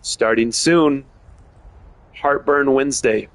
Starting soon, Heartburn Wednesday.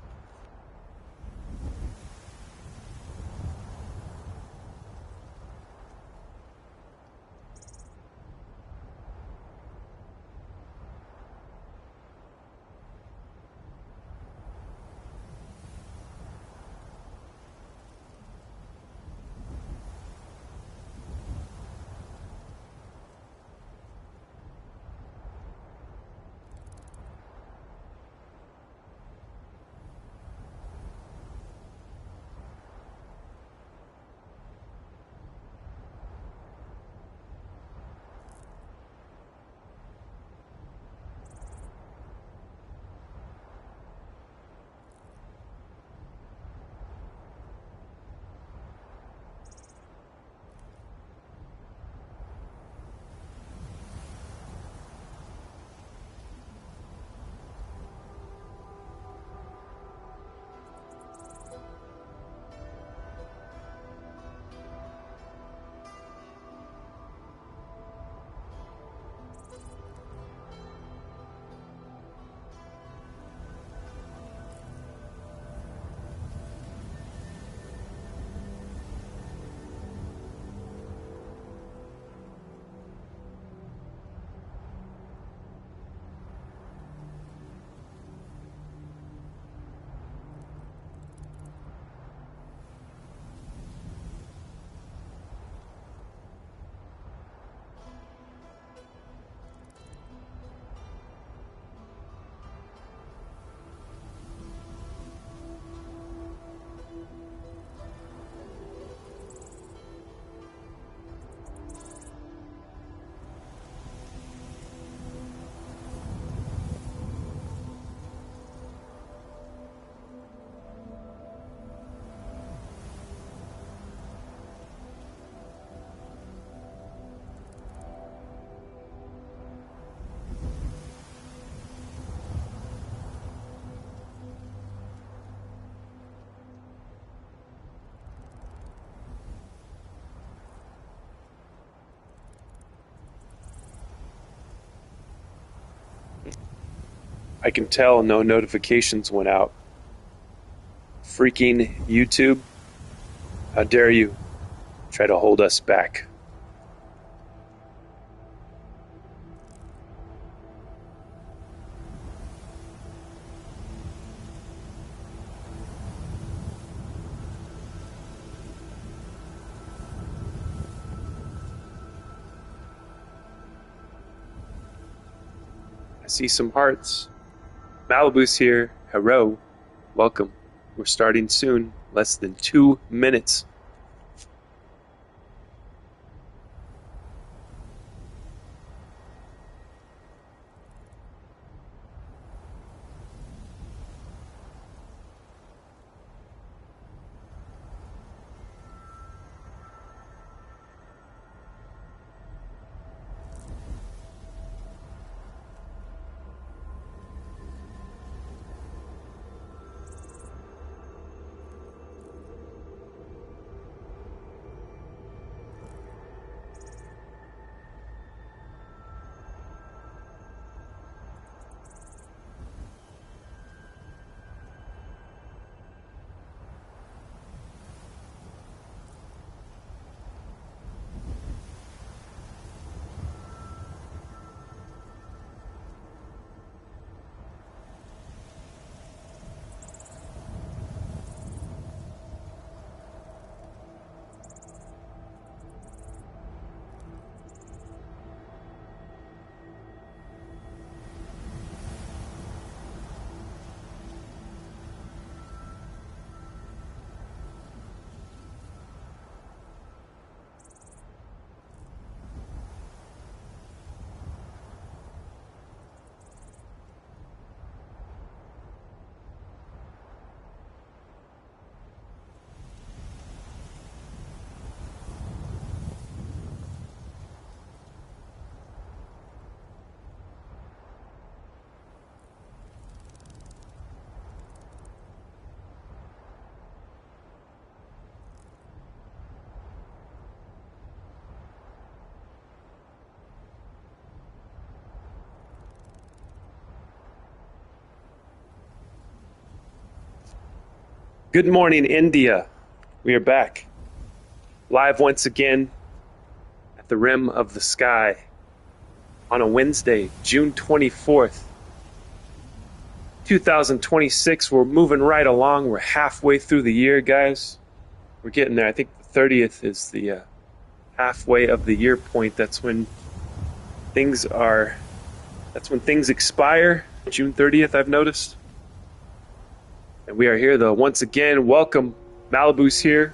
I can tell no notifications went out. Freaking YouTube. How dare you try to hold us back? I see some hearts. Malibu's here. Hello. Welcome. We're starting soon. Less than 2 minutes. Good morning, India. We are back. Live once again at the rim of the sky on a Wednesday, June 24th, 2026. We're moving right along. We're halfway through the year, guys. We're getting there. I think the 30th is the halfway of the year point. That's when things expire. June 30th, I've noticed. And we are here, though. Once again, welcome. Malibu's here.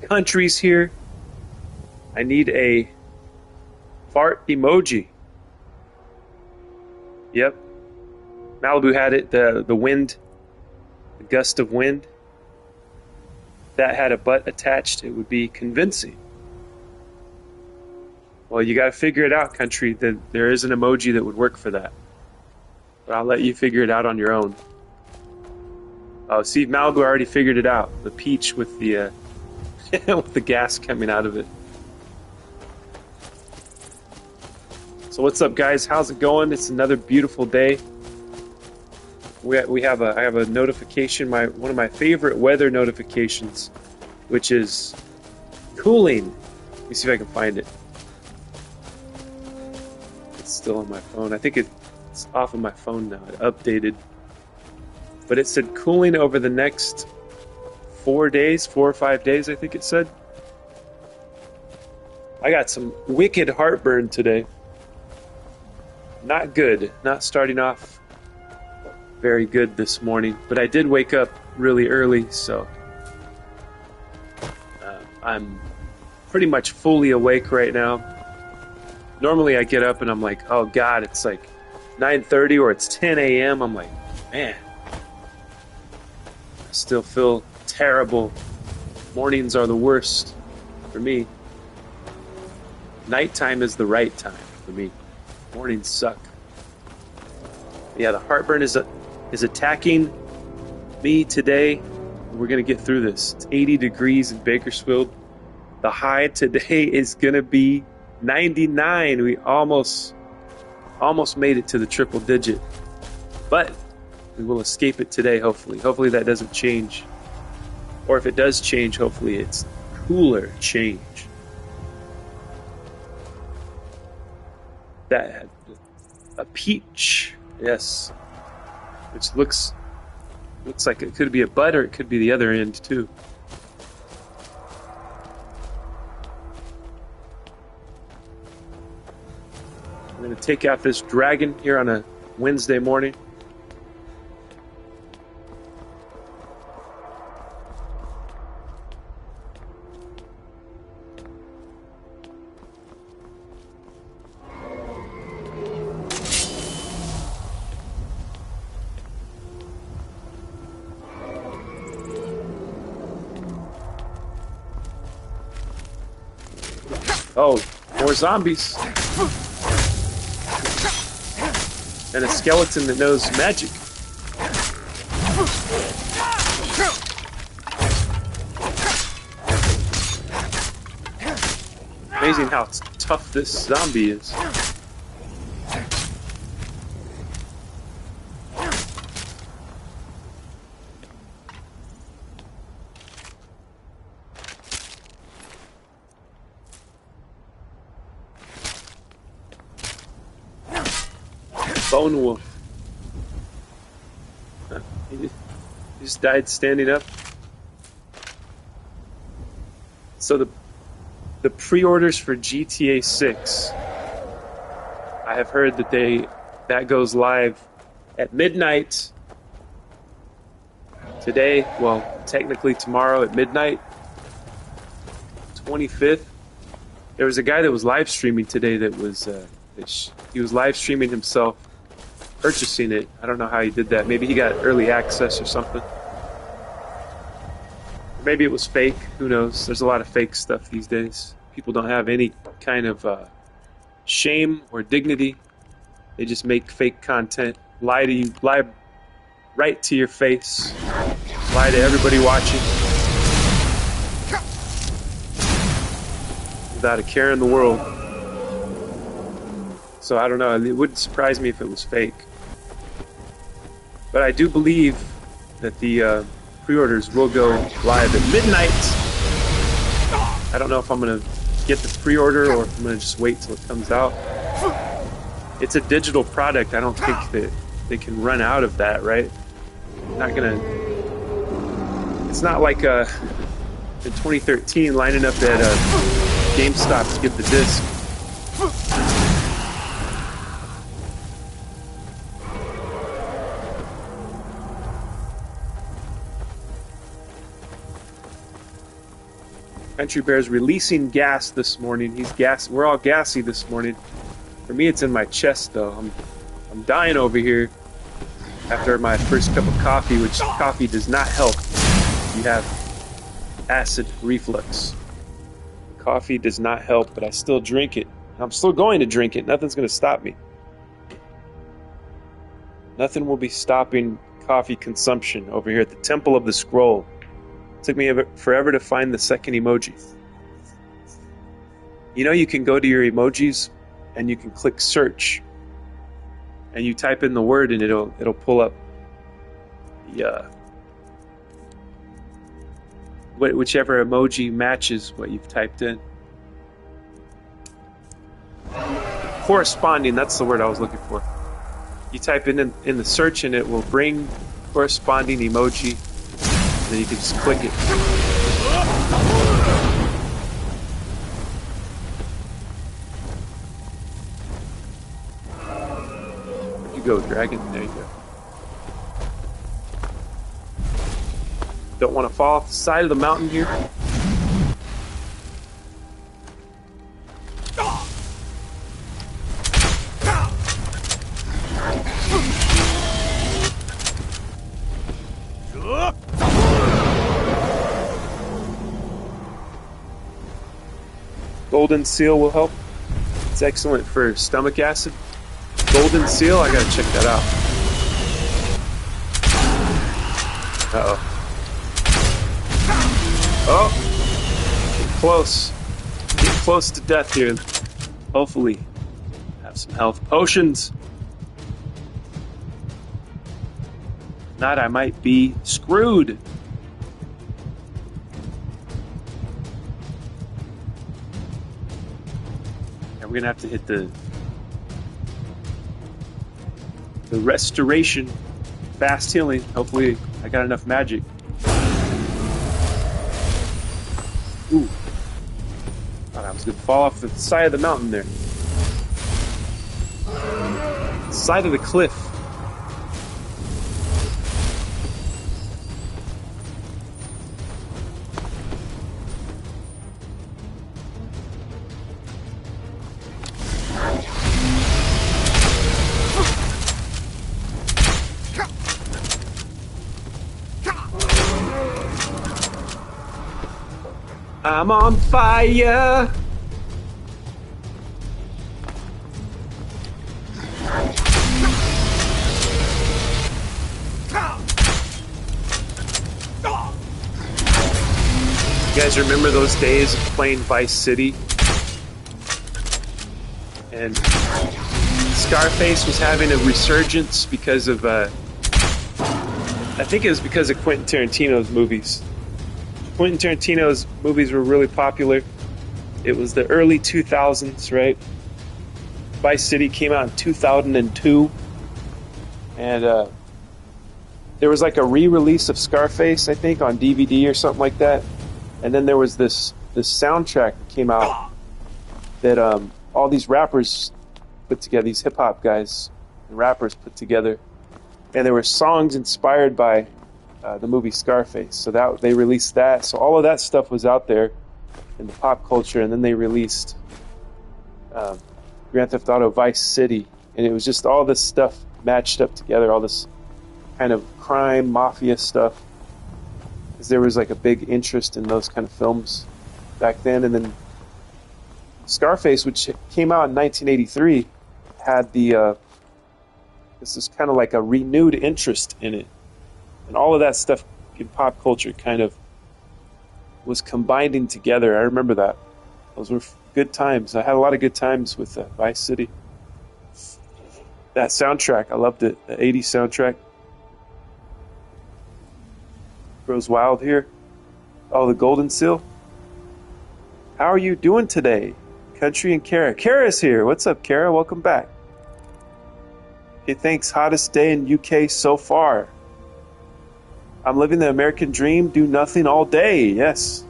Country's here. I need a fart emoji. Yep. Malibu had it, the wind, the gust of wind. If that had a butt attached, it would be convincing. Well, you got to figure it out, country. There is an emoji that would work for that. But I'll let you figure it out on your own. Oh, see, Malibu already figured it out. The peach with the with the gas coming out of it. So what's up, guys? How's it going? It's another beautiful day. I have a notification, one of my favorite weather notifications, which is cooling. Let me see if I can find it. It's still on my phone. I think it's off of my phone now. It updated. But it said cooling over the next 4 or 5 days, I think it said. I got some wicked heartburn today. Not good. Not starting off very good this morning. But I did wake up really early, so I'm pretty much fully awake right now. Normally I get up and I'm like, oh God, it's like 9:30 or it's 10 a.m. I'm like, man. Still feel terrible. Mornings are the worst for me. Nighttime is the right time for me. Mornings suck. Yeah, the heartburn is attacking me today. We're gonna get through this. It's 80 degrees in Bakersfield. The high today is gonna be 99. We almost made it to the triple digit, but we will escape it today, hopefully. Hopefully that doesn't change. Or if it does change, hopefully it's cooler change. That a peach, yes. Which looks like it could be a bud or it could be the other end too. I'm gonna take out this dragon here on a Wednesday morning. Oh, more zombies. And a skeleton that knows magic. Amazing how tough this zombie is. Bone wolf. He just died standing up. So the pre-orders for GTA 6, I have heard that goes live at midnight today. Well, technically tomorrow at midnight, 25th. There was a guy that was live streaming today that was he was live streaming himself purchasing it. I don't know how he did that. Maybe he got early access or something. Maybe it was fake. Who knows? There's a lot of fake stuff these days. People don't have any kind of shame or dignity. They just make fake content, lie to you, lie right to your face, lie to everybody watching without a care in the world. So I don't know. It wouldn't surprise me if it was fake. But I do believe that the Pre-orders will go live at midnight. I don't know if I'm going to get the pre-order or if I'm going to just wait till it comes out. It's a digital product. I don't think that they can run out of that, right? Not going to... It's not like in 2013 lining up at GameStop to get the disc. Country Bear's releasing gas this morning. We're all gassy this morning. For me, it's in my chest, though. I'm dying over here after my first cup of coffee, which coffee does not help. You have acid reflux. Coffee does not help, but I still drink it. I'm still going to drink it. Nothing's going to stop me. Nothing will be stopping coffee consumption over here at the Temple of the Scroll. Took me forever to find the second emoji. You know, you can go to your emojis and you can click search, and you type in the word and it'll pull up the whichever emoji matches what you've typed in. Corresponding, that's the word I was looking for. You type in the search and it will bring corresponding emoji. Then you can just click it. Where'd you go, dragon? There you go. Don't want to fall off the side of the mountain here. Golden seal will help. It's excellent for stomach acid. Golden seal, I gotta check that out. Uh-oh. Oh! Get close. Get close to death here. Hopefully have some health potions. If not, I might be screwed. We're gonna have to hit the restoration, fast healing. Hopefully I got enough magic. Ooh. Thought I was gonna fall off the side of the mountain there. Side of the cliff. I'm on fire! You guys remember those days of playing Vice City? And Scarface was having a resurgence because of, I think it was because of Quentin Tarantino's movies. Quentin Tarantino's movies were really popular. It was the early 2000s, right? Vice City came out in 2002. And there was like a re-release of Scarface, I think, on DVD or something like that. And then there was this soundtrack that came out that all these rappers put together, these hip-hop guys and rappers put together. And there were songs inspired by the movie Scarface. So that they released that. So all of that stuff was out there in the pop culture. And then they released Grand Theft Auto Vice City. And it was just all this stuff matched up together, all this kind of crime, mafia stuff. Because there was like a big interest in those kind of films back then. And then Scarface, which came out in 1983, had this is kind of like a renewed interest in it. And all of that stuff in pop culture kind of was combining together. I remember that. Those were good times. I had a lot of good times with Vice City. That soundtrack, I loved it. The 80s soundtrack. Grows wild here. Oh, the golden seal. How are you doing today? Country and Kara. Kara's here. What's up, Kara? Welcome back. Hey, thanks. Hottest day in UK so far. I'm living the American dream. Do nothing all day. Yes.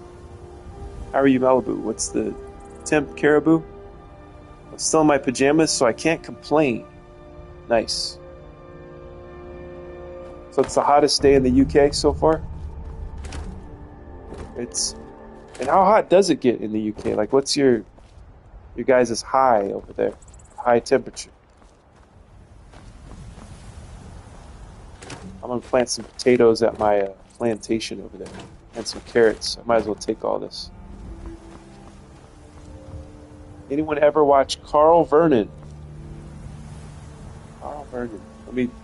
How are you, Malibu? What's the temp, Caribou? I'm still in my pajamas, so I can't complain. Nice. So it's the hottest day in the UK so far? And how hot does it get in the UK? Like, what's your guys' high over there? High temperature. I'm gonna plant some potatoes at my plantation over there. And some carrots. I might as well take all this. Anyone ever watch Carl Vernon? Carl Vernon.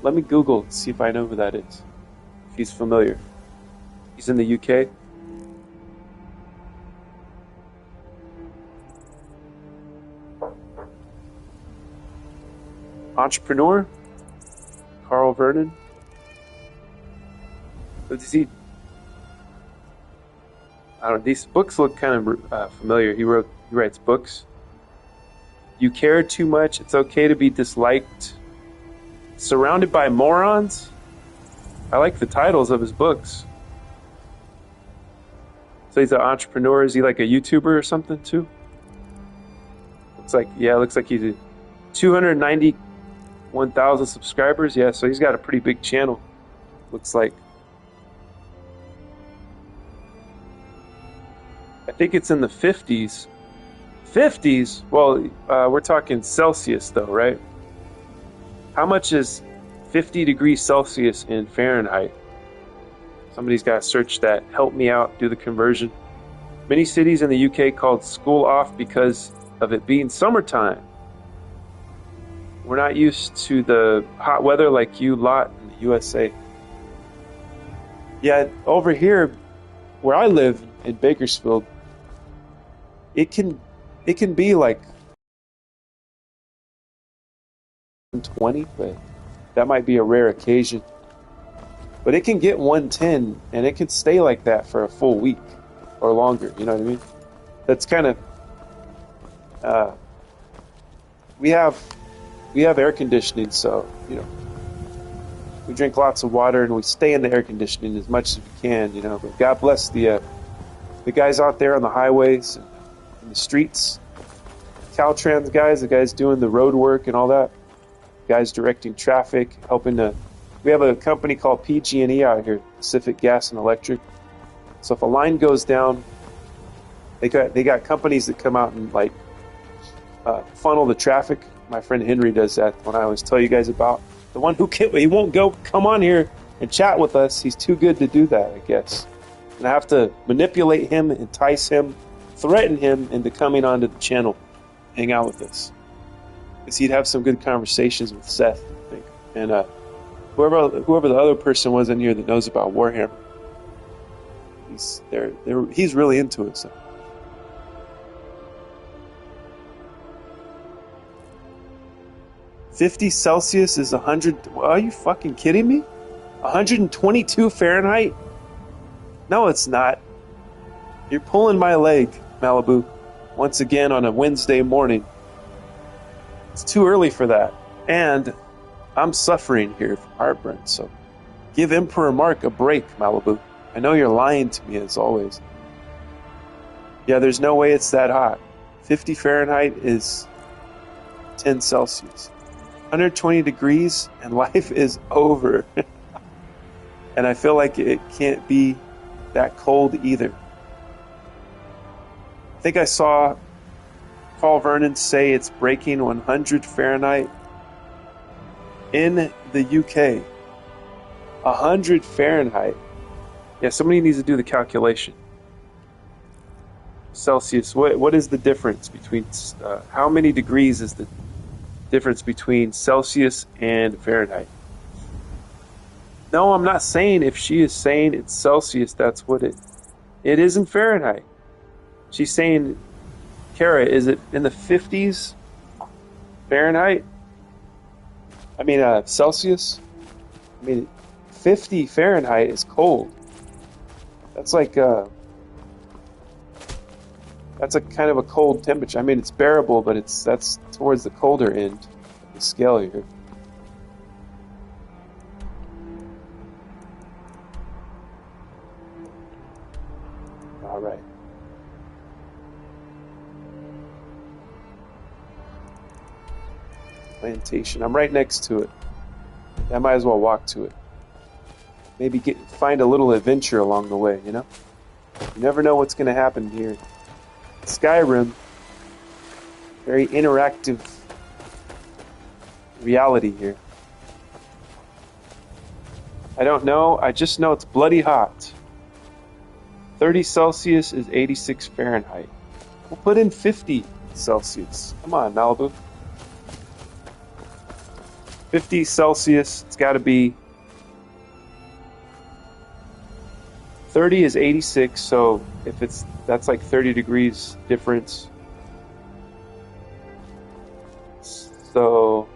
Let me Google and see if I know who that is. If he's familiar. He's in the UK. Entrepreneur? Carl Vernon? Does he? I don't know. These books look kind of familiar. He writes books. You care too much. It's okay to be disliked. Surrounded by morons. I like the titles of his books. So he's an entrepreneur. Is he like a YouTuber or something too? Looks like he's a 291,000 subscribers. Yeah, so he's got a pretty big channel. Looks like. I think it's in the 50s. 50s? Well, we're talking Celsius though, right? How much is 50 degrees Celsius in Fahrenheit? Somebody's got to search that. Help me out, do the conversion. Many cities in the UK called school off because of it being summertime. We're not used to the hot weather like you lot in the USA. Yeah, over here, where I live in Bakersfield, it can be like 20, but that might be a rare occasion. But it can get 110, and it can stay like that for a full week or longer. You know what I mean? That's kind of we have air conditioning, so we drink lots of water and we stay in the air conditioning as much as we can. But God bless the guys out there on the highways and in the streets, Caltrans guys, the guys doing the road work and all that, guys directing traffic, helping to. We have a company called PG&E out here, Pacific Gas and Electric. So if a line goes down, they got companies that come out and funnel the traffic. My friend Henry does that. One I always tell you guys about. The one he won't come on here and chat with us. He's too good to do that, I guess. And I have to manipulate him, entice him, threaten him into coming onto the channel, hang out with us. Because he'd have some good conversations with Seth, I think. And whoever the other person was in here that knows about Warhammer, he's really into it. So. "50 Celsius is 100. Are you fucking kidding me? 122 Fahrenheit? No, it's not. You're pulling my leg, Malibu. Once again on a Wednesday morning. It's too early for that. And I'm suffering here from heartburn, so give Emperor Mark a break, Malibu. I know you're lying to me as always. Yeah, there's no way it's that hot. 50 Fahrenheit is 10 Celsius. 120 degrees and life is over. And I feel like it can't be that cold either. I think I saw Paul Vernon say it's breaking 100 Fahrenheit in the UK. 100 Fahrenheit. Yeah, somebody needs to do the calculation. Celsius, what is the difference between, how many degrees is the difference between Celsius and Fahrenheit? No, I'm not saying if she is saying it's Celsius, that's what it is in Fahrenheit. She's saying, Kara, is it in the 50s Fahrenheit? I mean, Celsius? I mean, 50 Fahrenheit is cold. That's like that's a kind of a cold temperature. I mean, it's bearable, but that's towards the colder end of the scale here. All right. Plantation. I'm right next to it. I might as well walk to it. Maybe find a little adventure along the way, you know? You never know what's going to happen here. Skyrim, very interactive reality here. I don't know. I just know it's bloody hot. 30 Celsius is 86 Fahrenheit. We'll put in 50 Celsius. Come on, Malibu. 50 Celsius. It's got to be 30 is 86, so if that's like 30 degrees difference. So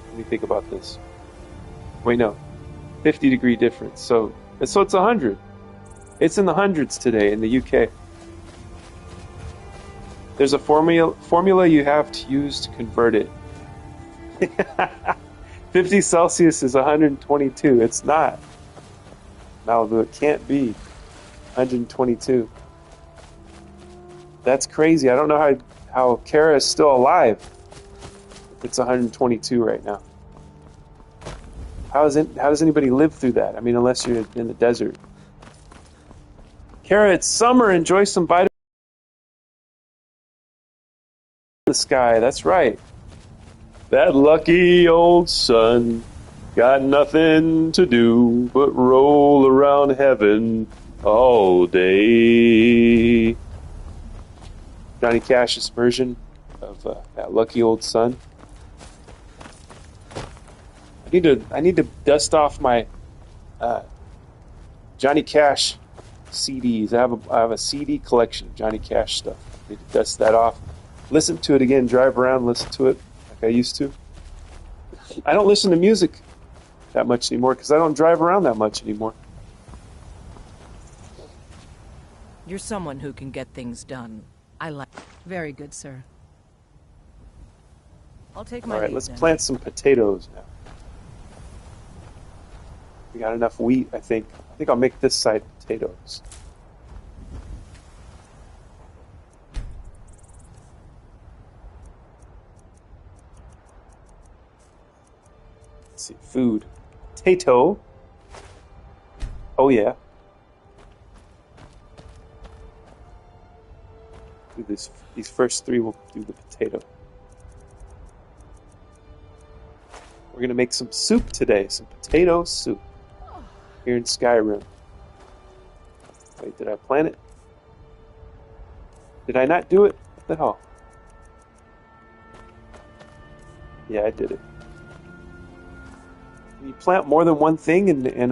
let me think about this. Wait, no. 50 degree difference. So it's 100. It's in the hundreds today in the UK. There's a formula you have to use to convert it. 50 Celsius is 122. It's not. Malibu, it can't be 122. That's crazy. I don't know how Kara is still alive if it's 122 right now. How does anybody live through that? I mean, unless you're in the desert. Kara, it's summer. Enjoy some vitamin in the sky. That's right. That lucky old sun got nothing to do but roll around heaven all day. Johnny Cash's version of that lucky old sun. I need to dust off my Johnny Cash CDs. I have a CD collection of Johnny Cash stuff. I need to dust that off. Listen to it again. Drive around, listen to it like I used to. I don't listen to music that much anymore because I don't drive around that much anymore. You're someone who can get things done. I like. Very good, sir. I'll take my. All right, leave let's then. plant some potatoes now. We got enough wheat, I think. I think I'll make this side potatoes. Let's see, food. Potato. Oh yeah. Do this. These first three will do the potato. We're gonna make some soup today. Some potato soup here in Skyrim. Wait, did I plant it? Did I not do it? What the hell? Yeah, I did it. Can you plant more than one thing in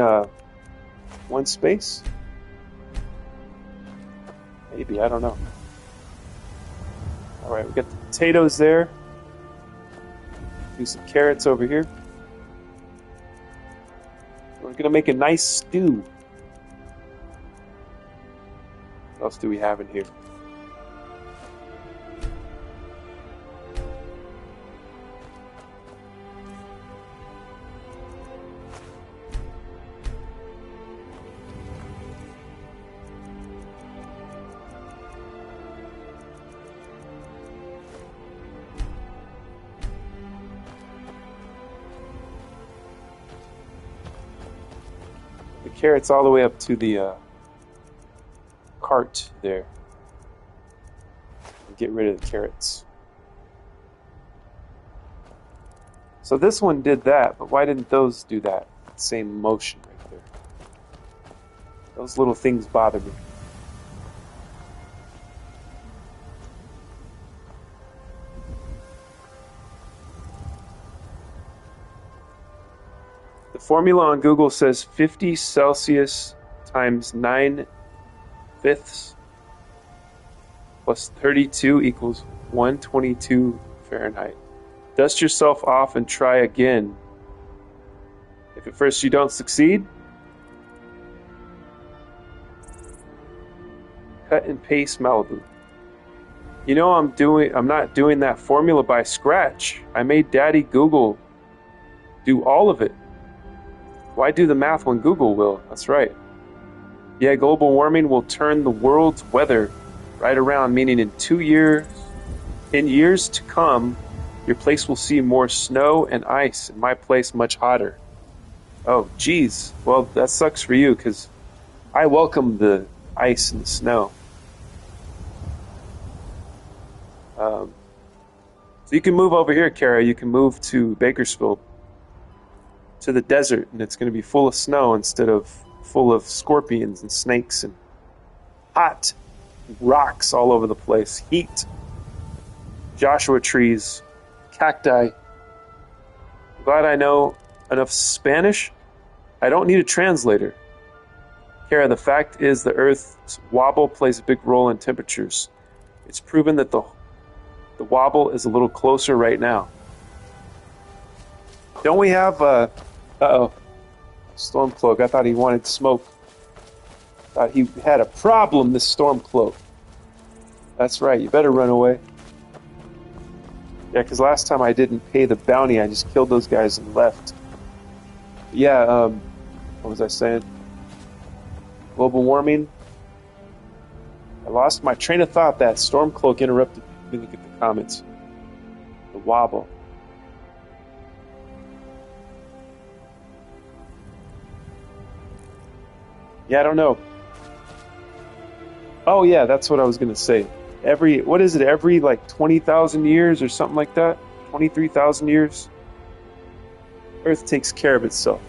one space? Maybe, I don't know. All right, we got the potatoes there. Do some carrots over here. We're gonna make a nice stew. What else do we have in here? Carrots all the way up to the cart there. Get rid of the carrots. So this one did that, but why didn't those do that? Same motion right there. Those little things bother me. The formula on Google says 50 Celsius times 9/5 plus 32 equals 122 Fahrenheit. Dust yourself off and try again. If at first you don't succeed, Cut and paste Malibu. You know I'm not doing that formula by scratch. I made Daddy Google do all of it. Why do the math when Google will? That's right. Yeah, global warming will turn the world's weather right around, meaning in years to come, your place will see more snow and ice, and my place much hotter. Oh, geez. Well, that sucks for you, because I welcome the ice and the snow. So you can move over here, Kara. You can move to Bakersfield, to the desert, and it's going to be full of snow instead of full of scorpions and snakes and hot rocks all over the place. Heat. Joshua trees. Cacti. I'm glad I know enough Spanish. I don't need a translator. Kara, the fact is the Earth's wobble plays a big role in temperatures. It's proven that the wobble is a little closer right now. Don't we have uh-oh. Stormcloak. I thought he wanted smoke. Thought he had a problem, this Stormcloak. That's right, you better run away. Yeah, because last time I didn't pay the bounty, I just killed those guys and left. Yeah, what was I saying? Global warming. I lost my train of thought. That Stormcloak interrupted me. Let me look at the comments. The wobble. Yeah, I don't know. Oh yeah, that's what I was gonna say. Every like 20,000 years or something like that? 23,000 years? Earth takes care of itself.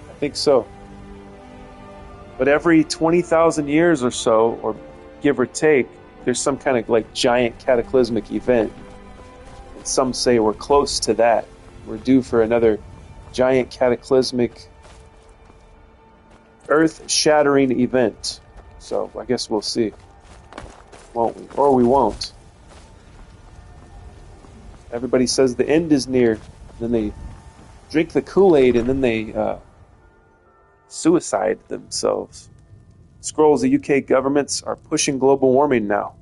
I think so. But every 20,000 years or so, or give or take, there's some kind of like giant cataclysmic event. And some say we're close to that. We're due for another giant cataclysmic earth-shattering event. So I guess we'll see. Won't we? Or we won't. Everybody says the end is near. Then they drink the Kool-Aid and then they suicide themselves. Scrolls, the UK governments are pushing global warming now.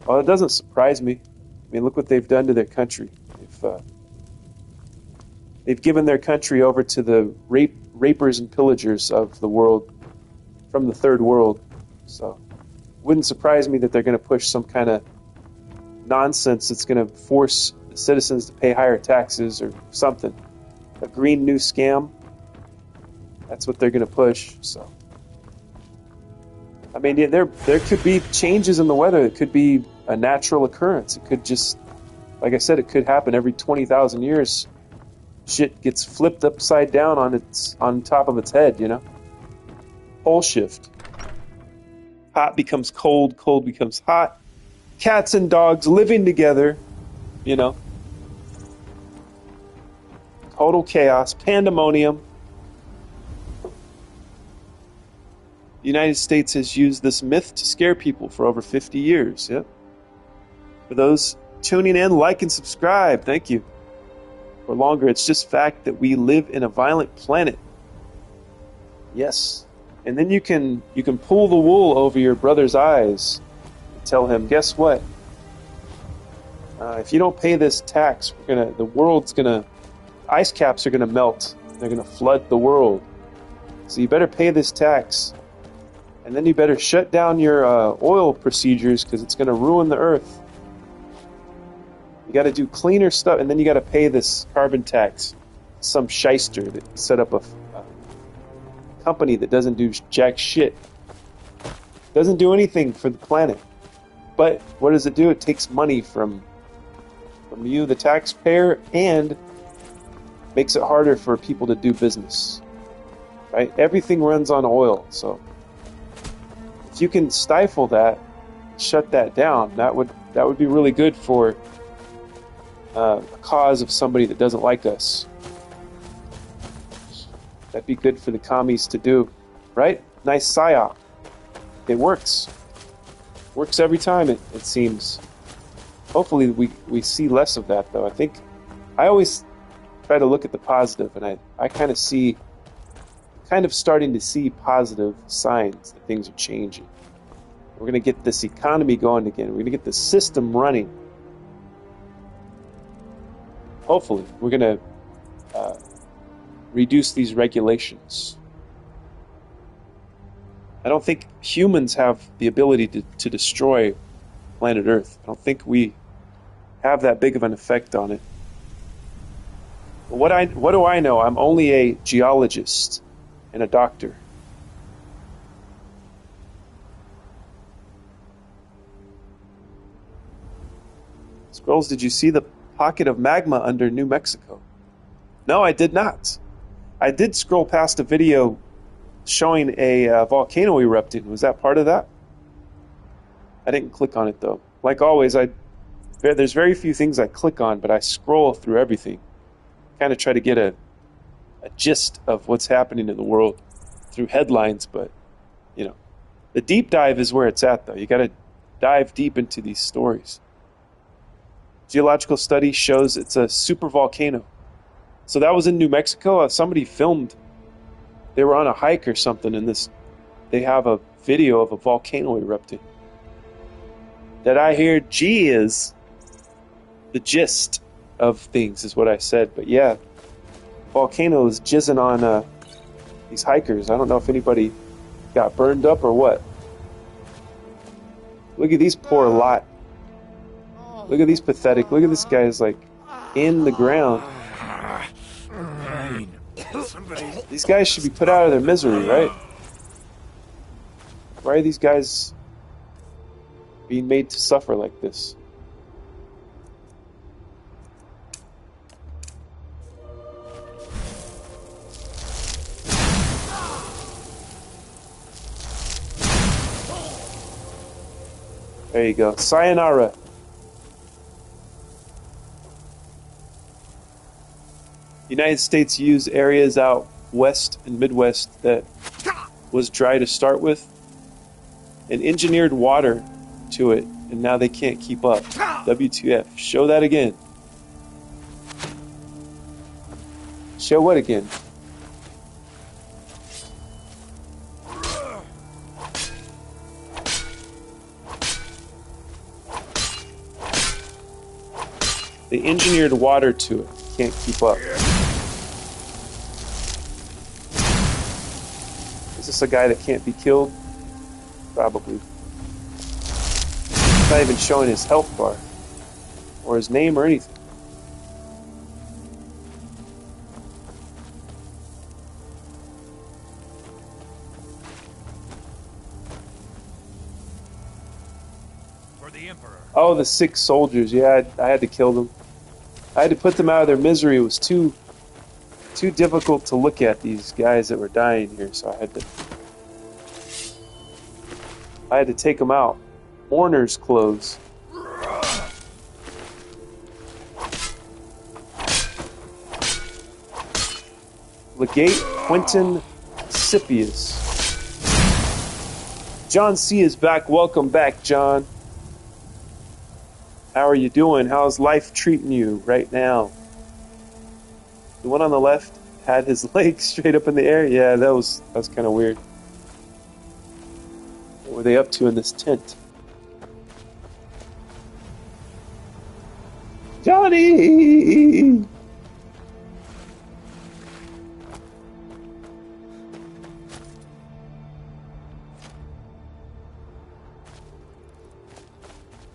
Well, it doesn't surprise me. I mean, look what they've done to their country. They've given their country over to the rapers and pillagers of the world, from the third world. So it wouldn't surprise me that they're going to push some kind of nonsense that's going to force the citizens to pay higher taxes or something. A green new scam. That's what they're going to push. So, I mean, yeah, there could be changes in the weather. It could be a natural occurrence. It could just, like I said, it could happen every 20,000 years. Shit gets flipped upside down on top of its head, you know? Pole shift. Hot becomes cold, cold becomes hot. Cats and dogs living together, you know? Total chaos, pandemonium. The United States has used this myth to scare people for over 50 years, yep. For those tuning in, like and subscribe, thank you. For longer, it's just fact that we live in a violent planet. Yes. And then you can pull the wool over your brother's eyes and tell him, guess what? If you don't pay this tax, ice caps are gonna melt. They're gonna flood the world. So you better pay this tax. And then you better shut down your oil procedures because it's gonna ruin the earth. You got to do cleaner stuff, and then you got to pay this carbon tax. Some shyster that set up a company that doesn't do jack shit. Doesn't do anything for the planet. But what does it do? It takes money from you, the taxpayer, and makes it harder for people to do business. Right? Everything runs on oil, so if you can stifle that, shut that down, that would be really good for a cause of somebody that doesn't like us. That'd be good for the commies to do, right? Nice psyop. It works. Works every time, it seems. Hopefully we see less of that, though. I always try to look at the positive, and I kind of starting to see positive signs that things are changing. We're going to get this economy going again. We're going to get the system running. Hopefully, we're going to reduce these regulations. I don't think humans have the ability to destroy planet Earth. I don't think we have that big of an effect on it. But what do I know? I'm only a geologist and a doctor. Scrolls, did you see the pocket of magma under New Mexico? No, I did not. I did scroll past a video showing a volcano erupting. Was that part of that? I didn't click on it though. Like always, there's very few things I click on, but I scroll through everything. Kind of try to get a gist of what's happening in the world through headlines, but you know, the deep dive is where it's at though. You got to dive deep into these stories. Geological study shows it's a super volcano. So that was in New Mexico. Somebody filmed. They were on a hike or something, and they have a video of a volcano erupting. That I hear, G is the gist of things, is what I said. But yeah, volcano is jizzing on these hikers. I don't know if anybody got burned up or what. Look at these poor lot. Look at these pathetic. Look at this guy's like in the ground. These guys should be put out of their misery, right? Why are these guys being made to suffer like this? There you go. Sayonara. The United States used areas out west and Midwest that was dry to start with and engineered water to it, and now they can't keep up. WTF. Show that again. Show what again? They engineered water to it. Can't keep up. Is this a guy that can't be killed? Probably. It's not even showing his health bar or his name or anything. For the Emperor. Oh, the 6 soldiers. Yeah, I had to kill them. I had to put them out of their misery. It was too difficult to look at these guys that were dying here, so I had to take them out. Mourner's clothes. Legate Quentin Scipius. John C. is back. Welcome back, John. How are you doing? How's life treating you right now? The one on the left had his legs straight up in the air. Yeah, that was kind of weird. What were they up to in this tent? Johnny!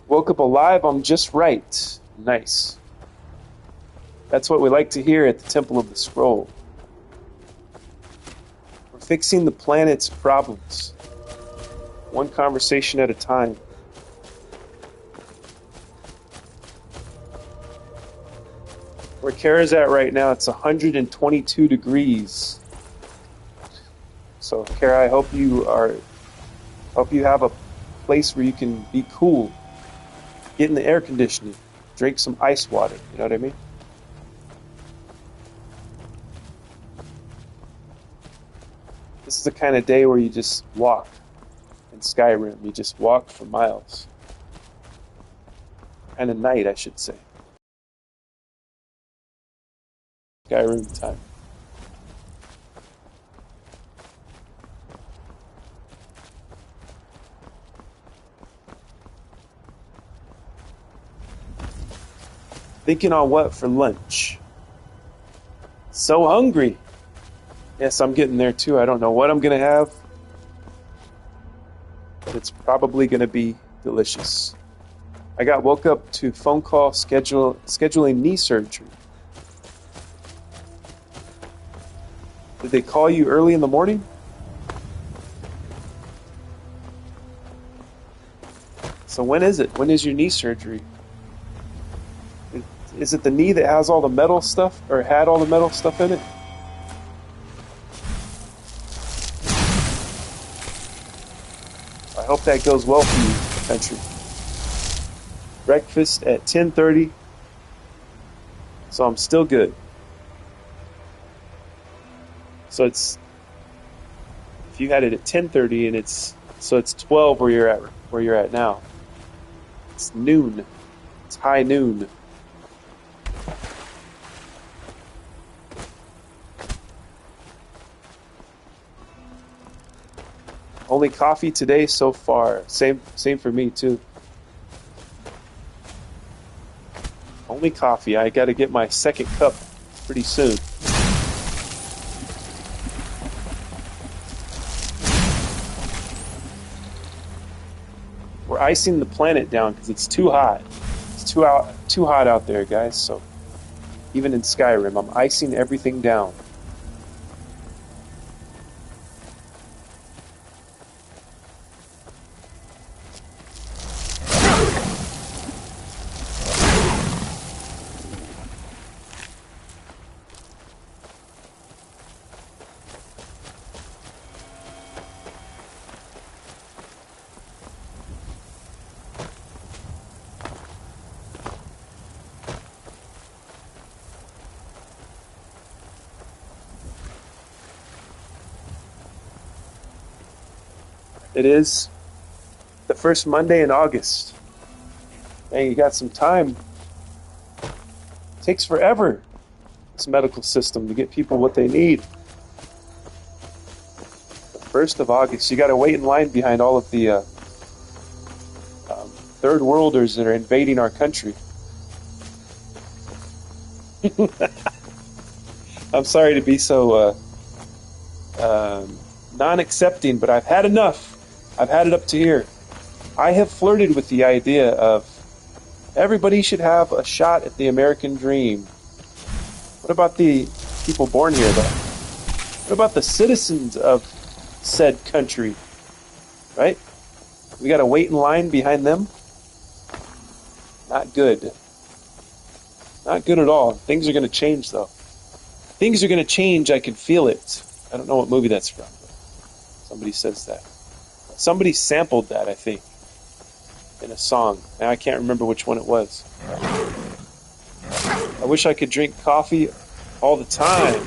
Woke up alive, I'm just right. Nice. That's what we like to hear at the Temple of the Scroll. We're fixing the planet's problems. One conversation at a time. Where Kara's at right now, it's 122 degrees. So, Kara, I hope you have a place where you can be cool. Get in the air conditioning. Drink some ice water. You know what I mean? This is the kind of day where you just walk in Skyrim. You just walk for miles. Kind of night, I should say. Skyrim time. Thinking on what for lunch. So hungry. Yes, I'm getting there too. I don't know what I'm going to have. But it's probably going to be delicious. I woke up to phone call scheduling knee surgery. Did they call you early in the morning? So when is it? When is your knee surgery? Is it the knee that has all the metal stuff, or had all the metal stuff in it? I hope that goes well for you, country. Breakfast at 10:30, so I'm still good. So it's, if you had it at 10:30 and it's 12 where you're at now. It's noon. It's high noon. Only coffee today so far. Same for me too. Only coffee. I got to get my second cup pretty soon. We're icing the planet down because it's too hot. It's too hot out there, guys. So even in Skyrim, I'm icing everything down. It is the first Monday in August. Dang, you got some time. It takes forever, this medical system, to get people what they need. The 1st of August. You got to wait in line behind all of the third worlders that are invading our country. I'm sorry to be so non-accepting, but I've had enough. I've had it up to here. I have flirted with the idea of everybody should have a shot at the American dream. What about the people born here, though? What about the citizens of said country? Right? We got to wait in line behind them? Not good. Not good at all. Things are going to change, though. Things are going to change. I can feel it. I don't know what movie that's from, but somebody says that. Somebody sampled that, I think, in a song. Now I can't remember which one it was. I wish I could drink coffee all the time.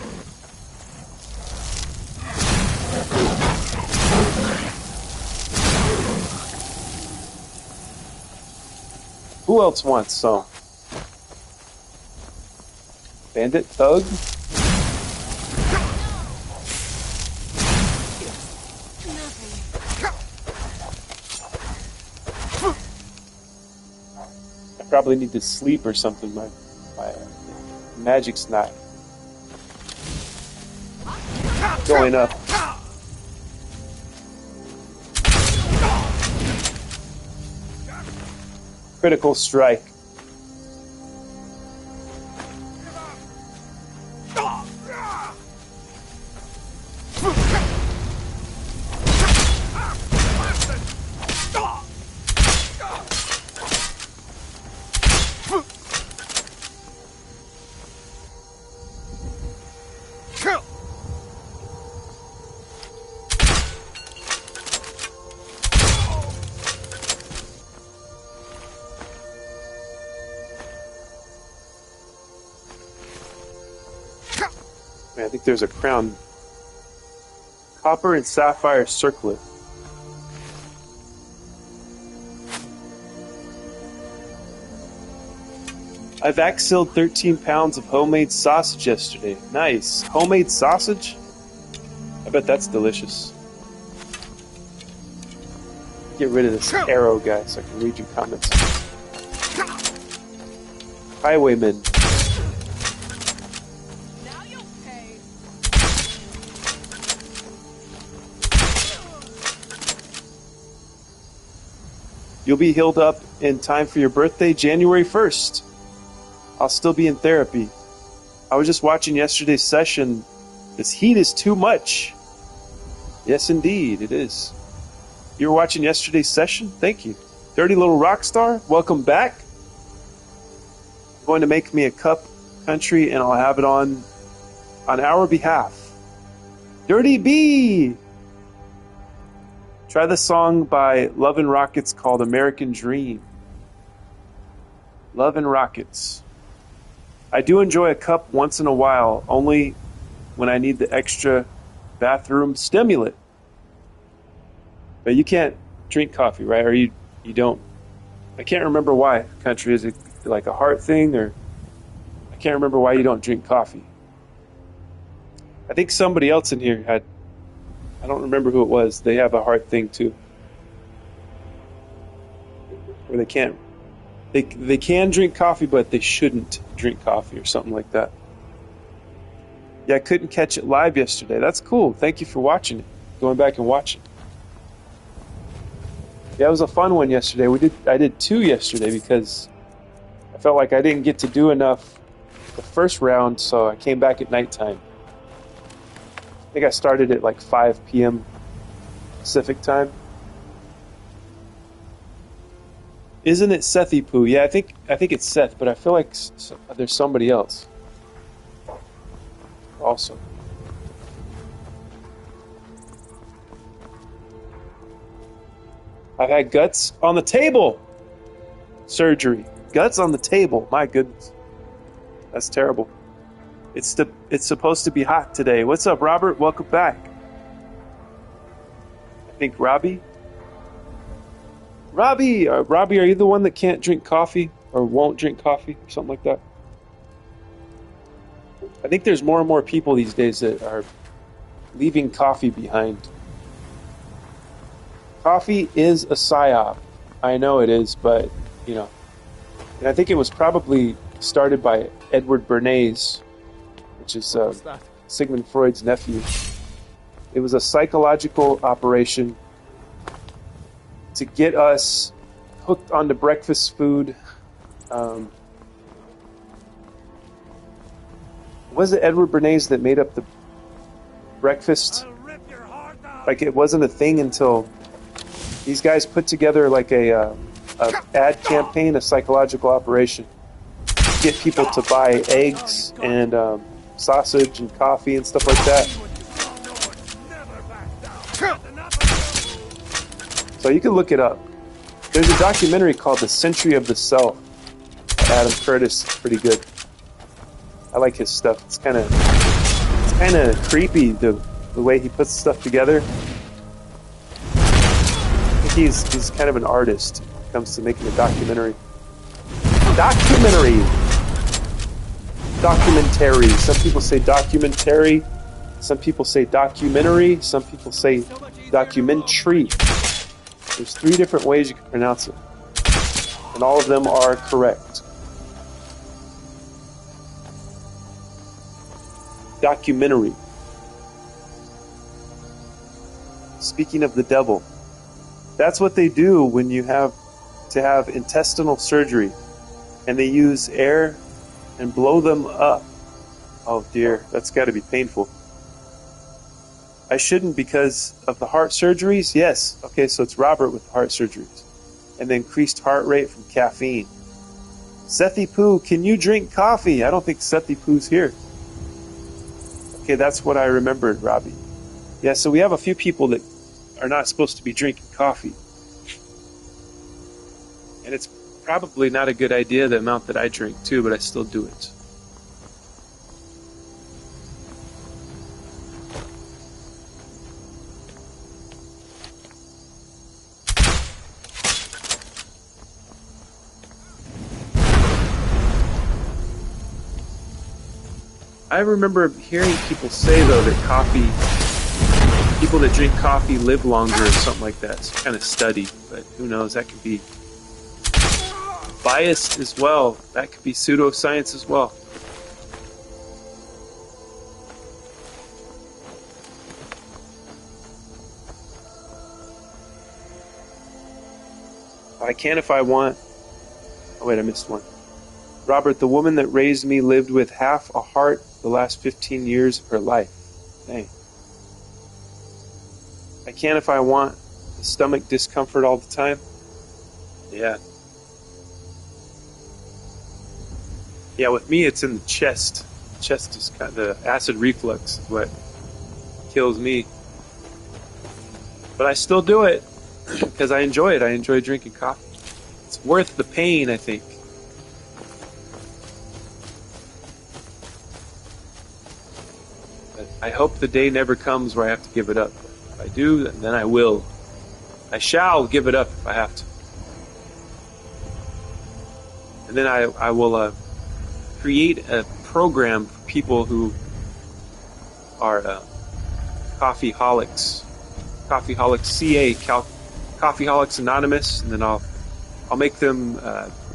Who else wants some? Bandit Thug? Probably need to sleep or something. My magic's not going up. Critical strike. I think there's a crown. Copper and sapphire circlet. I've axilled 13 pounds of homemade sausage yesterday. Nice. Homemade sausage? I bet that's delicious. Get rid of this arrow guy so I can read your comments. Highwaymen. Now you'll pay. You'll be healed up in time for your birthday, January 1st. I'll still be in therapy. I was just watching yesterday's session. This heat is too much. Yes, indeed, it is. You were watching yesterday's session? Thank you. Dirty Little Rockstar, welcome back. I'm going to make me a cup country and I'll have it on our behalf. Dirty B! Try the song by Love and Rockets called American Dream. Love and Rockets. I do enjoy a cup once in a while, only when I need the extra bathroom stimulant. But you can't drink coffee, right? Or you don't. I can't remember why. Country, is it like a heart thing? Or I can't remember why you don't drink coffee. I think somebody else in here had, I don't remember who it was. They have a heart thing too. Where they can't, they can drink coffee, but they shouldn't drink coffee or something like that. Yeah, I couldn't catch it live yesterday. That's cool. Thank you for watching it. Going back and watching. Yeah, it was a fun one yesterday. I did 2 yesterday because I felt like I didn't get to do enough the first round, so I came back at nighttime. I think I started at like 5 p.m. Pacific time. Isn't it Sethy Poo? Yeah, I think it's Seth, but I feel like there's somebody else also. I've had guts on the table surgery. Guts on the table. My goodness, that's terrible. It's supposed to be hot today. What's up, Robert? Welcome back. I think Robbie, are you the one that can't drink coffee or won't drink coffee or something like that? I think there's more and more people these days that are leaving coffee behind. Coffee is a psyop. I know it is, but, you know. And I think it was probably started by Edward Bernays, which is Sigmund Freud's nephew. It was a psychological operation to get us hooked onto breakfast food. Was it Edward Bernays that made up the breakfast? Like, it wasn't a thing until these guys put together like a ad campaign, a psychological operation, to get people to buy eggs and sausage and coffee and stuff like that. So you can look it up. There's a documentary called The Century of the Self. Adam Curtis, pretty good. I like his stuff. It's kind of creepy the way he puts stuff together. I think he's kind of an artist when it comes to making a documentary. Documentary. Some people say documentary. Some people say documentary. Some people say documentary. There's 3 different ways you can pronounce it. And all of them are correct. Documentary. Speaking of the devil, that's what they do when you have to have intestinal surgery, and they use air and blow them up. Oh dear, that's got to be painful. I shouldn't because of the heart surgeries? Yes. Okay, so it's Robert with the heart surgeries. And the increased heart rate from caffeine. Sethy Poo, can you drink coffee? I don't think Sethy Poo's here. Okay, that's what I remembered, Robbie. Yeah, so we have a few people that are not supposed to be drinking coffee. And it's probably not a good idea, the amount that I drink too, but I still do it. I remember hearing people say, though, that people that drink coffee live longer or something like that. It's kind of study, but who knows? That could be biased as well. That could be pseudoscience as well. I can if I want. Oh wait, I missed one. Robert, the woman that raised me lived with half a heart the last 15 years of her life. Dang. I can if I want. The stomach discomfort all the time. Yeah. Yeah, with me it's in the chest. Chest is kind of, the acid reflux is what kills me. But I still do it because I enjoy it. I enjoy drinking coffee. It's worth the pain, I think. But I hope the day never comes where I have to give it up. If I do, then I will. I shall give it up if I have to. And then I will create a program for people who are coffeeholics. Coffeeholics CA, Coffeeholics Anonymous, and then I'll make them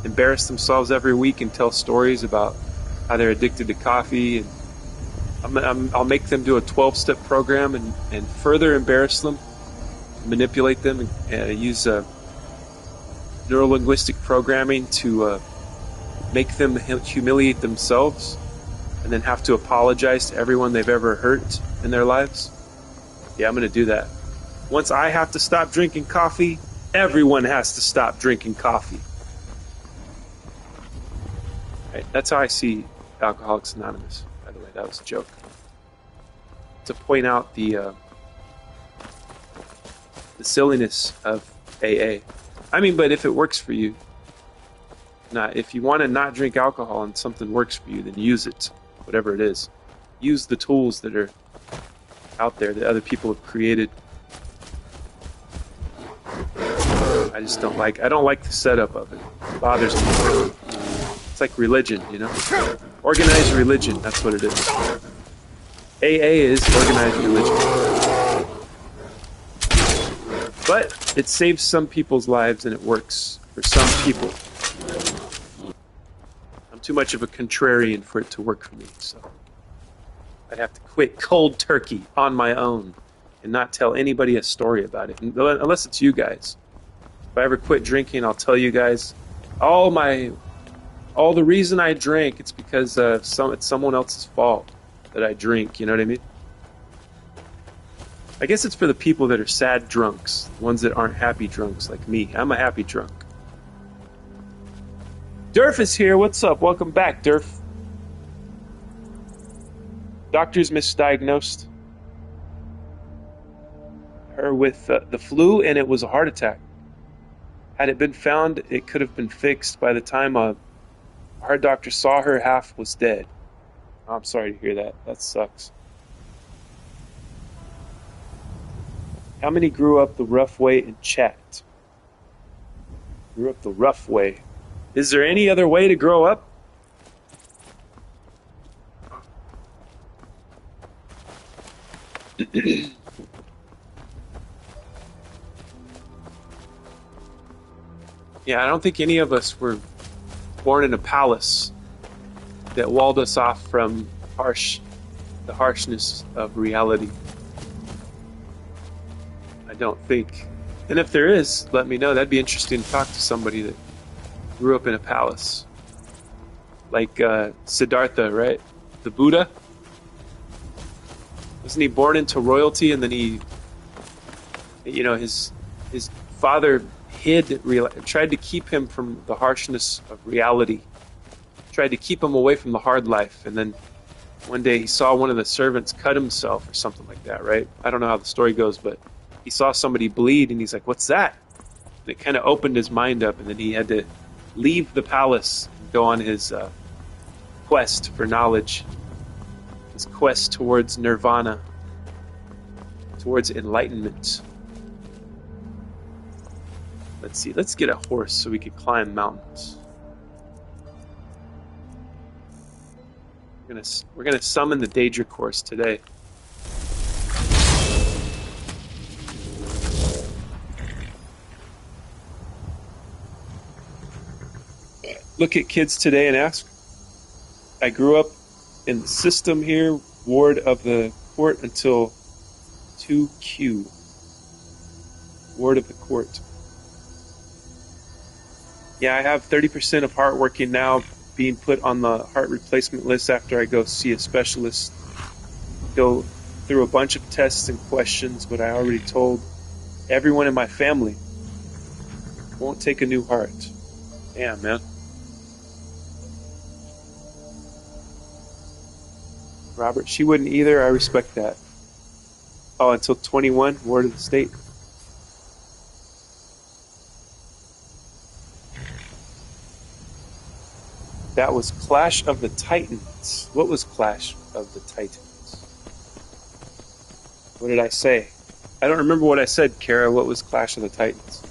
embarrass themselves every week and tell stories about how they're addicted to coffee. And I'll make them do a 12-step program and further embarrass them, manipulate them, and use neuro-linguistic programming to make them humiliate themselves and then have to apologize to everyone they've ever hurt in their lives. Yeah, I'm going to do that. Once I have to stop drinking coffee, everyone has to stop drinking coffee. Right, that's how I see Alcoholics Anonymous, by the way. That was a joke. To point out the silliness of AA. I mean, but if it works for you, if you want to not drink alcohol and something works for you, then use it, whatever it is. Use the tools that are out there that other people have created. I don't like the setup of it. It bothers me. It's like religion, you know? Organized religion, that's what it is. AA is organized religion. But it saves some people's lives and it works for some people. I'm too much of a contrarian for it to work for me, so I'd have to quit cold turkey on my own and not tell anybody a story about it, unless it's you guys. If I ever quit drinking, I'll tell you guys all the reason I drank. It's because it's someone else's fault that I drink. You know what I mean? I guess it's for the people that are sad drunks, ones that aren't happy drunks like me. I'm a happy drunk. Durf is here. What's up? Welcome back, Durf. Doctors misdiagnosed her with the flu, and it was a heart attack. Had it been found, it could have been fixed. By the time a heart doctor saw her, half was dead. I'm sorry to hear that. That sucks. How many grew up the rough way in chat? Grew up the rough way. Is there any other way to grow up? Yeah, I don't think any of us were born in a palace that walled us off from the harshness of reality. I don't think. And if there is, let me know. That'd be interesting to talk to somebody that grew up in a palace. Like Siddhartha, right? The Buddha. Wasn't he born into royalty, and then his father tried to keep him from the harshness of reality, tried to keep him away from the hard life, and then one day he saw one of the servants cut himself or something like that, right? I don't know how the story goes, but he saw somebody bleed, and he's like, what's that? And it kind of opened his mind up, and then he had to leave the palace and go on his quest for knowledge, his quest towards nirvana, towards enlightenment. Let's see, let's get a horse so we can climb mountains. We're gonna summon the Daedric horse today. look at kids today and ask. I grew up in the system here, ward of the court until 2Q. Ward of the court. Yeah, I have 30% of heart working now, being put on the heart replacement list after I go see a specialist. Go through a bunch of tests and questions, but I already told everyone in my family won't take a new heart. Damn, man. Robert, she wouldn't either. I respect that. Oh, until 21, ward of the state. That was Clash of the Titans. What was Clash of the Titans? What did I say? I don't remember what I said, Kara. What was Clash of the Titans?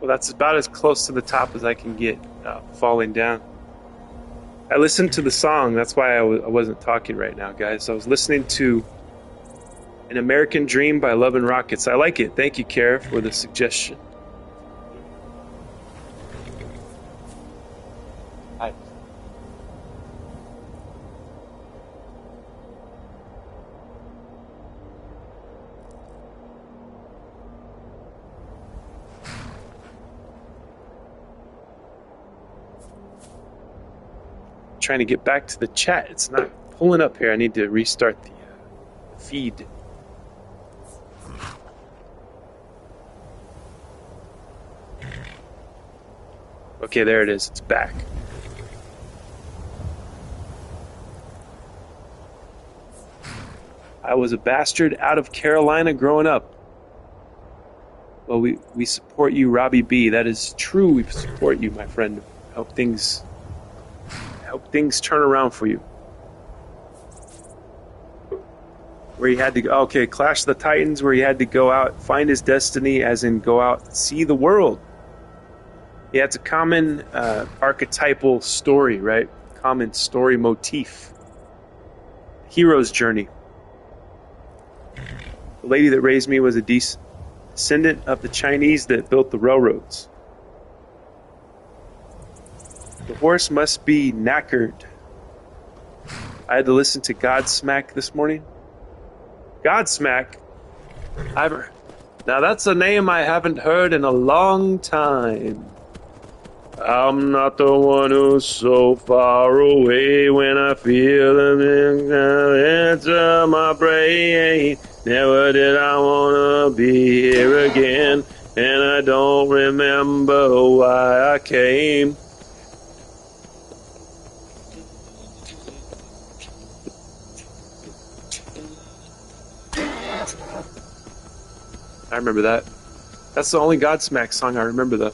Well, that's about as close to the top as I can get, falling down. I listened to the song. That's why I wasn't talking right now, guys. I was listening to An American Dream by Love and Rockets. I like it. Thank you, Kara, for the suggestion. Hi. Trying to get back to the chat. It's not pulling up here. I need to restart the feed. Okay, there it is. It's back. was a bastard out of Carolina growing up. Well, we support you, Robbie B. That is true. We support you, my friend. Hope things turn around for you. Where he had to go, okay, Clash of the Titans, where he had to go out, find his destiny, as in go out, see the world. Yeah, it's a common archetypal story, right? Common story motif. Hero's journey. The lady that raised me was a descendant of the Chinese that built the railroads. The horse must be knackered. I had to listen to Godsmack this morning. Godsmack? Now that's a name I haven't heard in a long time. I'm not the one who's so far away when I feel the into my brain. Never did I want to be here again, and I don't remember why I came. I remember that. That's the only Godsmack song I remember, though.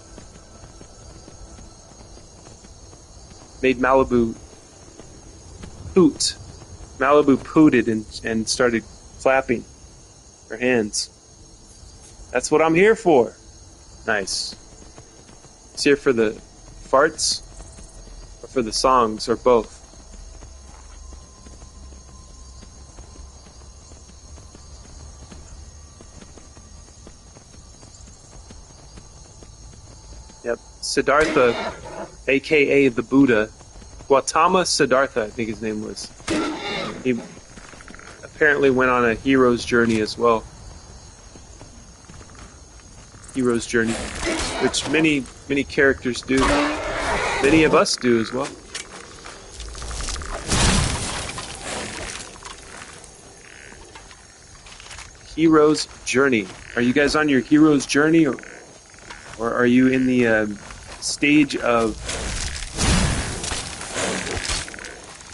Made Malibu poot. Malibu pooted and started clapping her hands. That's what I'm here for. Nice. It's here for the farts or for the songs or both. Yep. Siddhartha, a.k.a. the Buddha. Gautama Siddhartha, I think his name was. He apparently went on a hero's journey as well. Hero's journey. Which many characters do. Many of us do as well. Hero's journey. Are you guys on your hero's journey, or are you in the stage of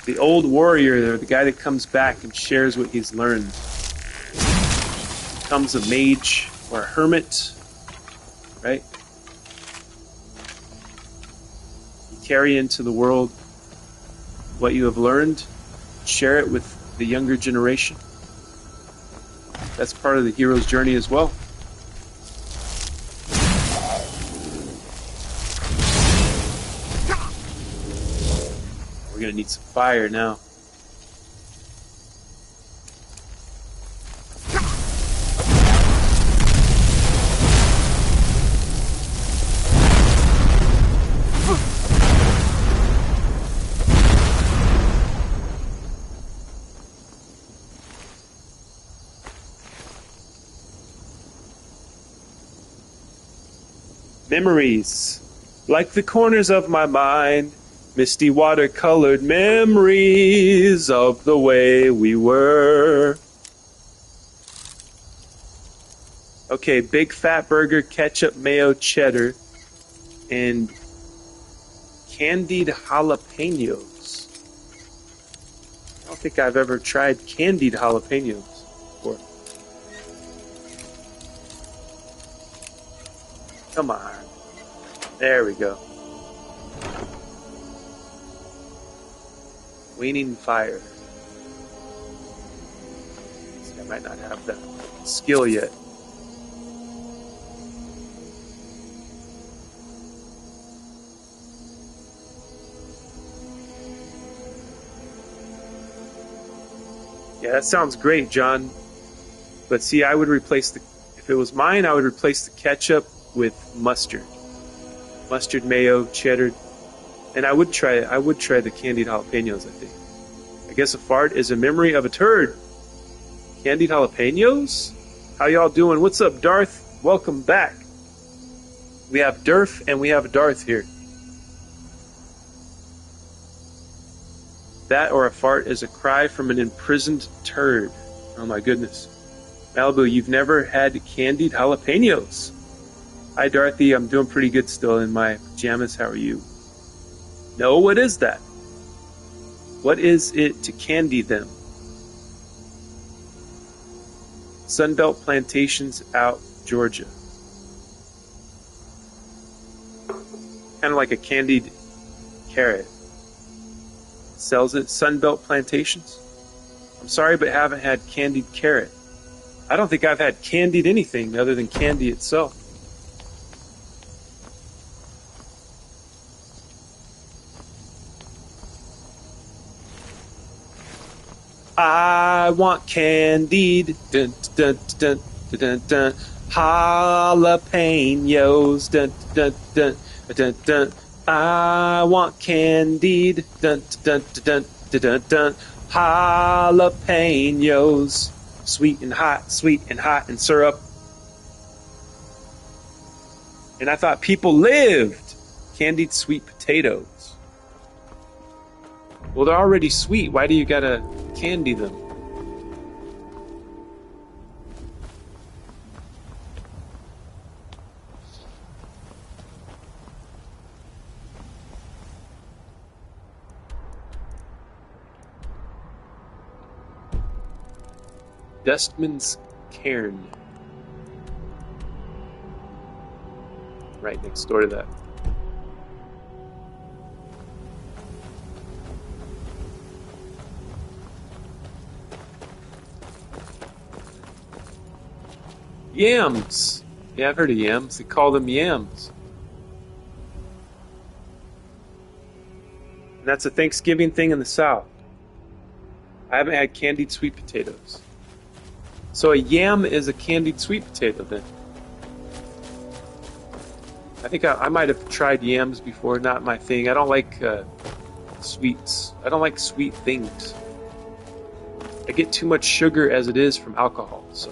the old warrior, the guy that comes back and shares what he's learned? Becomes a mage or a hermit, right? You carry into the world what you have learned, share it with the younger generation. That's part of the hero's journey as well. We're gonna need some fire now. Memories, like the corners of my mind, misty watercolored memories of the way we were. Okay, big fat burger, ketchup, mayo, cheddar, and candied jalapenos. I don't think I've ever tried candied jalapenos before. Come on. There we go. Waning fire. See, I might not have that skill yet. Yeah, that sounds great, John. But see, I would replace if it was mine, I would replace the ketchup with mustard. Mustard, mayo, cheddar. And I would try the candied jalapenos, I think. I guess a fart is a memory of a turd. Candied jalapenos? How y'all doing? What's up, Darth? Welcome back. We have Durf and we have Darth here. That or a fart is a cry from an imprisoned turd. Oh my goodness. Malibu, you've never had candied jalapenos. Hi, Dorothy. I'm doing pretty good still in my pajamas. How are you? No, what is that? What is it to candy them? Sunbelt Plantations out, Georgia. Kind of like a candied carrot. Sells it. Sunbelt Plantations. I'm sorry, but haven't had candied carrot. I don't think I've had candied anything other than candy itself. I want candied, dun dun dun dun dun dun, jalapenos, dun dun dun dun dun. I want candied, dun dun dun dun dun dun, jalapenos, sweet and hot and syrup. And I thought people lived candied sweet potatoes. Well, they're already sweet. Why do you gotta candy them? Dustman's Cairn. Right next door to that. Yams. Yeah, I've heard of yams. They call them yams. And that's a Thanksgiving thing in the South. I haven't had candied sweet potatoes. So a yam is a candied sweet potato then. I think I might have tried yams before, not my thing. I don't like sweets. I don't like sweet things. I get too much sugar as it is from alcohol, so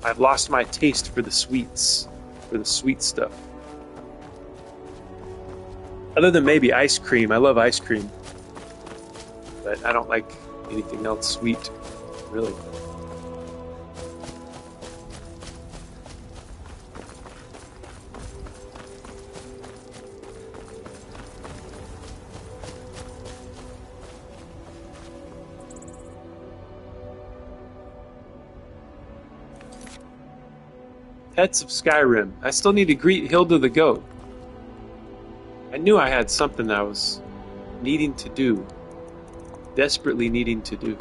I've lost my taste for the sweets, for the sweet stuff. Other than maybe ice cream. I love ice cream. But I don't like anything else sweet, really. Pets of Skyrim. I still need to greet Hilda the goat. I knew I had something that I was needing to do. Desperately needing to do.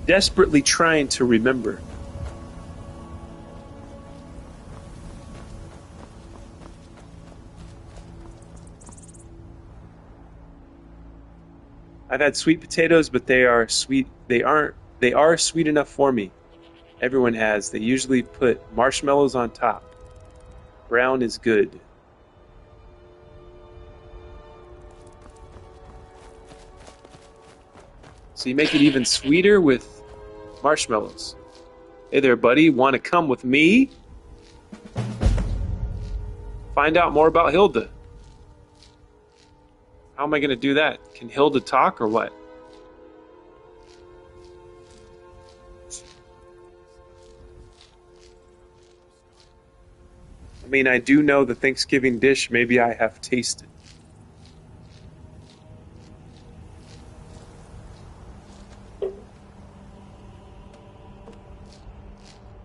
Desperately trying to remember. I've had sweet potatoes, but they are sweet. They are sweet enough for me. Everyone has. They usually put marshmallows on top. Brown is good. So you make it even sweeter with marshmallows. Hey there, buddy. Want to come with me? Find out more about Hilda. How am I going to do that? Can Hilda talk or what? I mean, I do know the Thanksgiving dish maybe I have tasted.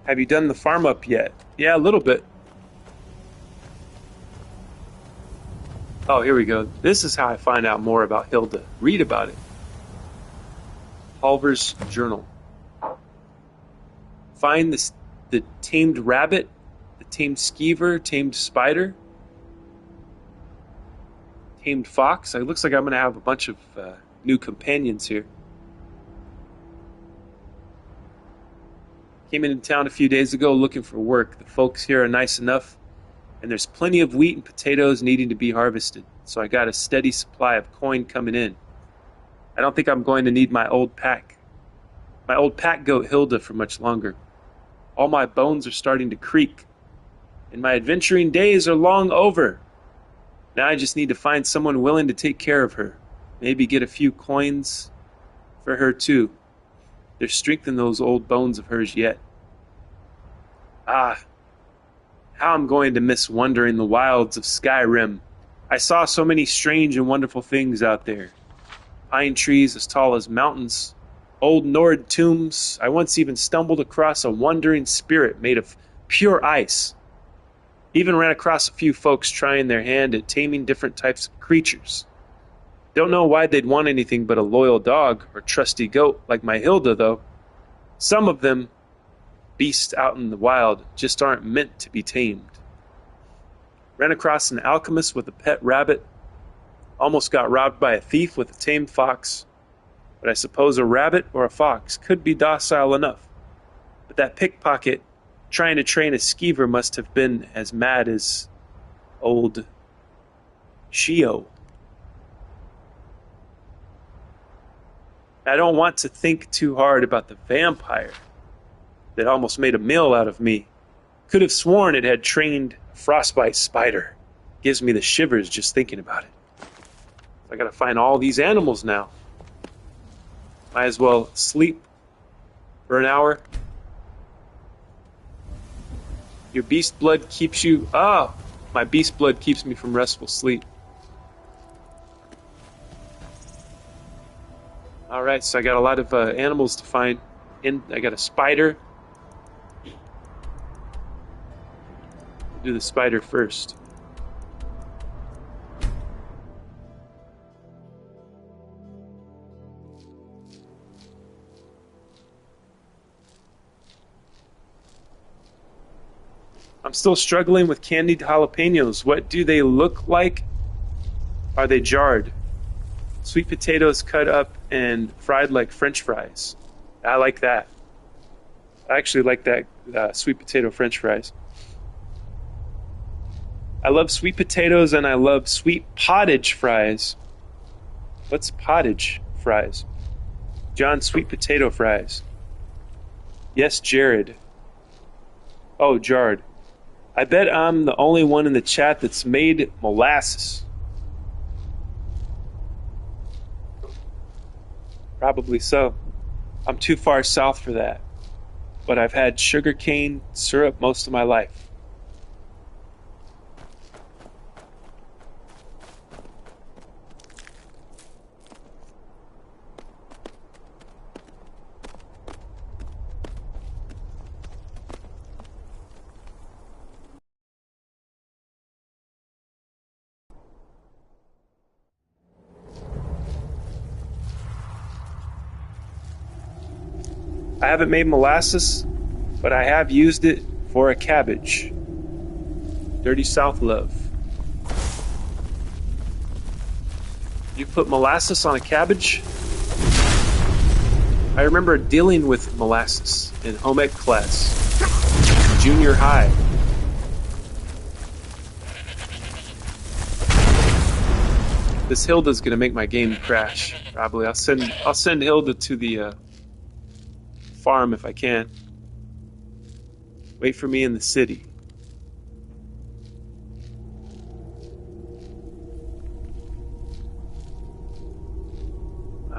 Have you done the farm up yet? Yeah, a little bit. Oh, here we go. This is how I find out more about Hilda. Read about it. Halver's Journal. Find the tamed rabbit, the tamed skeever, tamed spider, tamed fox. It looks like I'm going to have a bunch of new companions here. Came into town a few days ago looking for work. The folks here are nice enough, and there's plenty of wheat and potatoes needing to be harvested, so I got a steady supply of coin coming in. I don't think I'm going to need my old pack goat Hilda for much longer. All my bones are starting to creak, and my adventuring days are long over. Now I just need to find someone willing to take care of her. Maybe get a few coins for her too. There's strength in those old bones of hers yet. Ah, how I'm going to miss wandering the wilds of Skyrim. I saw so many strange and wonderful things out there. pine trees as tall as mountains, old Nord tombs. I once even stumbled across a wandering spirit made of pure ice. Even ran across a few folks trying their hand at taming different types of creatures. Don't know why they'd want anything but a loyal dog or trusty goat like my Hilda, though. Some of them, beasts out in the wild, just aren't meant to be tamed. Ran across an alchemist with a pet rabbit. Almost got robbed by a thief with a tamed fox. But I suppose a rabbit or a fox could be docile enough. But that pickpocket trying to train a skeever must have been as mad as old Shio. I don't want to think too hard about the vampire that almost made a meal out of me. Could have sworn it had trained a frostbite spider. Gives me the shivers just thinking about it. I gotta find all these animals now. Might as well sleep for an hour. Your beast blood keeps you... Oh, my beast blood keeps me from restful sleep. Alright, so I got a lot of animals to find. I got a spider. I'll do the spider first. I'm still struggling with candied jalapenos. What do they look like? Are they jarred? Sweet potatoes cut up and fried like French fries. I like that. I actually like that sweet potato French fries. I love sweet potatoes and I love sweet pottage fries. What's pottage fries? John, sweet potato fries. Yes, Jared. Oh, jarred. I bet I'm the only one in the chat that's made molasses. Probably so. I'm too far south for that. But I've had sugarcane syrup most of my life. I haven't made molasses, but I have used it for a cabbage. Dirty South love. You put molasses on a cabbage? I remember dealing with molasses in home ec class, junior high. This Hilda's gonna make my game crash. Probably. I'll send Hilda to the farm if I can. Wait for me in the city.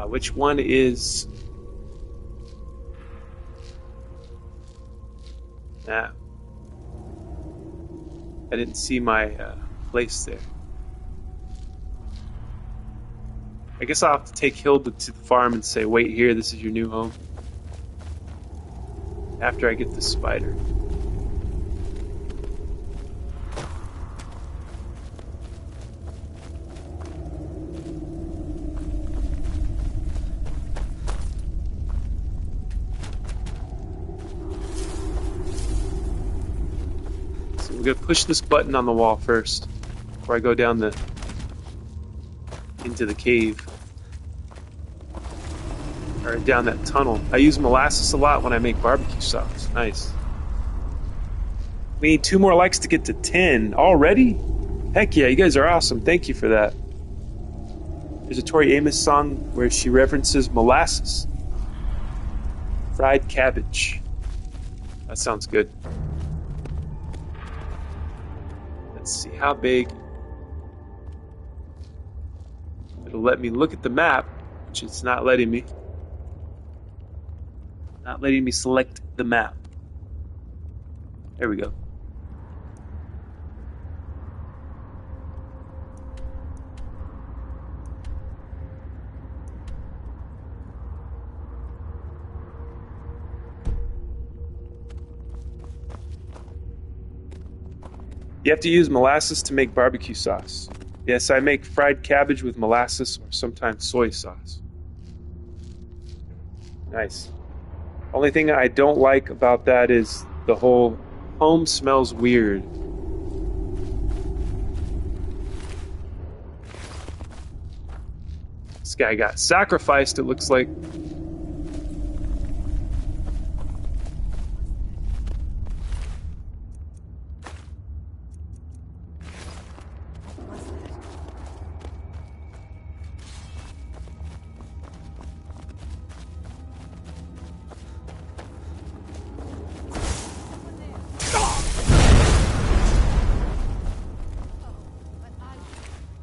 Which one is... Nah. I didn't see my place there. I guess I'll have to take Hilda to the farm and say, wait here, this is your new home. After I get the spider. So we're gonna push this button on the wall first before I go down into the cave. Or down that tunnel. I use molasses a lot when I make barbecue sauce. Nice. We need 2 more likes to get to 10. Already? Heck yeah, you guys are awesome. Thank you for that. There's a Tori Amos song where she references molasses. Fried cabbage. That sounds good. Let's see how big. It'll let me look at the map, which it's not letting me. Not letting me select the map. There we go. You have to use molasses to make barbecue sauce. Yes, I make fried cabbage with molasses or sometimes soy sauce. Nice. Only thing I don't like about that is the whole home smells weird. This guy got sacrificed, it looks like.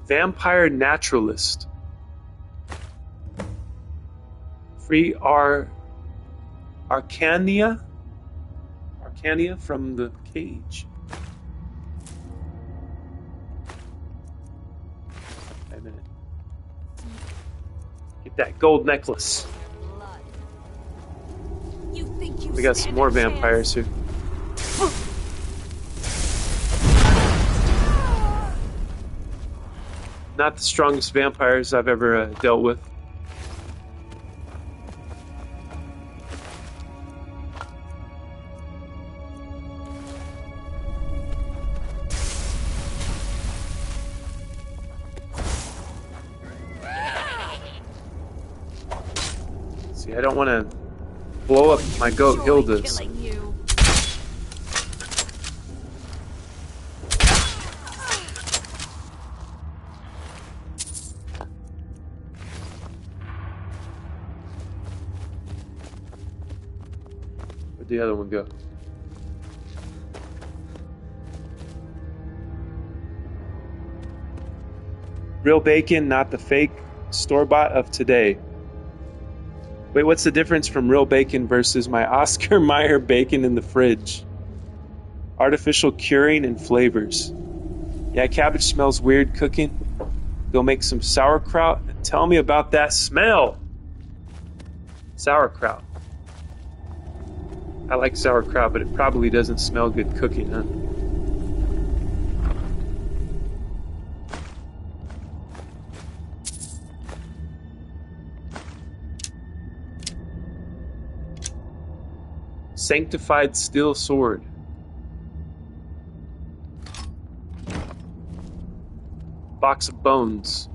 Vampire naturalist. Free Arcania from the cage. Wait a minute. Get that gold necklace. We got some more vampires here. Not the strongest vampires I've ever dealt with. See, I don't want to blow up my goat Hilda's. Where'd the other one go? Real bacon, not the fake store-bought of today. Wait, what's the difference from real bacon versus my Oscar Mayer bacon in the fridge? Artificial curing and flavors. Yeah, cabbage smells weird cooking. Go make some sauerkraut and tell me about that smell. Sauerkraut. I like sauerkraut, but it probably doesn't smell good cooking, huh? Sanctified steel sword. Box of bones.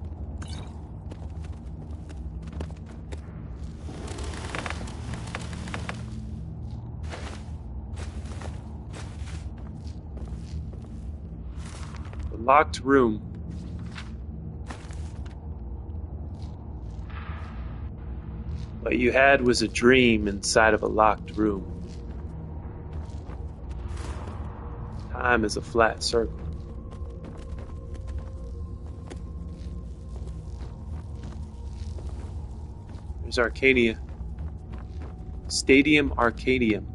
The locked room. What you had was a dream inside of a locked room. Time is a flat circle. There's Arcadia. Stadium Arcadium.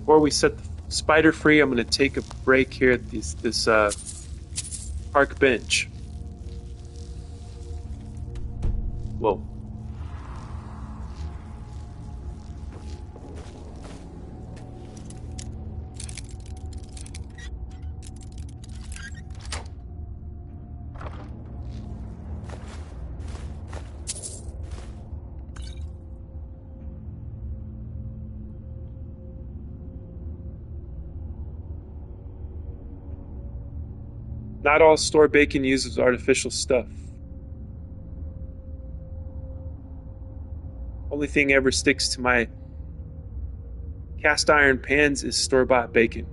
Before we set the spider free, I'm going to take a break here at this park bench. Whoa. Not all store bacon uses artificial stuff. Only thing ever sticks to my cast iron pans is store-bought bacon.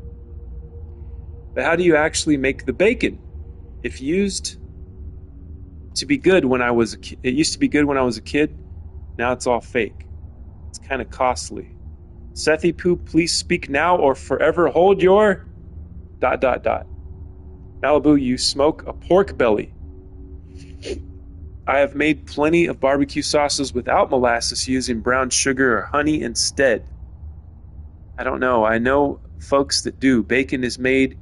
But how do you actually make the bacon? If used to be good when I was a kid, it used to be good when I was a kid. Now it's all fake. It's kind of costly. Sethi Poo, please speak now or forever hold your... ... Malibu, you smoke a pork belly. I have made plenty of barbecue sauces without molasses using brown sugar or honey instead. I don't know. I know folks that do. Bacon is made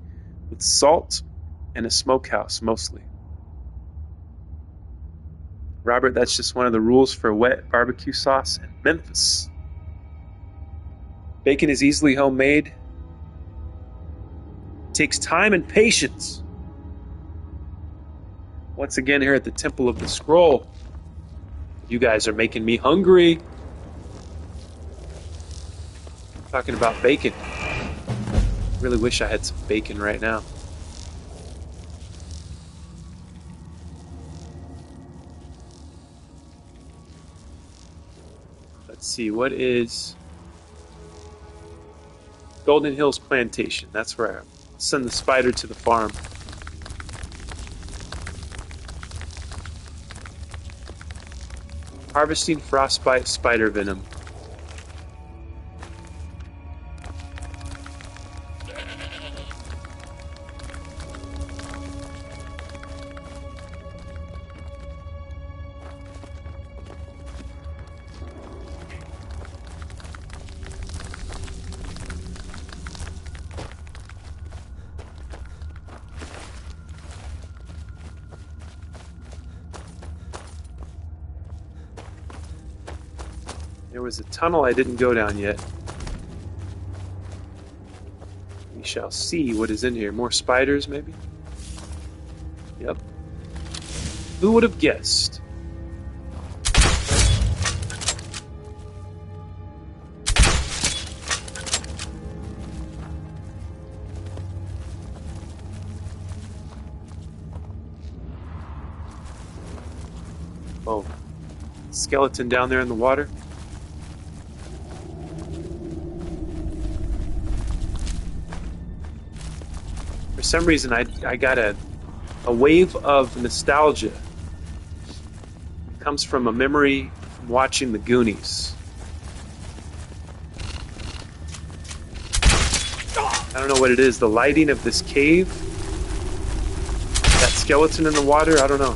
with salt and a smokehouse mostly. Robert, that's just one of the rules for wet barbecue sauce in Memphis. Bacon is easily homemade. It takes time and patience. Once again, here at the Temple of the Scroll, you guys are making me hungry. Talking about bacon. Really wish I had some bacon right now. Let's see, what is Golden Hills Plantation? That's where I send the spider to the farm. Harvesting frostbite spider venom. There was a tunnel I didn't go down yet. We shall see what is in here. More spiders, maybe? Yep. Who would have guessed? Oh, skeleton down there in the water. For some reason, I got a wave of nostalgia. It comes from a memory from watching The Goonies. I don't know what it is. The lighting of this cave, that skeleton in the water, I don't know.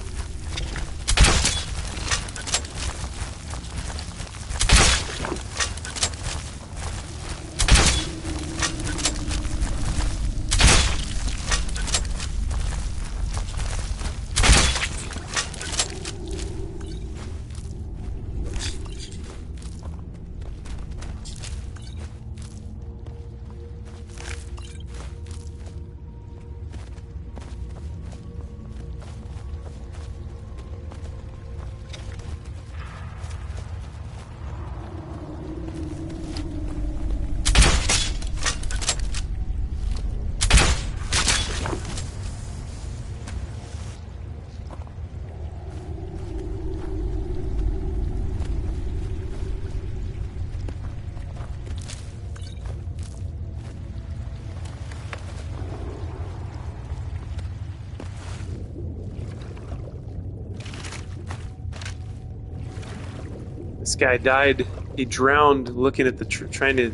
This guy died. He drowned looking at the trying to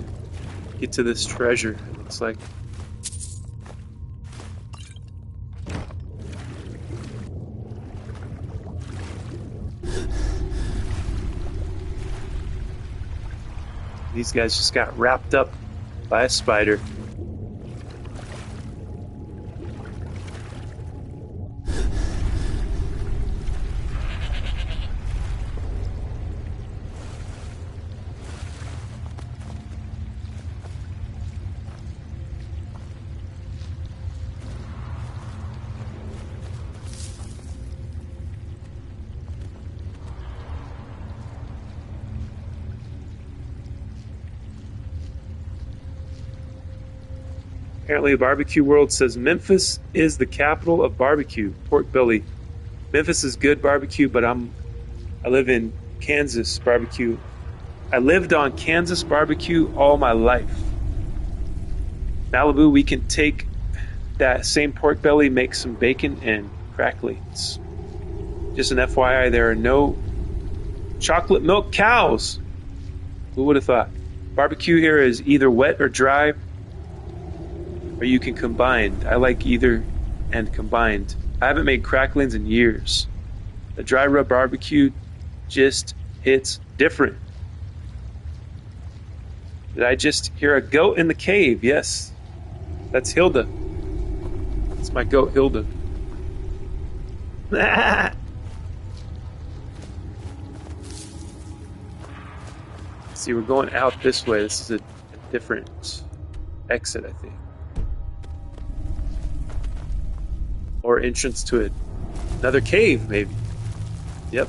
get to this treasure. It's like these guys just got wrapped up by a spider. Apparently, Barbecue World says Memphis is the capital of barbecue. Pork belly. Memphis is good barbecue, but I live in Kansas barbecue. I lived on Kansas barbecue all my life. Malibu, we can take that same pork belly, make some bacon and cracklings. Just an FYI, there are no chocolate milk cows. Who would have thought? Barbecue here is either wet or dry, or you can combine. I like either and combined. I haven't made cracklings in years. The dry rub barbecue just hits different. Did I just hear a goat in the cave? Yes. That's Hilda. That's my goat, Hilda. See, we're going out this way. This is a different exit, I think. Or entrance to it. Another cave, maybe. Yep.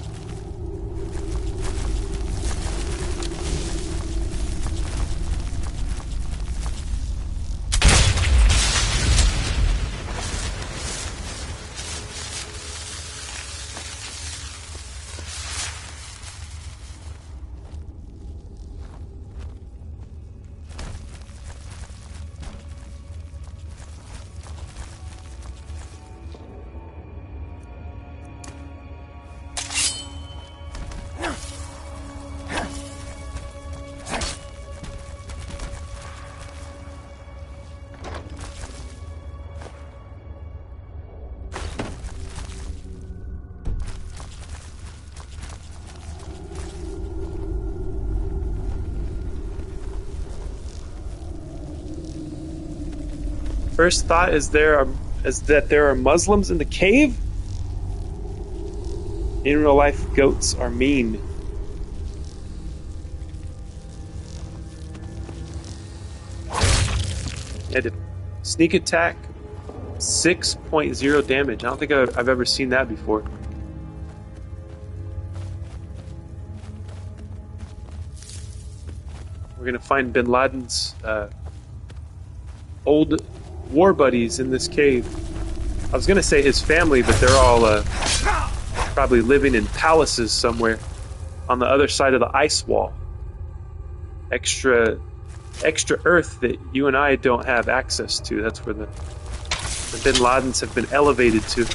First thought is that there are Muslims in the cave. In real life, goats are mean. And a sneak attack, 6.0 damage. I don't think I've ever seen that before. We're gonna find Bin Laden's old war buddies in this cave. I was gonna say his family, but they're all probably living in palaces somewhere on the other side of the ice wall. Extra Earth that you and I don't have access to. That's where the Bin Ladens have been elevated to.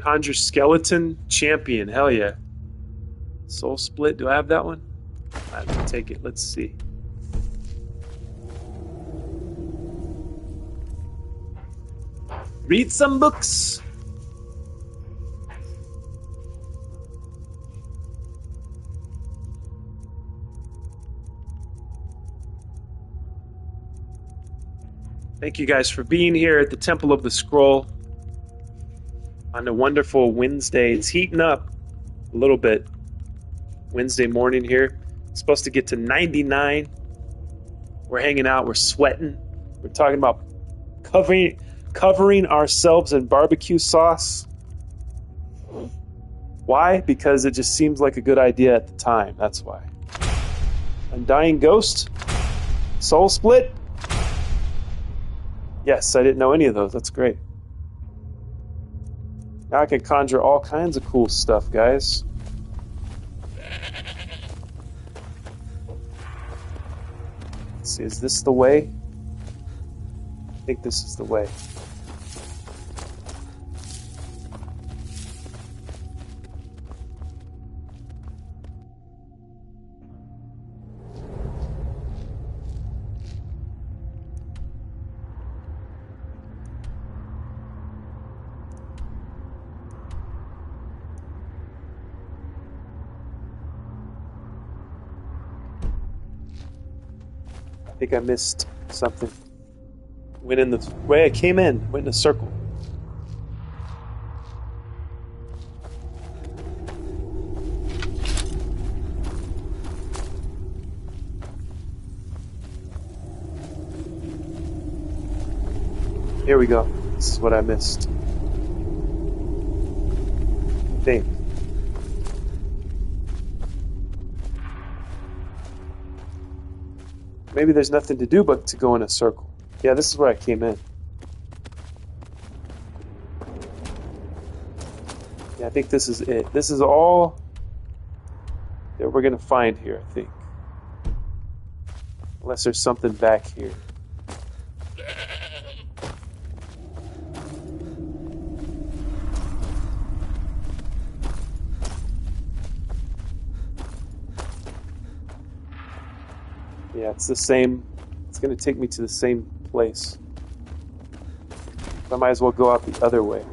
Conjure Skeleton Champion. Hell yeah. Soul Split. Do I have that one? I have to take it. Let's see. Read some books. Thank you guys for being here at the Temple of the Scroll on a wonderful Wednesday. It's heating up a little bit. Wednesday morning here. It's supposed to get to 99. We're hanging out. We're sweating. We're talking about covering ourselves in barbecue sauce. Why? Because it just seems like a good idea at the time. That's why. Undying Ghost. Soul Split. Yes, I didn't know any of those. That's great. Now I can conjure all kinds of cool stuff, guys. Let's see, is this the way? I think this is the way. I think I missed something. Went in the way I came in, went in a circle. Here we go. This is what I missed. I think. Maybe there's nothing to do but to go in a circle. Yeah, this is where I came in. Yeah, I think this is it. This is all that we're going to find here, I think. Unless there's something back here. Yeah, it's the same. It's going to take me to the same place. I might as well go out the other way.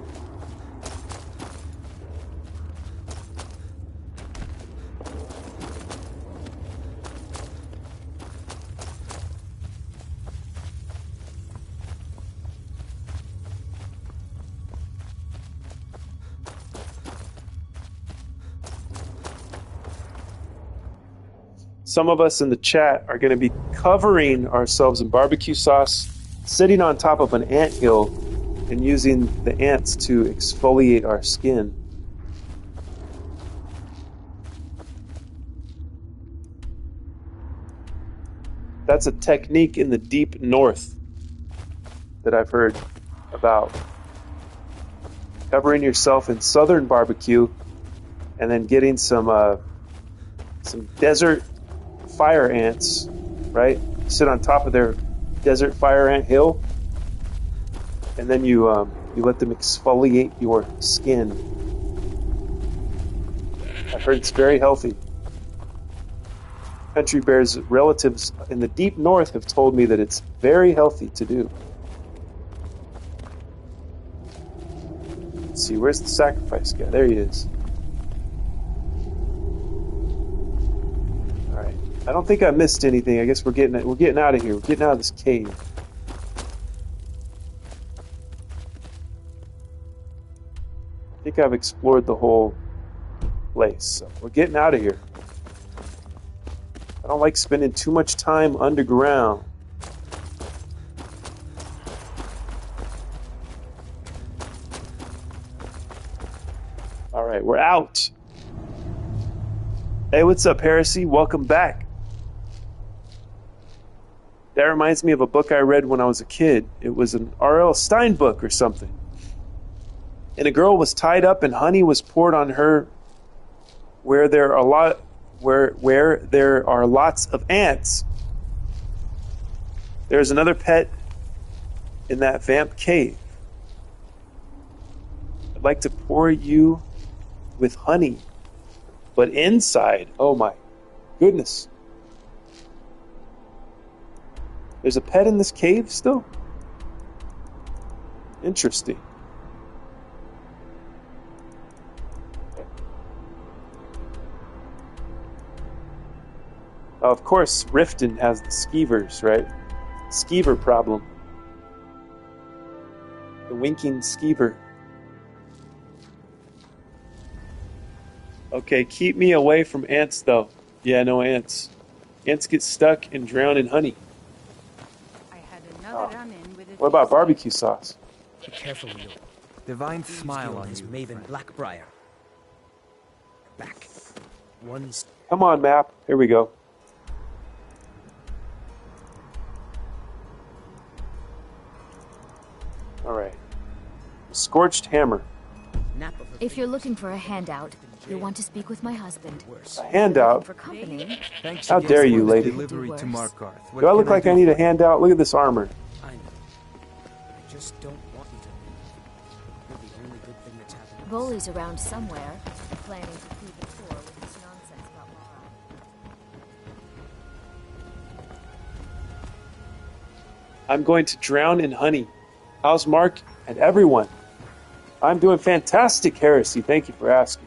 Some of us in the chat are going to be covering ourselves in barbecue sauce, sitting on top of an anthill, and using the ants to exfoliate our skin. That's a technique in the deep north that I've heard about. Covering yourself in southern barbecue and then getting some desert fire ants, right? Sit on top of their desert fire ant hill, and then you let them exfoliate your skin. I've heard it's very healthy. Country Bear's relatives in the deep north have told me that it's very healthy to do. Let's see, where's the sacrifice guy? There he is. All right. I don't think I missed anything. I guess we're getting out of here. We're getting out of this cave. I think I've explored the whole place. So we're getting out of here. I don't like spending too much time underground. All right, we're out. Hey, what's up, Heresy? Welcome back. That reminds me of a book I read when I was a kid. It was an R.L. Stein book or something. And a girl was tied up and honey was poured on her where there are lots of ants. There's another pet in that vamp cave. I'd like to pour you with honey, but inside, oh my goodness. There's a pet in this cave still? Interesting. Of course, Riften has the skeevers, right? Skeever problem. The winking skeever. Okay, keep me away from ants, though. Yeah, no ants. Ants get stuck and drown in honey. I had another run-in with What about barbecue sauce? Be careful, Leo. Divine smile on His you. Maven Blackbriar. Back. One's Come on, map. Here we go. All right. Scorched hammer. nap of a If you're looking for a handout, you'll want to speak with my husband. worse. A handout? For company, Thanks How again dare for you, the lady. Delivery to Do Markarth. What Do I look can like do I need a for you? handout? Look at this armor. I know. I just don't want you to. You're the only good thing that's happened. Goalie's around somewhere, planning to feed the poor with this nonsense about Laura. I'm going to drown in honey. How's Mark and everyone? I'm doing fantastic, Heresy. Thank you for asking.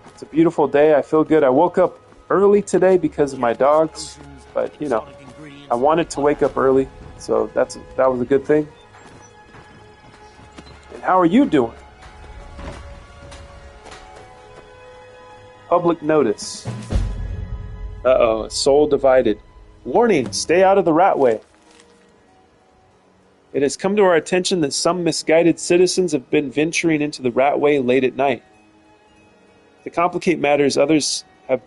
It's a beautiful day. I feel good. I woke up early today because of my dogs, but you know, I wanted to wake up early, so that was a good thing. And how are you doing? Public notice. Uh-oh, soul divided. Warning, stay out of the Ratway. It has come to our attention that some misguided citizens have been venturing into the Ratway late at night. To complicate matters, others have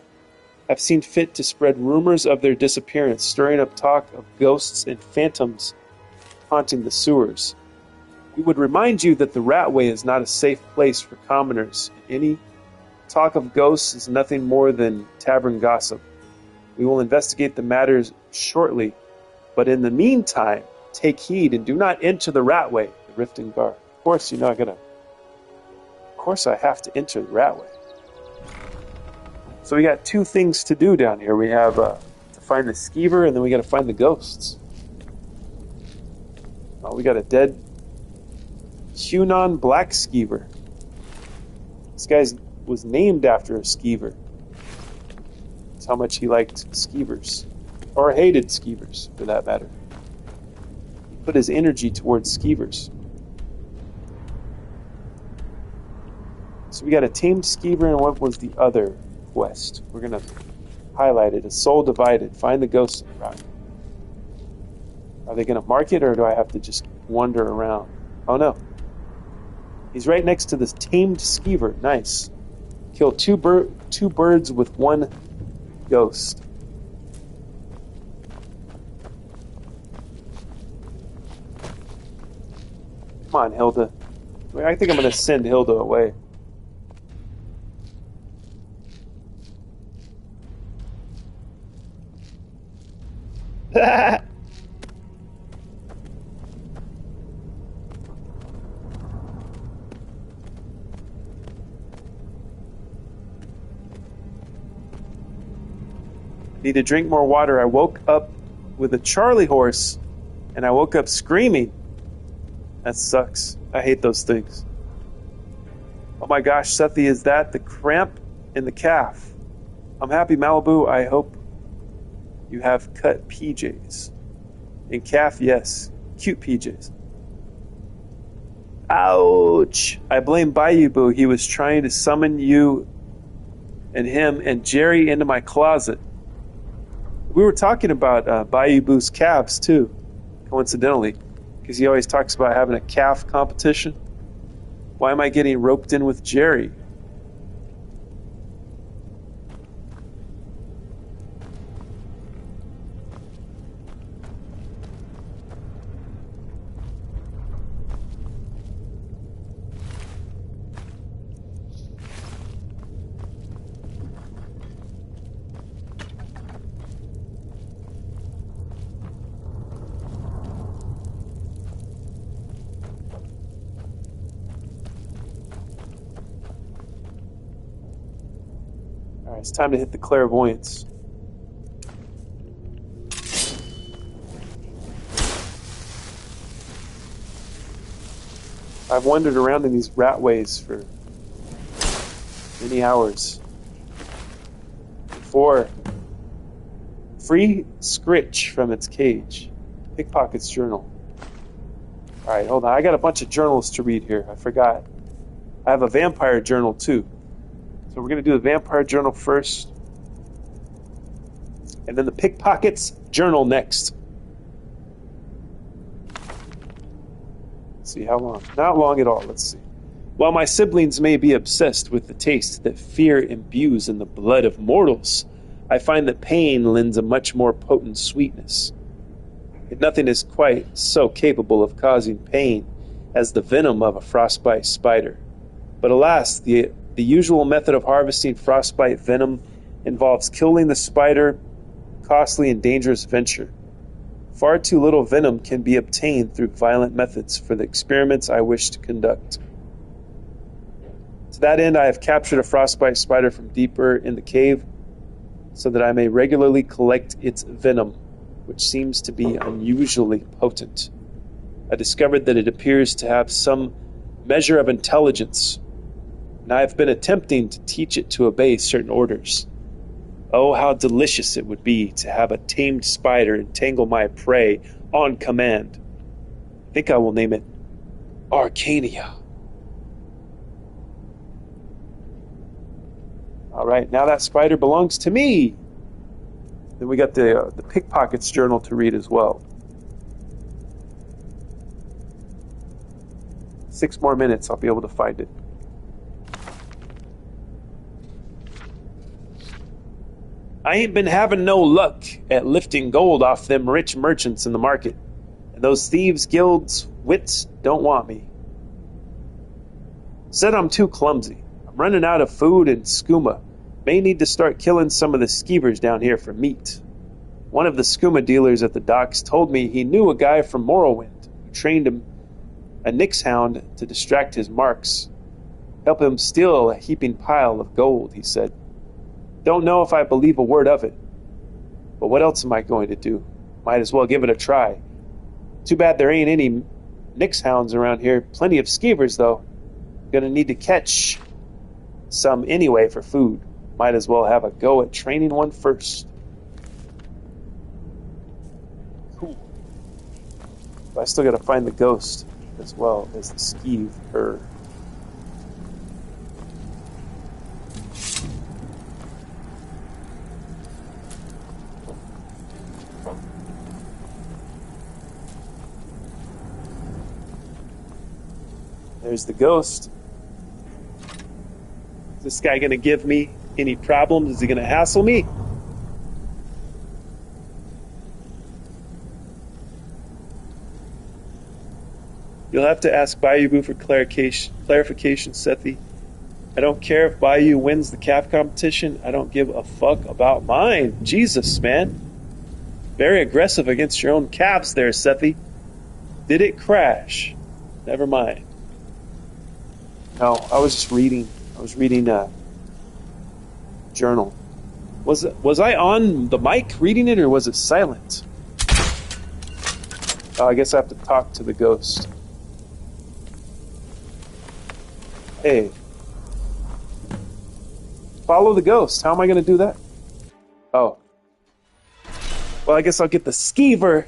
have seen fit to spread rumors of their disappearance, stirring up talk of ghosts and phantoms haunting the sewers. We would remind you that the Ratway is not a safe place for commoners. Any talk of ghosts is nothing more than tavern gossip. We will investigate the matters shortly, but in the meantime, take heed and do not enter the Ratway, the Riften Guard. Of course, you're not gonna. Of course, I have to enter the Ratway. So we got two things to do down here. We have to find the skeever, and then we got to find the ghosts. Oh, we got a dead Hunan black skeever. This guy was named after a skeever. That's how much he liked skeevers. Or hated skeevers, for that matter. He put his energy towards skeevers. So we got a tamed skeever, and what was the other quest? We're going to highlight it. A soul divided. Find the ghost in the rock. Are they going to mark it, or do I have to just wander around? Oh no. He's right next to this tamed skeever. Nice. Kill two birds with one ghost. Come on, Hilda. I think I'm going to send Hilda away. Need to drink more water. I woke up with a Charlie horse, and I woke up screaming. That sucks. I hate those things. Oh my gosh, Sethi, is that the cramp in the calf? I'm happy, Malibu. I hope you have cut PJs. In calf, yes. Cute PJs. Ouch! I blame Bayou Boo. He was trying to summon you and him and Jerry into my closet. We were talking about Bayou Boo's calves, too, coincidentally, because he always talks about having a calf competition. Why am I getting roped in with Jerry? It's time to hit the clairvoyance. I've wandered around in these ratways for many hours. For free scritch from its cage. Pickpocket's journal. Alright, hold on. I got a bunch of journals to read here. I forgot. I have a vampire journal too. So we're going to do the vampire journal first. And then the pickpocket's journal next. Let's see how long. Not long at all. Let's see. While my siblings may be obsessed with the taste that fear imbues in the blood of mortals, I find that pain lends a much more potent sweetness. Yet nothing is quite so capable of causing pain as the venom of a frostbite spider. But alas, the usual method of harvesting frostbite venom involves killing the spider, costly and dangerous venture. Far too little venom can be obtained through violent methods for the experiments I wish to conduct. To that end, I have captured a frostbite spider from deeper in the cave, so that I may regularly collect its venom, which seems to be unusually potent. I discovered that it appears to have some measure of intelligence, and I have been attempting to teach it to obey certain orders. Oh, how delicious it would be to have a tamed spider entangle my prey on command. I think I will name it Arcania. Alright, now that spider belongs to me. Then we got the pickpocket's journal to read as well. 6 more minutes, I'll be able to find it. I ain't been having no luck at lifting gold off them rich merchants in the market, and those thieves' guilds' wits don't want me. Said I'm too clumsy. I'm running out of food and skooma. May need to start killing some of the skeevers down here for meat. One of the skooma dealers at the docks told me he knew a guy from Morrowind who trained him a Nyx hound to distract his marks. Help him steal a heaping pile of gold, he said. Don't know if I believe a word of it. But what else am I going to do? Might as well give it a try. Too bad there ain't any Nyx hounds around here. Plenty of skeevers, though. Gonna need to catch some anyway for food. Might as well have a go at training one first. Cool. But I still gotta find the ghost as well as the skeever. There's the ghost. Is this guy going to give me any problems? Is he going to hassle me? You'll have to ask Bayou for clarification, Sethi. I don't care if Bayou wins the calf competition. I don't give a fuck about mine. Jesus, man. Very aggressive against your own calves there, Sethi. Did it crash? Never mind. No, I was just reading. I was reading a journal. Was I on the mic reading it, or was it silent? Oh, I guess I have to talk to the ghost. Hey. Follow the ghost. How am I going to do that? Oh. Well, I guess I'll get the skeever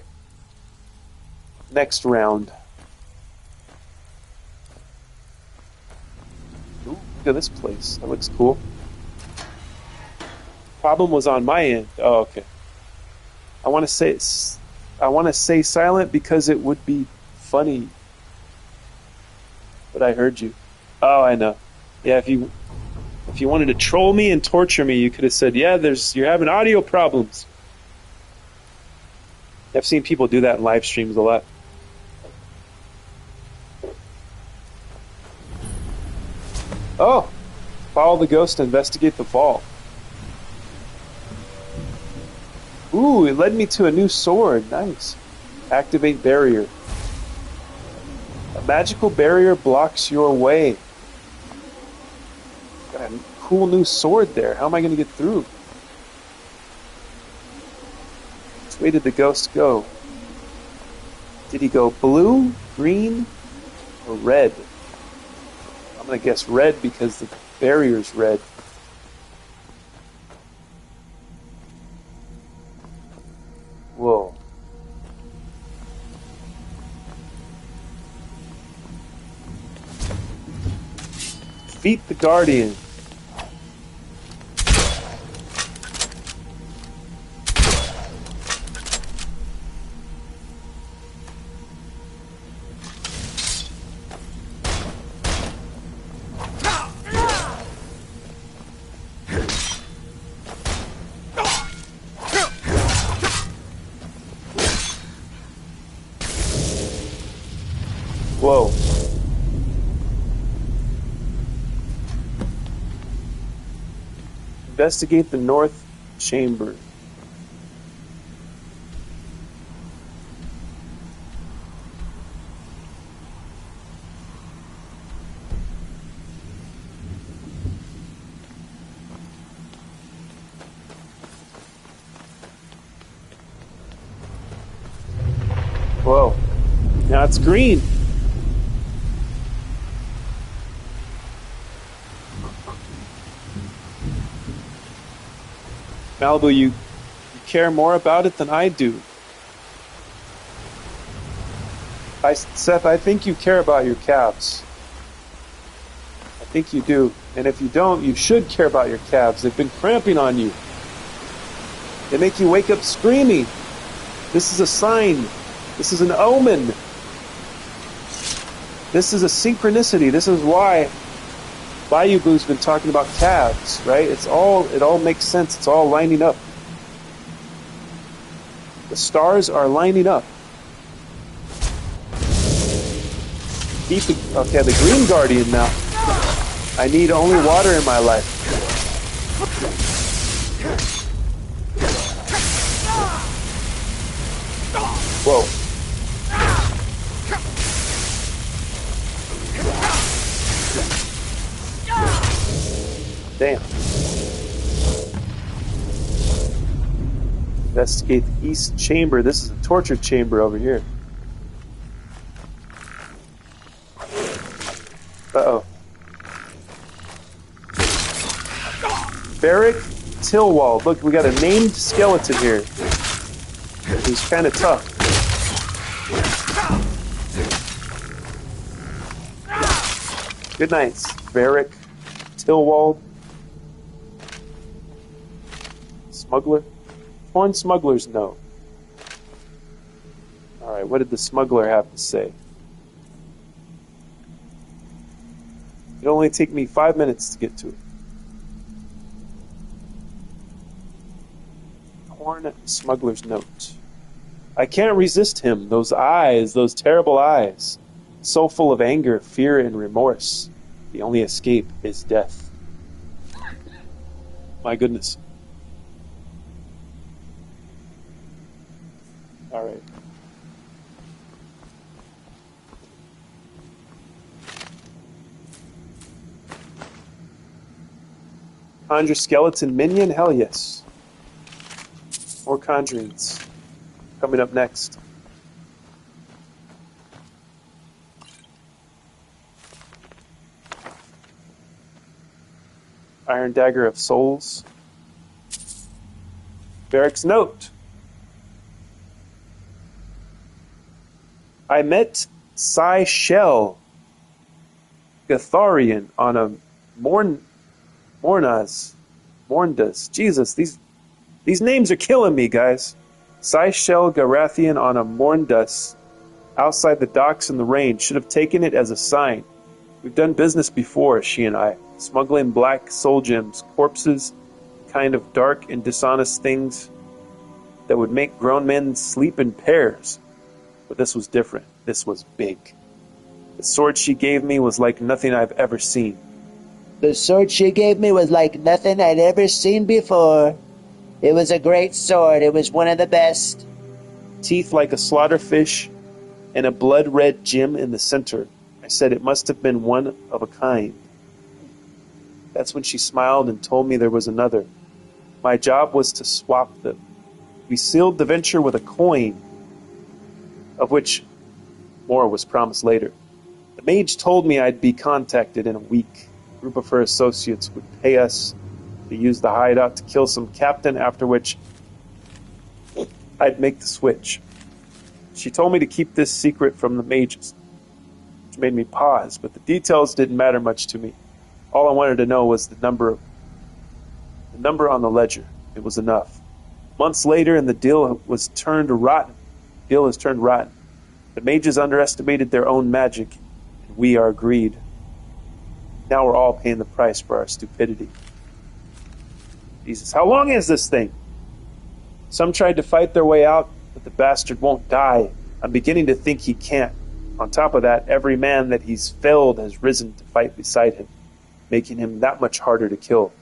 next round. Ooh, look at this place. That looks cool. Problem was on my end. Oh, okay. I want to say silent because it would be funny. But I heard you. Oh, I know. Yeah, if you wanted to troll me and torture me, you could have said, "Yeah, you're having audio problems." I've seen people do that in live streams a lot. Oh, follow the ghost to investigate the vault. Ooh, it led me to a new sword. Nice. Activate barrier. A magical barrier blocks your way. Got a cool new sword there. How am I going to get through? Which way did the ghost go? Did he go blue, green, or red? I'm going to guess red because the barrier's red. Whoa. Defeat the Guardian. Whoa. Investigate the north chamber. Whoa. Now it's green. Malibu, you care more about it than I do. Seth, I think you care about your calves. I think you do. And if you don't, you should care about your calves. They've been cramping on you. They make you wake up screaming. This is a sign. This is an omen. This is a synchronicity. This is why Bayou Boo's been talking about calves, right? It all makes sense. It's all lining up. The stars are lining up. Okay, the Green Guardian now. I need only water in my life. Whoa. Damn. Investigate the East Chamber. This is a torture chamber over here. Uh-oh. Barrick Tillwald. Look, we got a named skeleton here. He's kind of tough. Good night, Barrick Tillwald. Smuggler? Foreign smugglers, no. Alright, what did the smuggler have to say? It'll only take me 5 minutes to get to it. Horn smuggler's note. I can't resist him. Those eyes, those terrible eyes. So full of anger, fear, and remorse. The only escape is death. My goodness. Alright. Conjure skeleton minion? Hell yes. More conjurings. Coming up next. Iron Dagger of Souls. Barrick's note. I met Sai Shell Gatharian on a Morndas. Jesus, these names are killing me, guys. Sai Shell Garathian on a Morndas outside the docks in the rain. Should have taken it as a sign. We've done business before, she and I. Smuggling black soul gems, corpses, kind of dark and dishonest things that would make grown men sleep in pairs. But this was different. This was big. The sword she gave me was like nothing I've ever seen. The sword she gave me was like nothing I'd ever seen before. It was a great sword. It was one of the best. Teeth like a slaughterfish and a blood-red gem in the center. I said it must have been one of a kind. That's when she smiled and told me there was another. My job was to swap them. We sealed the venture with a coin, of which more was promised later. The mage told me I'd be contacted in a week. A group of her associates would pay us to use the hideout to kill some captain, after which I'd make the switch. She told me to keep this secret from the mages, which made me pause, but the details didn't matter much to me. All I wanted to know was the number on the ledger. It was enough. Months later, and the deal was turned rotten. Deal has turned rotten. The mages underestimated their own magic, and we are greed. Now we're all paying the price for our stupidity. Jesus, how long is this thing? Some tried to fight their way out, but the bastard won't die. I'm beginning to think he can't. On top of that, every man that he's felled has risen to fight beside him, making him that much harder to kill.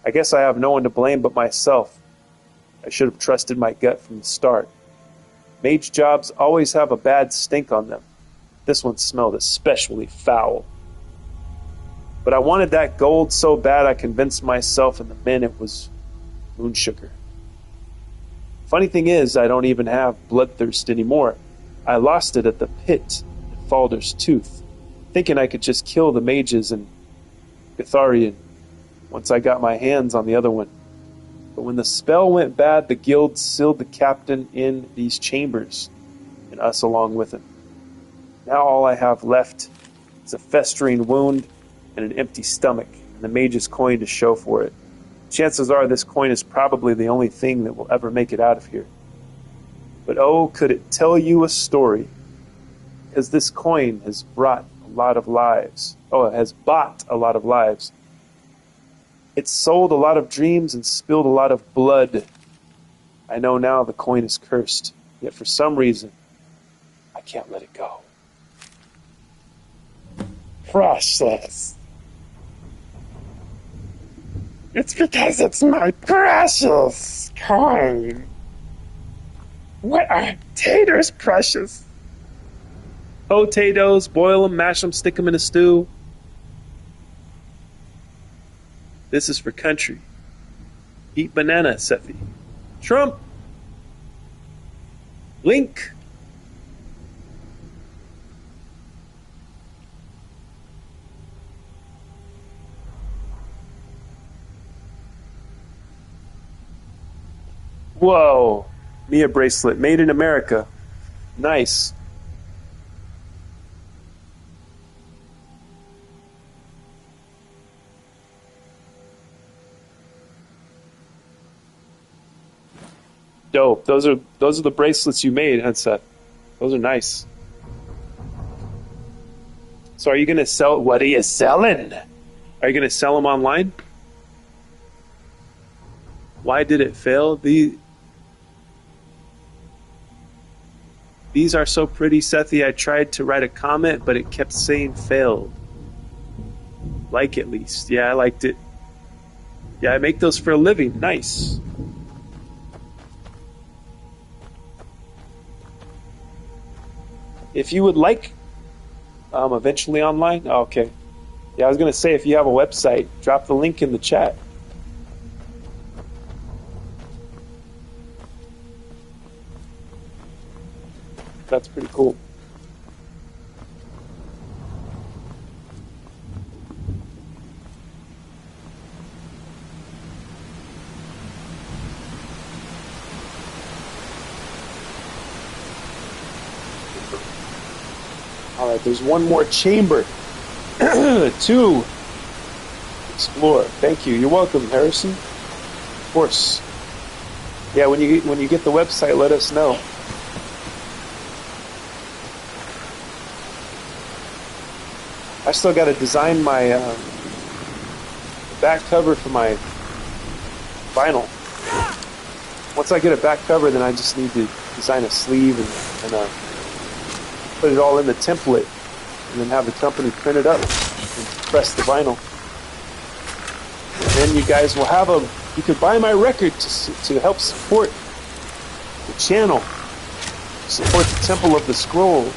I guess I have no one to blame but myself. I should have trusted my gut from the start. Mage jobs always have a bad stink on them. This one smelled especially foul. But I wanted that gold so bad I convinced myself and the men it was moon sugar. Funny thing is, I don't even have bloodthirst anymore. I lost it at the pit at Falder's Tooth, thinking I could just kill the mages and Gatharian once I got my hands on the other one. But when the spell went bad, the guild sealed the captain in these chambers, and us along with him. Now all I have left is a festering wound and an empty stomach, and the mage's coin to show for it. Chances are this coin is probably the only thing that will ever make it out of here. But oh, could it tell you a story? Because this coin has brought a lot of lives. Oh, it has bought a lot of lives. It sold a lot of dreams and spilled a lot of blood. I know now the coin is cursed, yet for some reason, I can't let it go. Precious. It's because it's my precious coin. What are taters, precious? Potatoes, boil them, mash them, stick them in a stew. This is for country. Eat banana, Sethi. Trump. Link. Whoa. Mia bracelet. Made in America. Nice. Dope. Those are the bracelets you made, Headset. Those are nice. So are you gonna sell? What are you selling? Are you gonna sell them online? Why did it fail? These are so pretty, Sethi. I tried to write a comment, but it kept saying failed. Like at least. Yeah, I liked it. Yeah, I make those for a living. Nice. If you would like eventually online, oh, okay. Yeah, I was going to say, if you have a website, drop the link in the chat. That's pretty cool. All right, there's one more chamber to explore. Thank you. You're welcome, Harrison. Of course. Yeah, when you get the website, let us know. I still got to design my back cover for my vinyl. Once I get a back cover, then I just need to design a sleeve and put it all in the template, and then have the company print it up and press the vinyl. And then you guys will have you can buy my record to help support the channel, support the Temple of the Scroll.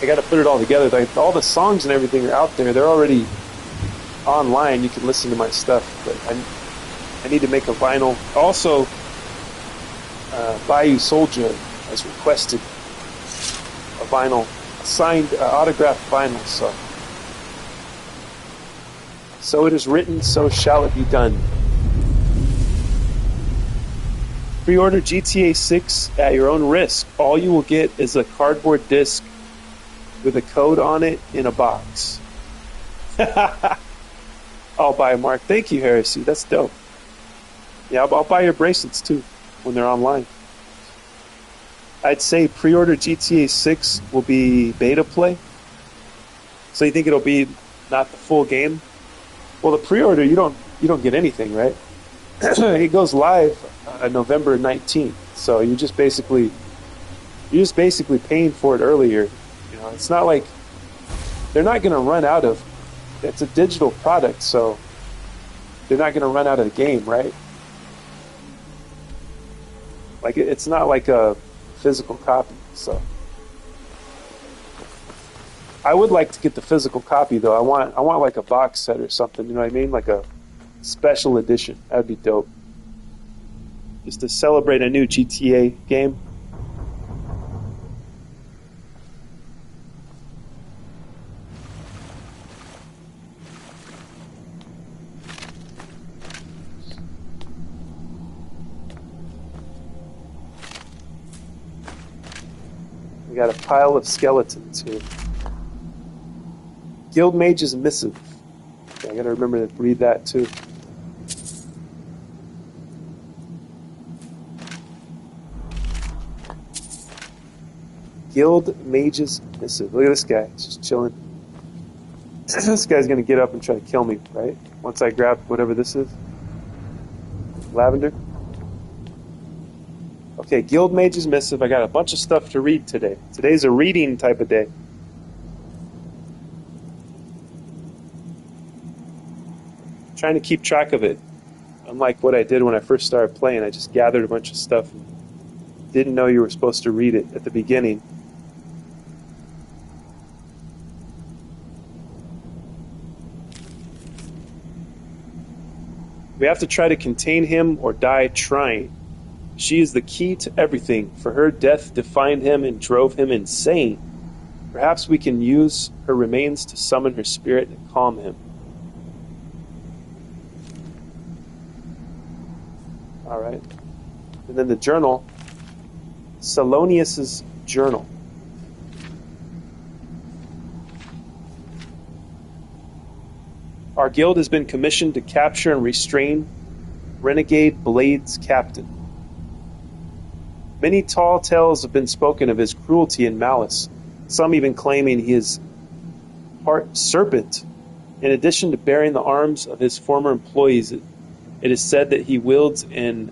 I got to put it all together. Like, all the songs and everything are out there. They're already online. You can listen to my stuff, but I need to make a vinyl. Also, Bayou Soldier has requested a vinyl, a signed, autographed vinyl. So it is written, so shall it be done. Pre-order GTA 6 at your own risk. All you will get is a cardboard disc with a code on it in a box. I'll buy, Mark. Thank you, Heresy. That's dope. Yeah, I'll buy your bracelets too when they're online. I'd say pre-order GTA 6 will be beta play. So you think it'll be not the full game? Well, the pre-order, you don't get anything, right? It goes live November 19th. So you're just basically paying for it earlier. You know, it's not like they're not going to run out of. It's a digital product, so they're not going to run out of the game, right? Like, it's not like a physical copy. So I would like to get the physical copy, though. I want like a box set or something. You know what I mean? Like a special edition. That'd be dope. Just to celebrate a new GTA game. We got a pile of skeletons here. Guild Mage's Missive. Okay, I gotta remember to read that too. Guild Mage's Missive. Look at this guy. He's just chilling. This guy's going to get up and try to kill me, right? Once I grab whatever this is. Lavender. Okay, Guild Mage's Missive. I got a bunch of stuff to read today. Today's a reading type of day. Trying to keep track of it. Unlike what I did when I first started playing, I just gathered a bunch of stuff and didn't know you were supposed to read it at the beginning. We have to try to contain him or die trying. She is the key to everything. For her, death defined him and drove him insane. Perhaps we can use her remains to summon her spirit and calm him. All right. And then the journal, Salonius's journal. Our guild has been commissioned to capture and restrain Renegade Blade's captain. Many tall tales have been spoken of his cruelty and malice, some even claiming he is part serpent. In addition to bearing the arms of his former employees, it is said that he wields an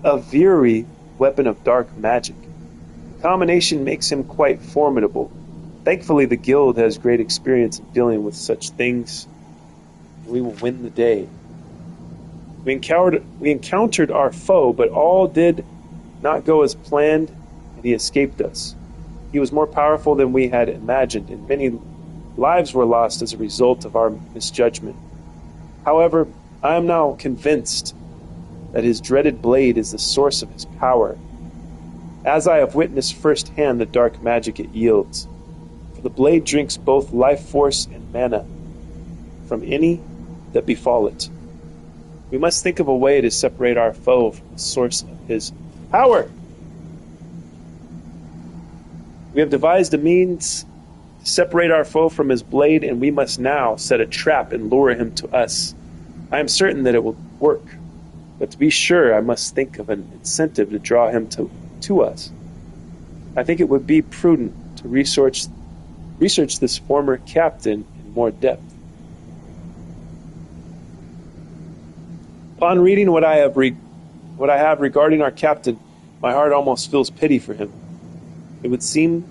Aviri weapon of dark magic. The combination makes him quite formidable. Thankfully, the guild has great experience in dealing with such things. We will win the day. We encountered our foe, but all did not go as planned, and he escaped us. He was more powerful than we had imagined, and many lives were lost as a result of our misjudgment. However, I am now convinced that his dreaded blade is the source of his power, as I have witnessed firsthand the dark magic it yields. For the blade drinks both life force and mana from any that befall it. We must think of a way to separate our foe from the source of his power. We have devised a means to separate our foe from his blade, and we must now set a trap and lure him to us. I am certain that it will work, but to be sure, I must think of an incentive to draw him to us. I think it would be prudent to research this former captain in more depth. Upon reading what I have regarding our captain, my heart almost feels pity for him. It would seem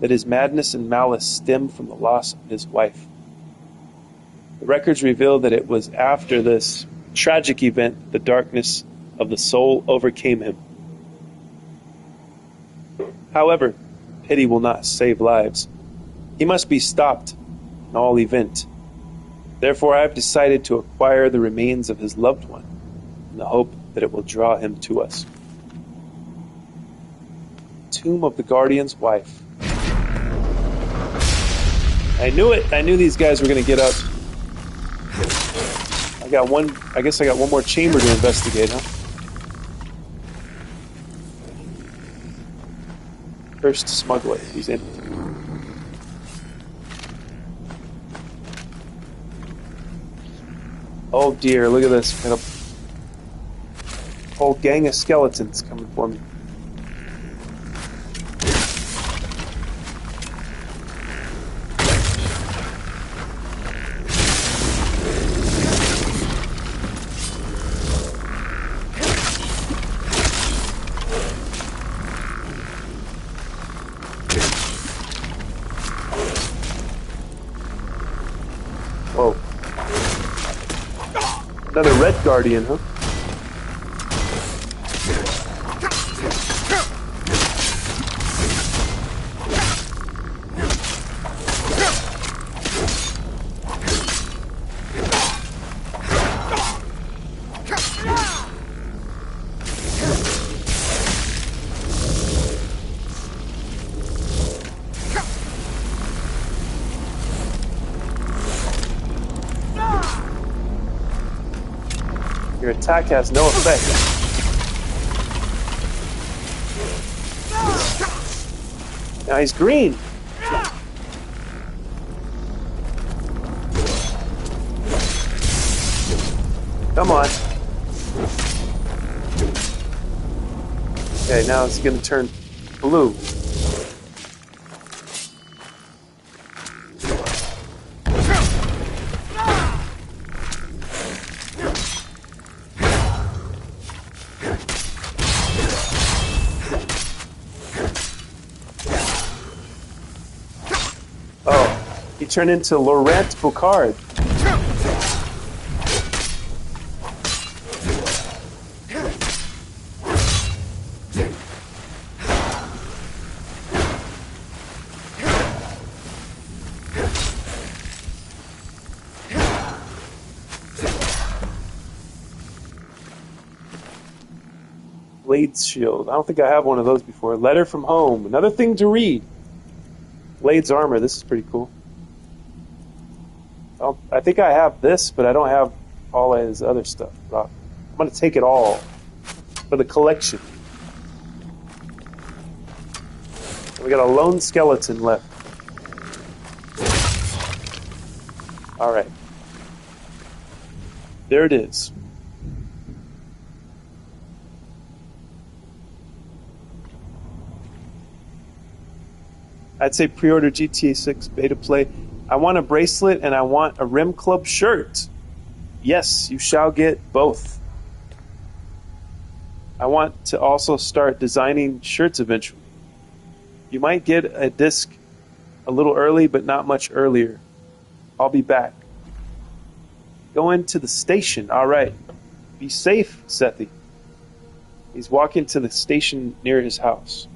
that his madness and malice stemmed from the loss of his wife. The records reveal that it was after this tragic event the darkness of the soul overcame him. However, pity will not save lives. He must be stopped in all event. Therefore, I have decided to acquire the remains of his loved one in the hope that it will draw him to us. Tomb of the Guardian's wife. I knew it. I knew these guys were going to get up. I guess I got one more chamber to investigate, huh? First smuggler. He's in. Oh dear, look at this. Got a whole gang of skeletons coming for me. Whoa. Another red guardian, huh? Your attack has no effect. Now he's green. Come on. Okay, now it's going to turn blue. Oh, he turned into Laurent Boucard. Blade's shield. I don't think I have one of those before. Letter from home. Another thing to read. Blade's armor. This is pretty cool. I think I have this, but I don't have all his other stuff. I'm going to take it all for the collection. We got a lone skeleton left. All right. There it is. I'd say pre-order GTA 6 beta play. I want a bracelet and I want a Rim Club shirt. Yes, you shall get both. I want to also start designing shirts eventually. You might get a disc a little early, but not much earlier. I'll be back. Go into the station. All right. Be safe, Sethi. He's walking to the station near his house.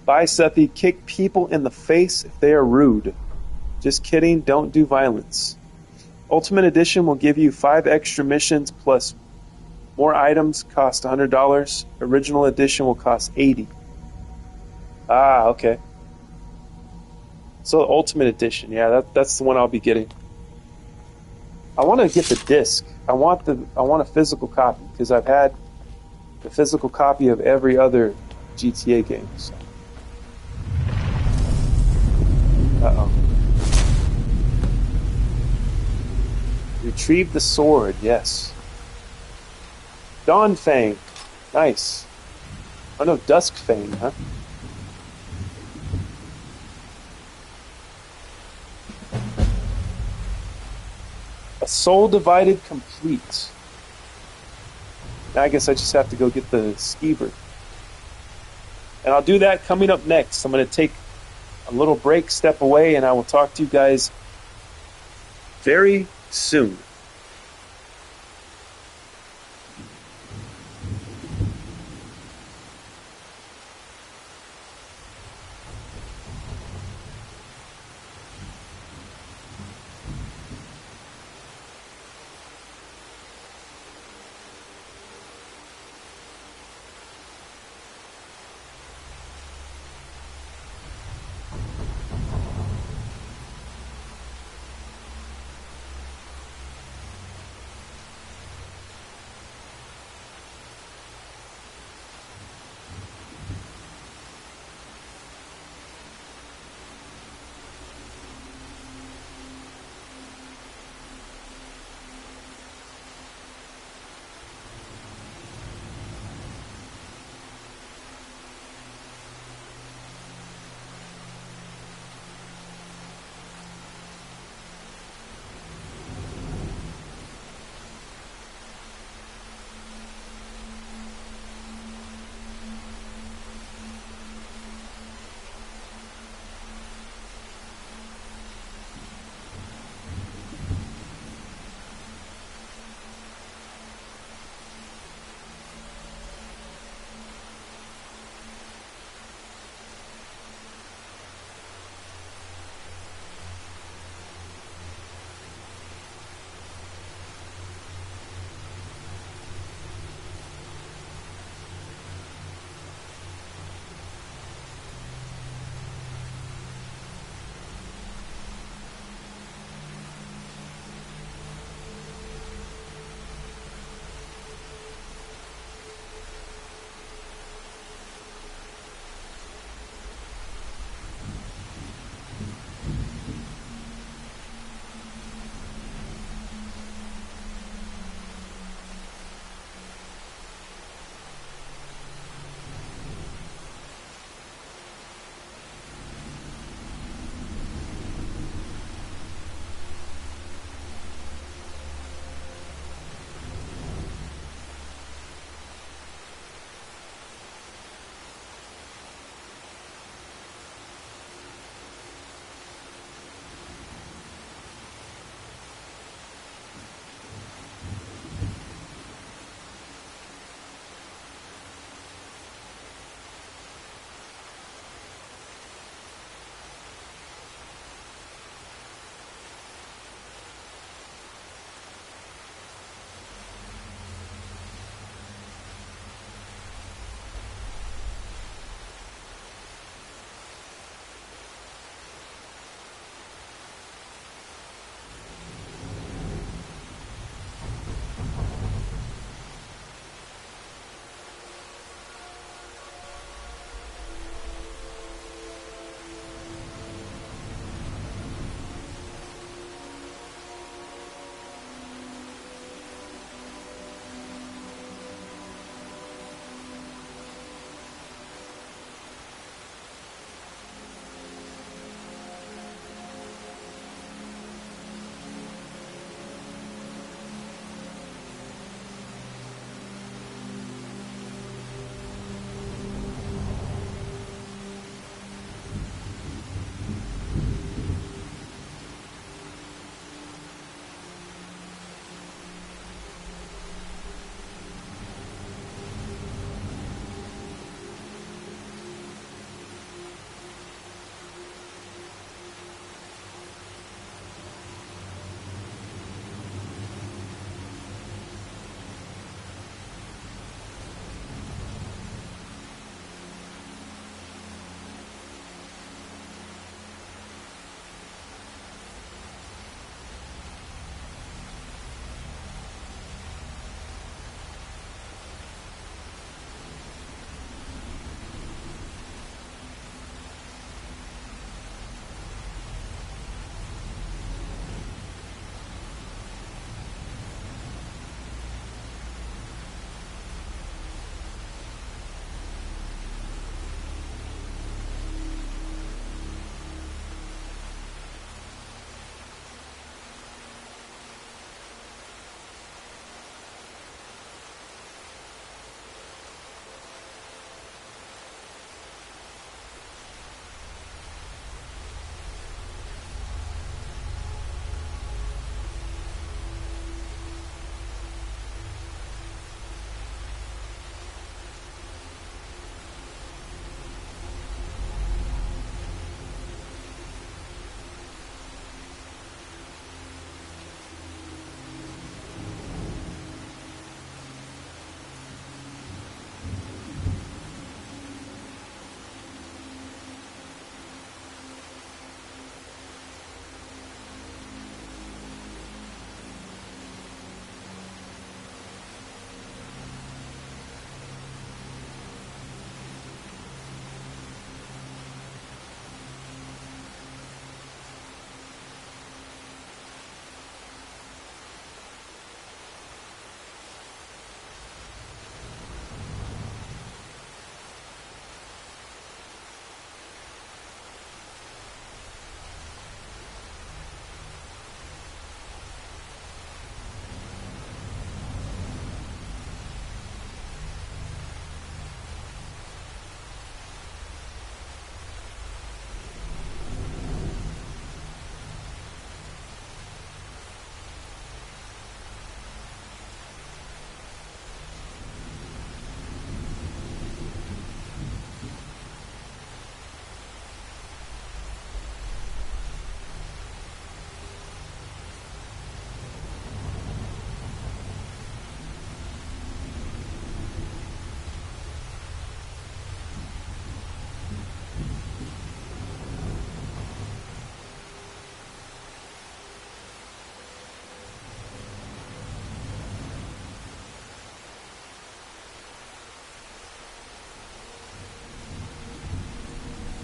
Bye, Sethi. Kick people in the face if they are rude. Just kidding. Don't do violence. Ultimate Edition will give you 5 extra missions plus more items. Cost $100. Original Edition will cost $80. Ah, okay. So Ultimate Edition. Yeah, that's the one I'll be getting. I want to get the disc. I want a physical copy because I've had the physical copy of every other GTA game. So. Uh-oh. Retrieve the sword, yes. Dawn Fang. Nice. Oh no, Dusk Fang, huh? A soul divided complete. Now I guess I just have to go get the skeever. And I'll do that coming up next. I'm going to take a little break, step away, and I will talk to you guys very soon.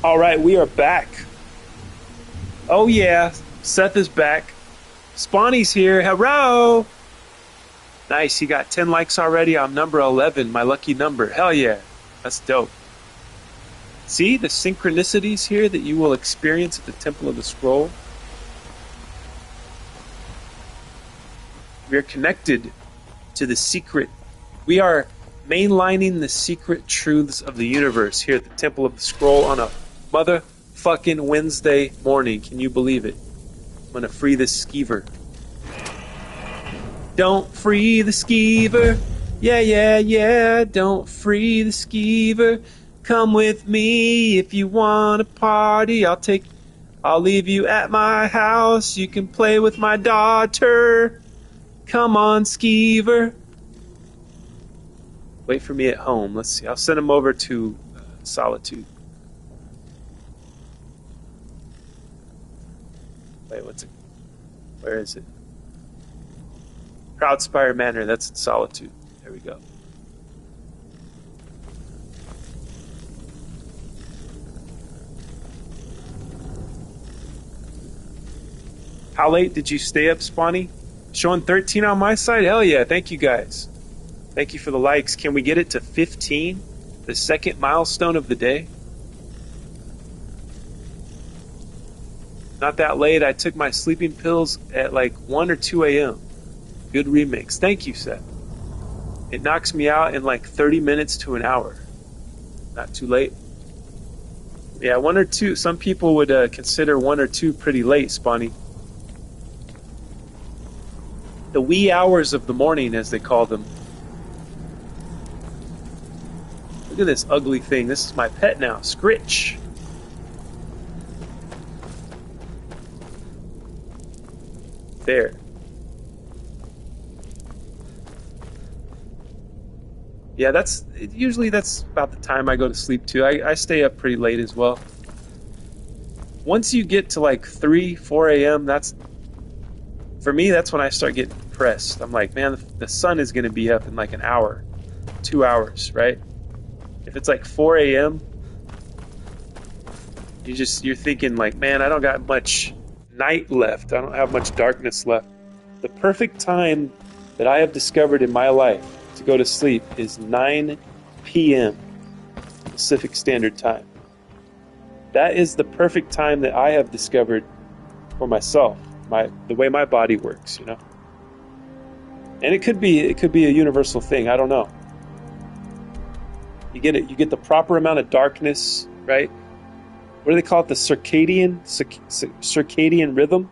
All right, we are back. Oh yeah, Seth is back. Spawny's here. Hello. Nice. He got 10 likes already. I'm number 11, my lucky number. Hell yeah, that's dope. See the synchronicities here that you will experience at the Temple of the Scroll. We are connected to the secret. We are mainlining the secret truths of the universe here at the Temple of the Scroll on a motherfucking Wednesday morning. Can you believe it? I'm gonna free this skeever. Don't free the skeever. Yeah, yeah, yeah. Don't free the skeever. Come with me if you want to party. I'll leave you at my house. You can play with my daughter. Come on, skeever. Wait for me at home. Let's see. I'll send him over to Solitude. Wait, what's it? Where is it? Proudspire Manor. That's in Solitude. There we go. How late did you stay up, Spawny? Showing 13 on my side? Hell yeah. Thank you guys. Thank you for the likes. Can we get it to 15? The second milestone of the day? Not that late. I took my sleeping pills at like 1 or 2 a.m. Good remix. Thank you, Seth. It knocks me out in like 30 minutes to an hour. Not too late. Yeah, 1 or 2. Some people would consider 1 or 2 pretty late, Spawny. The wee hours of the morning, as they call them. Look at this ugly thing. This is my pet now, Scritch. There. Yeah, usually that's about the time I go to sleep too. I stay up pretty late as well. Once you get to like 3, 4 a.m., for me, that's when I start getting depressed. I'm like, man, the sun is going to be up in like an hour, 2 hours, right? If it's like 4 a.m., you're thinking like, man, I don't got much night left. I don't have much darkness left. The perfect time that I have discovered in my life to go to sleep is 9 p.m. Pacific Standard Time. That is the perfect time that I have discovered for myself, the way my body works, you know. And it could be a universal thing. I don't know. You get the proper amount of darkness, right? What do they call it? The circadian rhythm.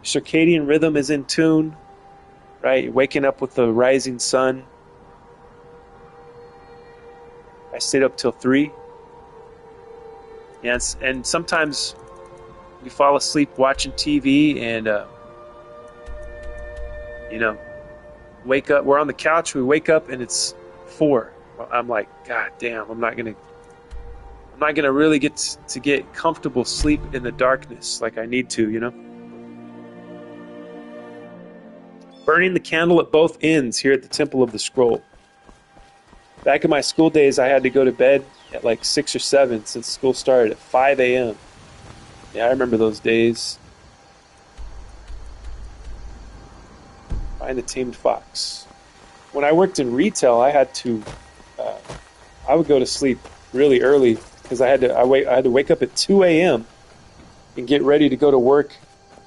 Circadian rhythm is in tune, right? You're waking up with the rising sun. I stayed up till 3. Yes, and sometimes we fall asleep watching TV and, wake up. We're on the couch. We wake up and it's 4. I'm like, God damn! I'm not gonna really get to get comfortable sleep in the darkness like I need to, you know. Burning the candle at both ends here at the Temple of the Scroll. Back in my school days, I had to go to bed at like 6 or 7 since school started at 5 a.m. Yeah, I remember those days. Find the tamed fox. When I worked in retail, I would go to sleep really early because I had to wake up at 2 a.m. and get ready to go to work.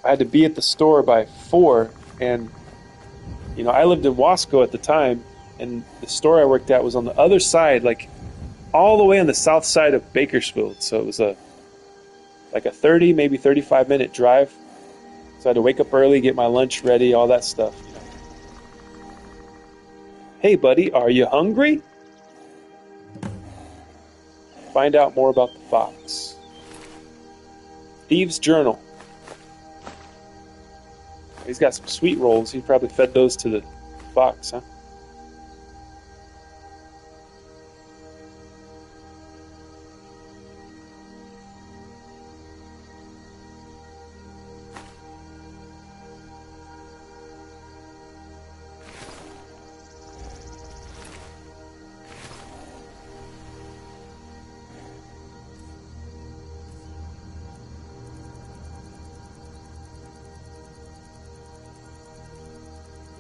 I had to be at the store by 4, and I lived in Wasco at the time, and the store I worked at was on the other side, like all the way on the south side of Bakersfield. So it was like a 30, maybe 35-minute drive. So I had to wake up early, get my lunch ready, all that stuff. Hey, buddy, are you hungry? Find out more about the fox. Thieves' Journal. He's got some sweet rolls. He probably fed those to the fox, huh?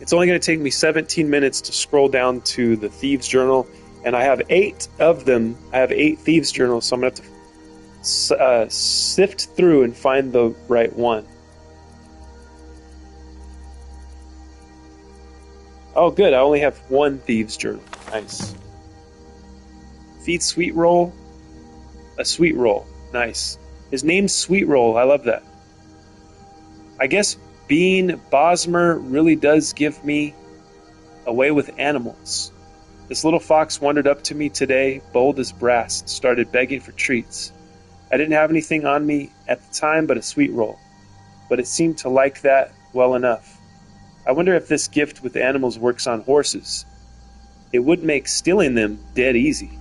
It's only going to take me 17 minutes to scroll down to the Thieves' Journal, and I have 8 of them. I have 8 Thieves' Journals, so I'm going to have to sift through and find the right one. Oh, good. I only have 1 Thieves' Journal. Nice. Feed Sweet Roll. A Sweet Roll. Nice. His name's Sweet Roll. I love that. I guess being Bosmer really does give me a way with animals. This little fox wandered up to me today, bold as brass, and started begging for treats. I didn't have anything on me at the time but a sweet roll, but it seemed to like that well enough. I wonder if this gift with animals works on horses. It would make stealing them dead easy.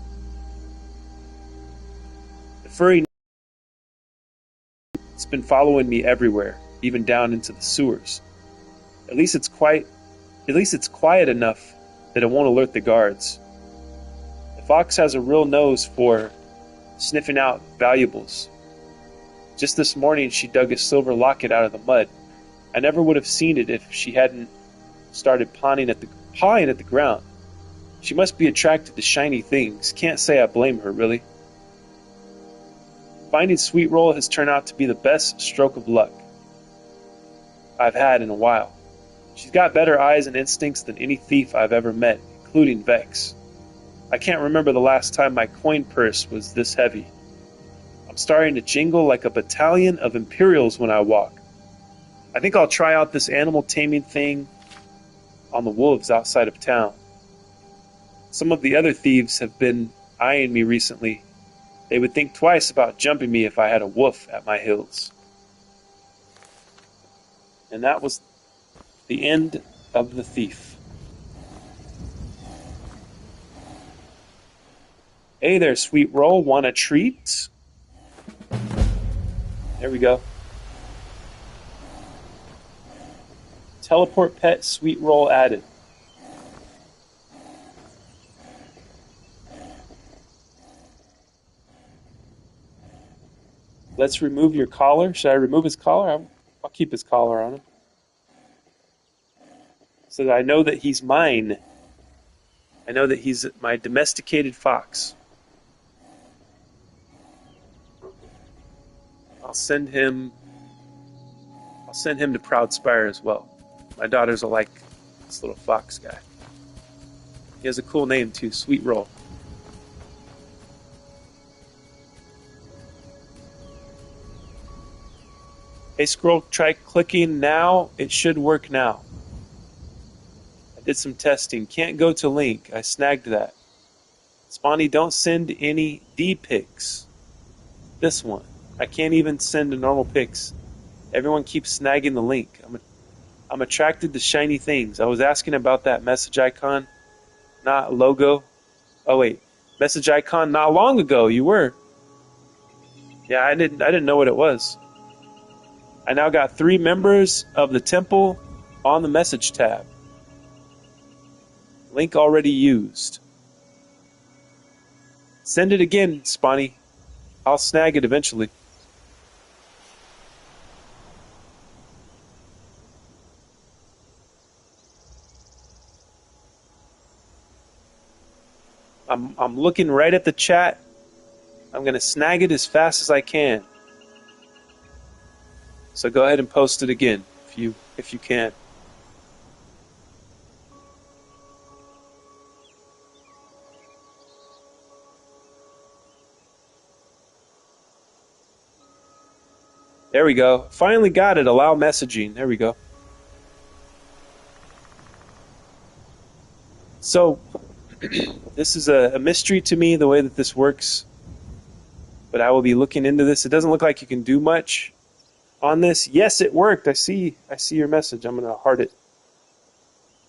The furry it's been following me everywhere, even down into the sewers. At least it's quiet enough that it won't alert the guards. The fox has a real nose for sniffing out valuables. Just this morning she dug a silver locket out of the mud. I never would have seen it if she hadn't started pawing at the ground. She must be attracted to shiny things. Can't say I blame her, really. Finding Sweet Roll has turned out to be the best stroke of luck I've had in a while. She's got better eyes and instincts than any thief I've ever met, including Vex. I can't remember the last time my coin purse was this heavy. I'm starting to jingle like a battalion of Imperials when I walk. I think I'll try out this animal taming thing on the wolves outside of town. Some of the other thieves have been eyeing me recently. They would think twice about jumping me if I had a wolf at my heels. And that was the end of the thief. Hey there, Sweet Roll. Want a treat? There we go. Teleport pet Sweet Roll added. Let's remove your collar. Should I remove his collar? I'll keep his collar on him. So that I know that he's mine. I know that he's my domesticated fox. I'll send him to Proudspire as well. My daughters will like this little fox guy. He has a cool name too, Sweet Roll. Hey Scroll, try clicking now. It should work now. I did some testing. Can't go to link. I snagged that. Spawny, don't send any D pics. This one. I can't even send a normal pics. Everyone keeps snagging the link. I'm attracted to shiny things. I was asking about that message icon, not logo. Oh wait, message icon not long ago. You were. Yeah, I didn't know what it was. I now got 3 members of the temple on the message tab. Link already used. Send it again, Spawny. I'll snag it eventually. I'm looking right at the chat. I'm going to snag it as fast as I can. So go ahead and post it again if you can. There we go. Finally got it. Allow messaging. There we go. So this is a mystery to me, the way that this works. But I will be looking into this. It doesn't look like you can do much on this. Yes, it worked. I see your message. I'm going to heart it.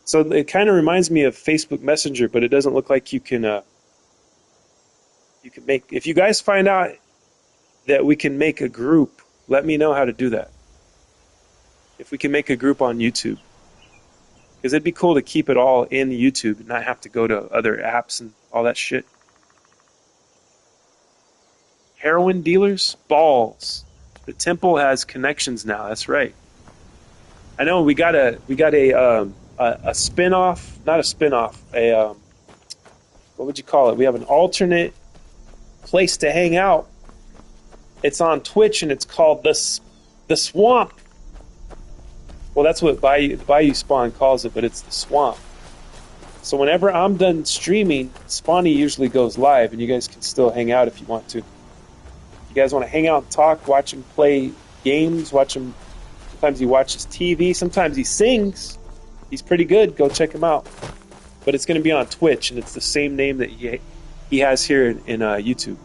So it kind of reminds me of Facebook Messenger, but it doesn't look like you can make. If you guys find out that we can make a group, let me know how to do that. If we can make a group on YouTube. Because it'd be cool to keep it all in YouTube and not have to go to other apps and all that shit. Heroin dealers? Balls. The temple has connections now, that's right. I know we got a a spin-off, not a spin-off, what would you call it? We have an alternate place to hang out. It's on Twitch, and it's called the Swamp. Well, that's what Bayou Spawn calls it, but it's the Swamp. So whenever I'm done streaming, Spawny usually goes live, and you guys can still hang out if you want to. You guys want to hang out and talk, watch him play games, watch him. Sometimes he watches TV, sometimes he sings. He's pretty good. Go check him out. But it's going to be on Twitch, and it's the same name that he has here in YouTube.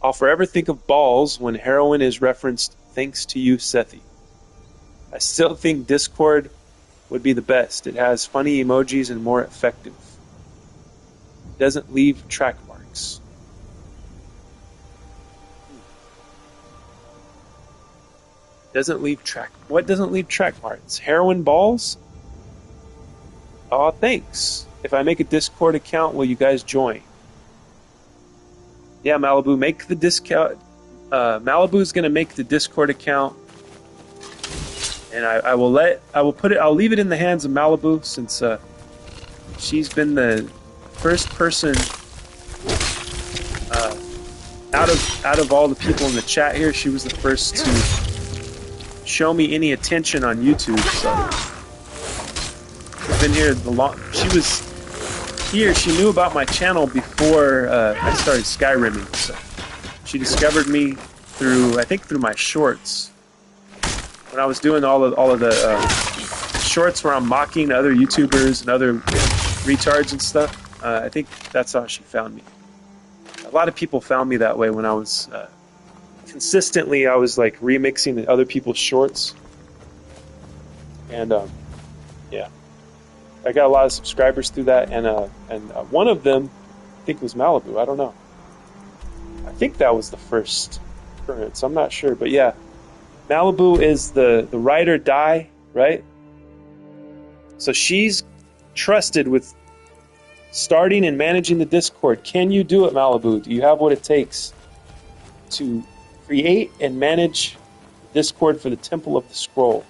I'll forever think of balls when heroin is referenced thanks to you, Sethi. I still think Discord would be the best. It has funny emojis and more effective. It doesn't leave track marks. Doesn't leave track. What doesn't leave track marks? Heroin balls? Oh, thanks. If I make a Discord account, will you guys join? Yeah, Malibu, make the discount. Malibu's gonna make the Discord account, and I'll leave it in the hands of Malibu, since she's been the first person out of all the people in the chat here. She was the first to show me any attention on YouTube. So she's been here she was here. She knew about my channel before I started Skyrimming. So she discovered me through my shorts. When I was doing all of the shorts where I'm mocking other YouTubers and other retards and stuff, I think that's how she found me. A lot of people found me that way when I was consistently. I was like remixing other people's shorts, and yeah, I got a lot of subscribers through that. And one of them, I think, was Malibu. I don't know. I think that was the first occurrence. I'm not sure, but yeah. Malibu is the ride or die, right? So she's trusted with starting and managing the Discord. Can you do it, Malibu? Do you have what it takes to create and manage Discord for the Temple of the Scroll?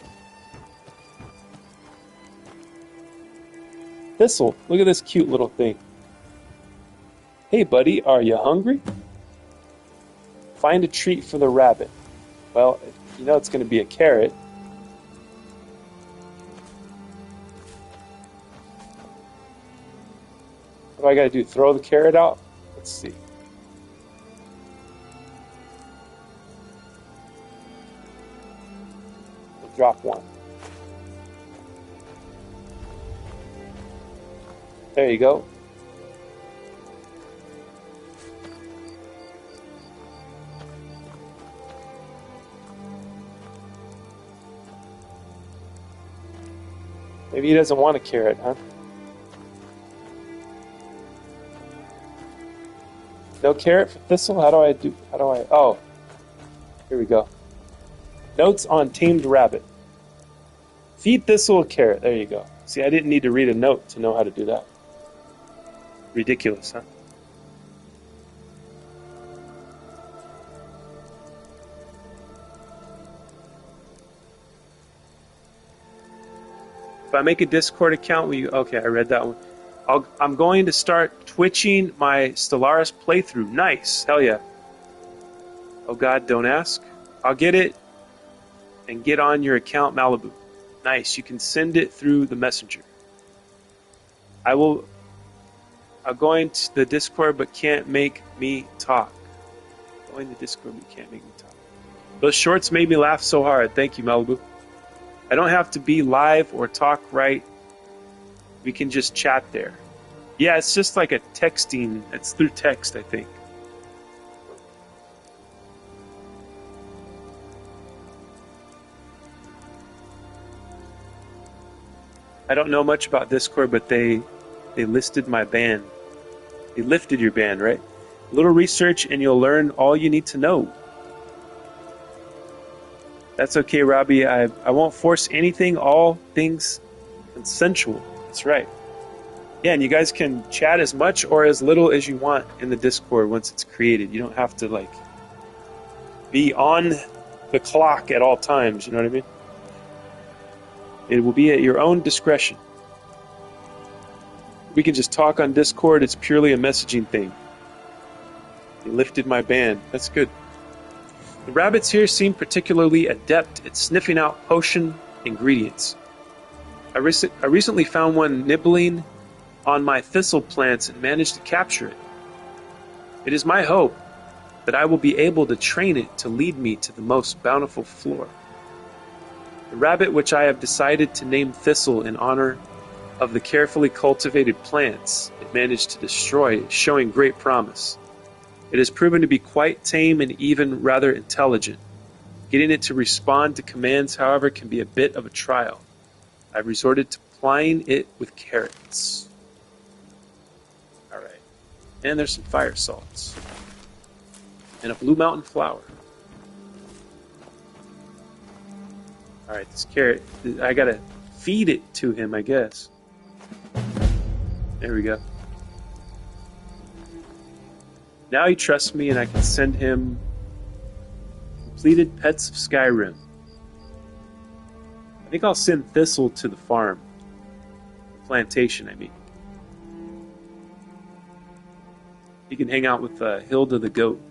Thistle, look at this cute little thing. Hey, buddy, are you hungry? Find a treat for the rabbit. Well, you know it's going to be a carrot. What do I got to do? Throw the carrot out? Let's see. We'll drop one. There you go. Maybe he doesn't want a carrot, huh? No carrot for Thistle? Oh, here we go. Notes on tamed rabbit. Feed Thistle a carrot. There you go. See, I didn't need to read a note to know how to do that. Ridiculous, huh? If I make a Discord account, okay, I read that one. I'm going to start twitching my Stellaris playthrough. Nice. Hell yeah. Oh God, don't ask. I'll get it and get on your account, Malibu. Nice. You can send it through the messenger. I'm going to the Discord but can't make me talk. Going to Discord but can't make me talk. Those shorts made me laugh so hard. Thank you, Malibu. I don't have to be live or talk right. We can just chat there. Yeah, it's just like a texting. It's through text, I think. I don't know much about Discord, but they listed my band. They lifted your band, right? A little research and you'll learn all you need to know. That's okay, Robbie. I won't force anything. All things consensual. That's right. Yeah, and you guys can chat as much or as little as you want in the Discord once it's created. You don't have to, like, be on the clock at all times. You know what I mean? It will be at your own discretion. We can just talk on Discord. It's purely a messaging thing. He lifted my ban. That's good. The rabbits here seem particularly adept at sniffing out potion ingredients. I recently found one nibbling on my thistle plants and managed to capture it. It is my hope that I will be able to train it to lead me to the most bountiful flora. The rabbit, which I have decided to name Thistle in honor of the carefully cultivated plants it managed to destroy, is showing great promise. It has proven to be quite tame and even rather intelligent. Getting it to respond to commands, however, can be a bit of a trial. I've resorted to plying it with carrots. Alright. And there's some fire salts. And a blue mountain flower. Alright, this carrot, I gotta feed it to him, I guess. There we go. Now he trusts me and I can send him completed Pets of Skyrim. I think I'll send Thistle to the farm. Plantation, I mean. He can hang out with Hilda the goat.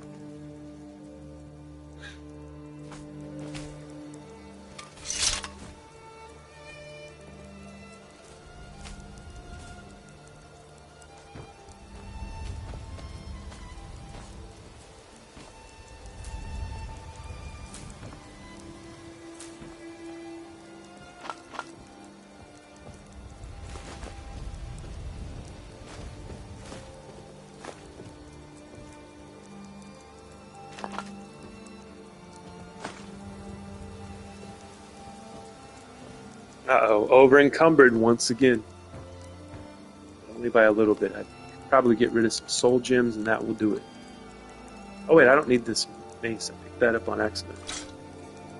Uh-oh, over encumbered once again. Only by a little bit. I'd probably get rid of some soul gems and that will do it. Oh wait, I don't need this mace. I picked that up on accident.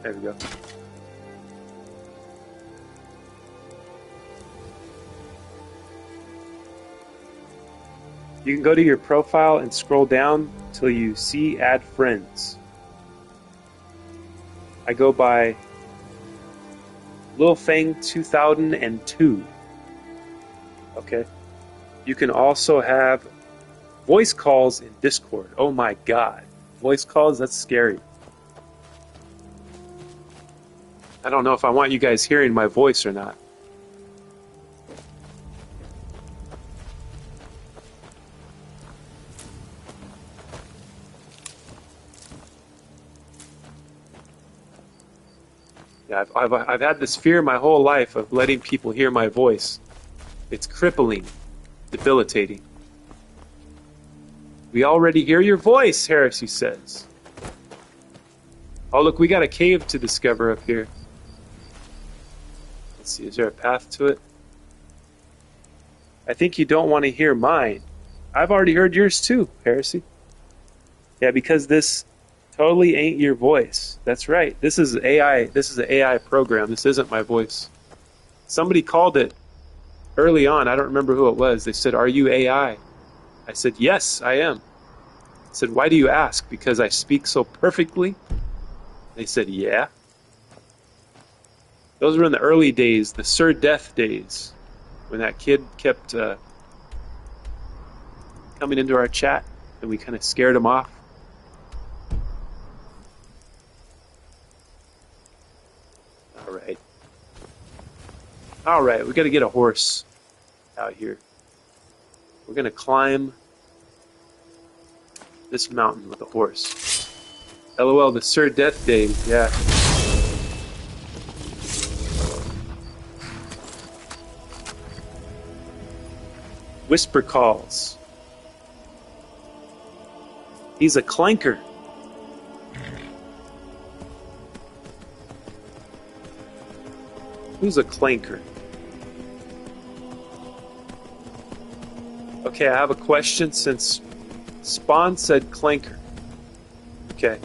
There we go. You can go to your profile and scroll down till you see add friends. I go by Lil Fang 2002. Okay. You can also have voice calls in Discord. Oh my god. Voice calls? That's scary. I don't know if I want you guys hearing my voice or not. Yeah, I've had this fear my whole life of letting people hear my voice. It's crippling, debilitating. We already hear your voice, Heresy says. Oh, look, we got a cave to discover up here. Let's see, is there a path to it? I think you don't want to hear mine. I've already heard yours too, Heresy. Yeah, because this totally ain't your voice. That's right. This is AI. This is an AI program. This isn't my voice. Somebody called it early on. I don't remember who it was. They said, "Are you AI?" I said, "Yes, I am." I said, "Why do you ask? Because I speak so perfectly?" They said, "Yeah." Those were in the early days, the Sir Death days, when that kid kept coming into our chat and we kind of scared him off. Alright, we gotta get a horse out here. We're gonna climb this mountain with a horse. LOL, the Sir Death days, yeah. Whisper calls. He's a clanker. Who's a clanker? Okay, I have a question since Spawn said clanker. Okay.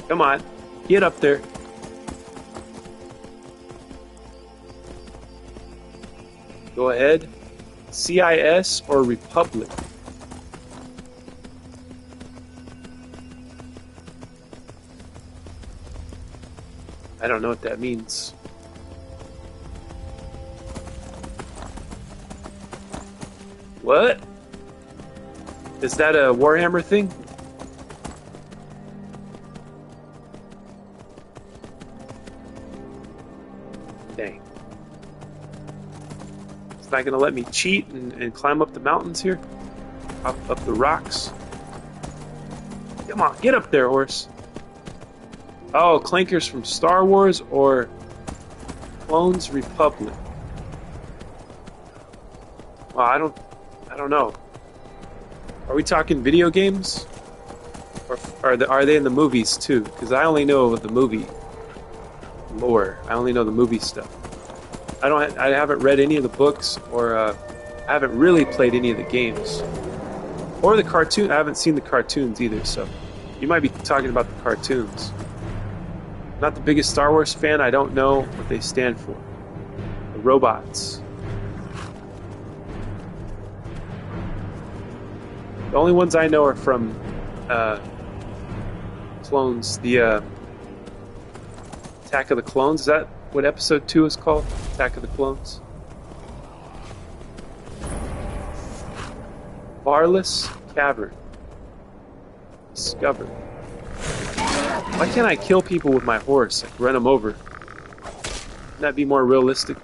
Come on, get up there. Go ahead. CIS or Republic? I don't know what that means. What? Is that a Warhammer thing? Dang. It's not gonna let me cheat and climb up the mountains here? Up the rocks? Come on, get up there, horse. Oh, Clankers from Star Wars or Clones Republic? Well, I don't know. Are we talking video games? Or are they in the movies too? Because I only know the movie lore. I only know the movie stuff. I haven't read any of the books, or I haven't really played any of the games. Or the cartoon. I haven't seen the cartoons either, so you might be talking about the cartoons. Not the biggest Star Wars fan. I don't know what they stand for. The robots. The only ones I know are from Clones. The Attack of the Clones. Is that what episode 2 is called? Attack of the Clones. Varless Cavern. Discovered. Why can't I kill people with my horse? Like run them over. Wouldn't that be more realistic?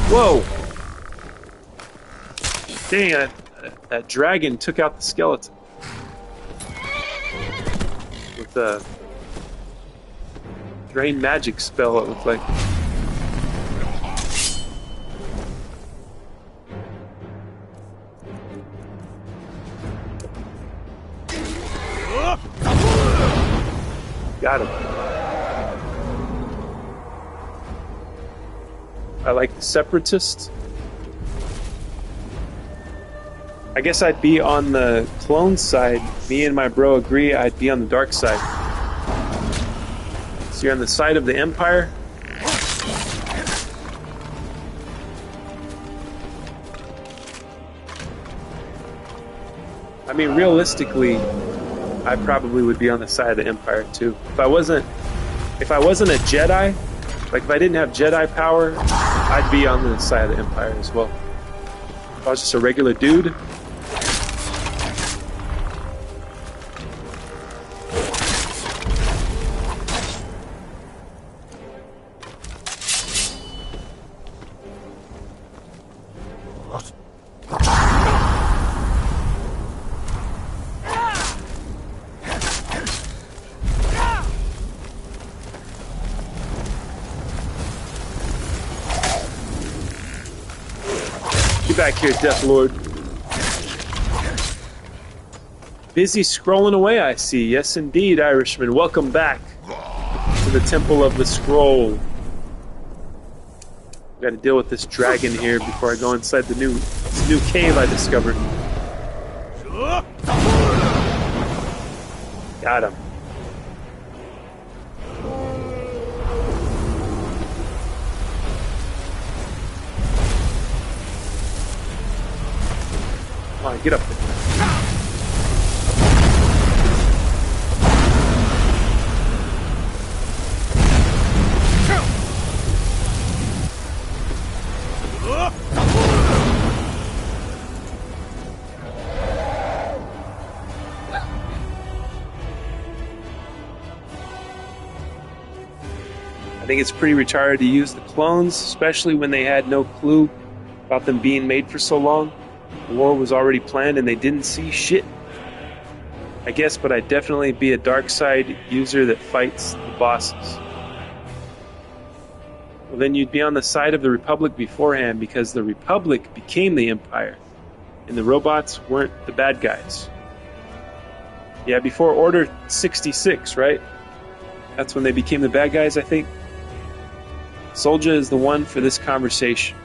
Whoa! Dang, that dragon took out the skeleton. With a drain magic spell, it looked like. Got him. I like the Separatist. I guess I'd be on the clone side. Me and my bro agree I'd be on the dark side. So you're on the side of the Empire? I mean, realistically, I probably would be on the side of the Empire too. If I wasn't a Jedi, like if I didn't have Jedi power, I'd be on the side of the Empire as well. If I was just a regular dude. Back here, Death Lord. Busy scrolling away, I see. Yes, indeed, Irishman. Welcome back to the Temple of the Scroll. Got to deal with this dragon here before I go inside the new cave I discovered. Got him. Come on, get up there. I think it's pretty retarded to use the clones, especially when they had no clue about them being made for so long. The war was already planned and they didn't see shit. I guess, but I'd definitely be a dark side user that fights the bosses. Well, then you'd be on the side of the Republic beforehand because the Republic became the Empire and the robots weren't the bad guys. Yeah, before Order 66, right? That's when they became the bad guys, I think. Soldier is the one for this conversation.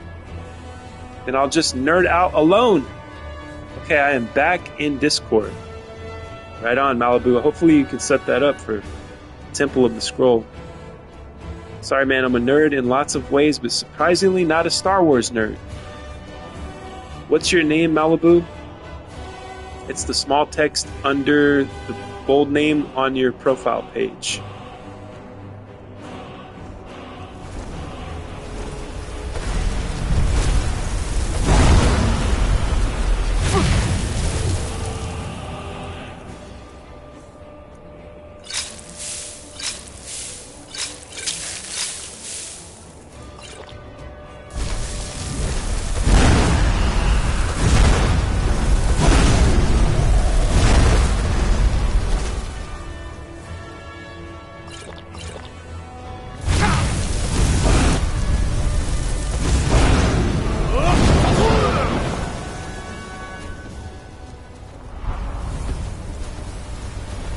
Then I'll just nerd out alone. Okay, I am back in Discord. Right on, Malibu. Hopefully you can set that up for Temple of the Scroll. Sorry, man, I'm a nerd in lots of ways, but surprisingly not a Star Wars nerd. What's your name, Malibu? It's the small text under the bold name on your profile page.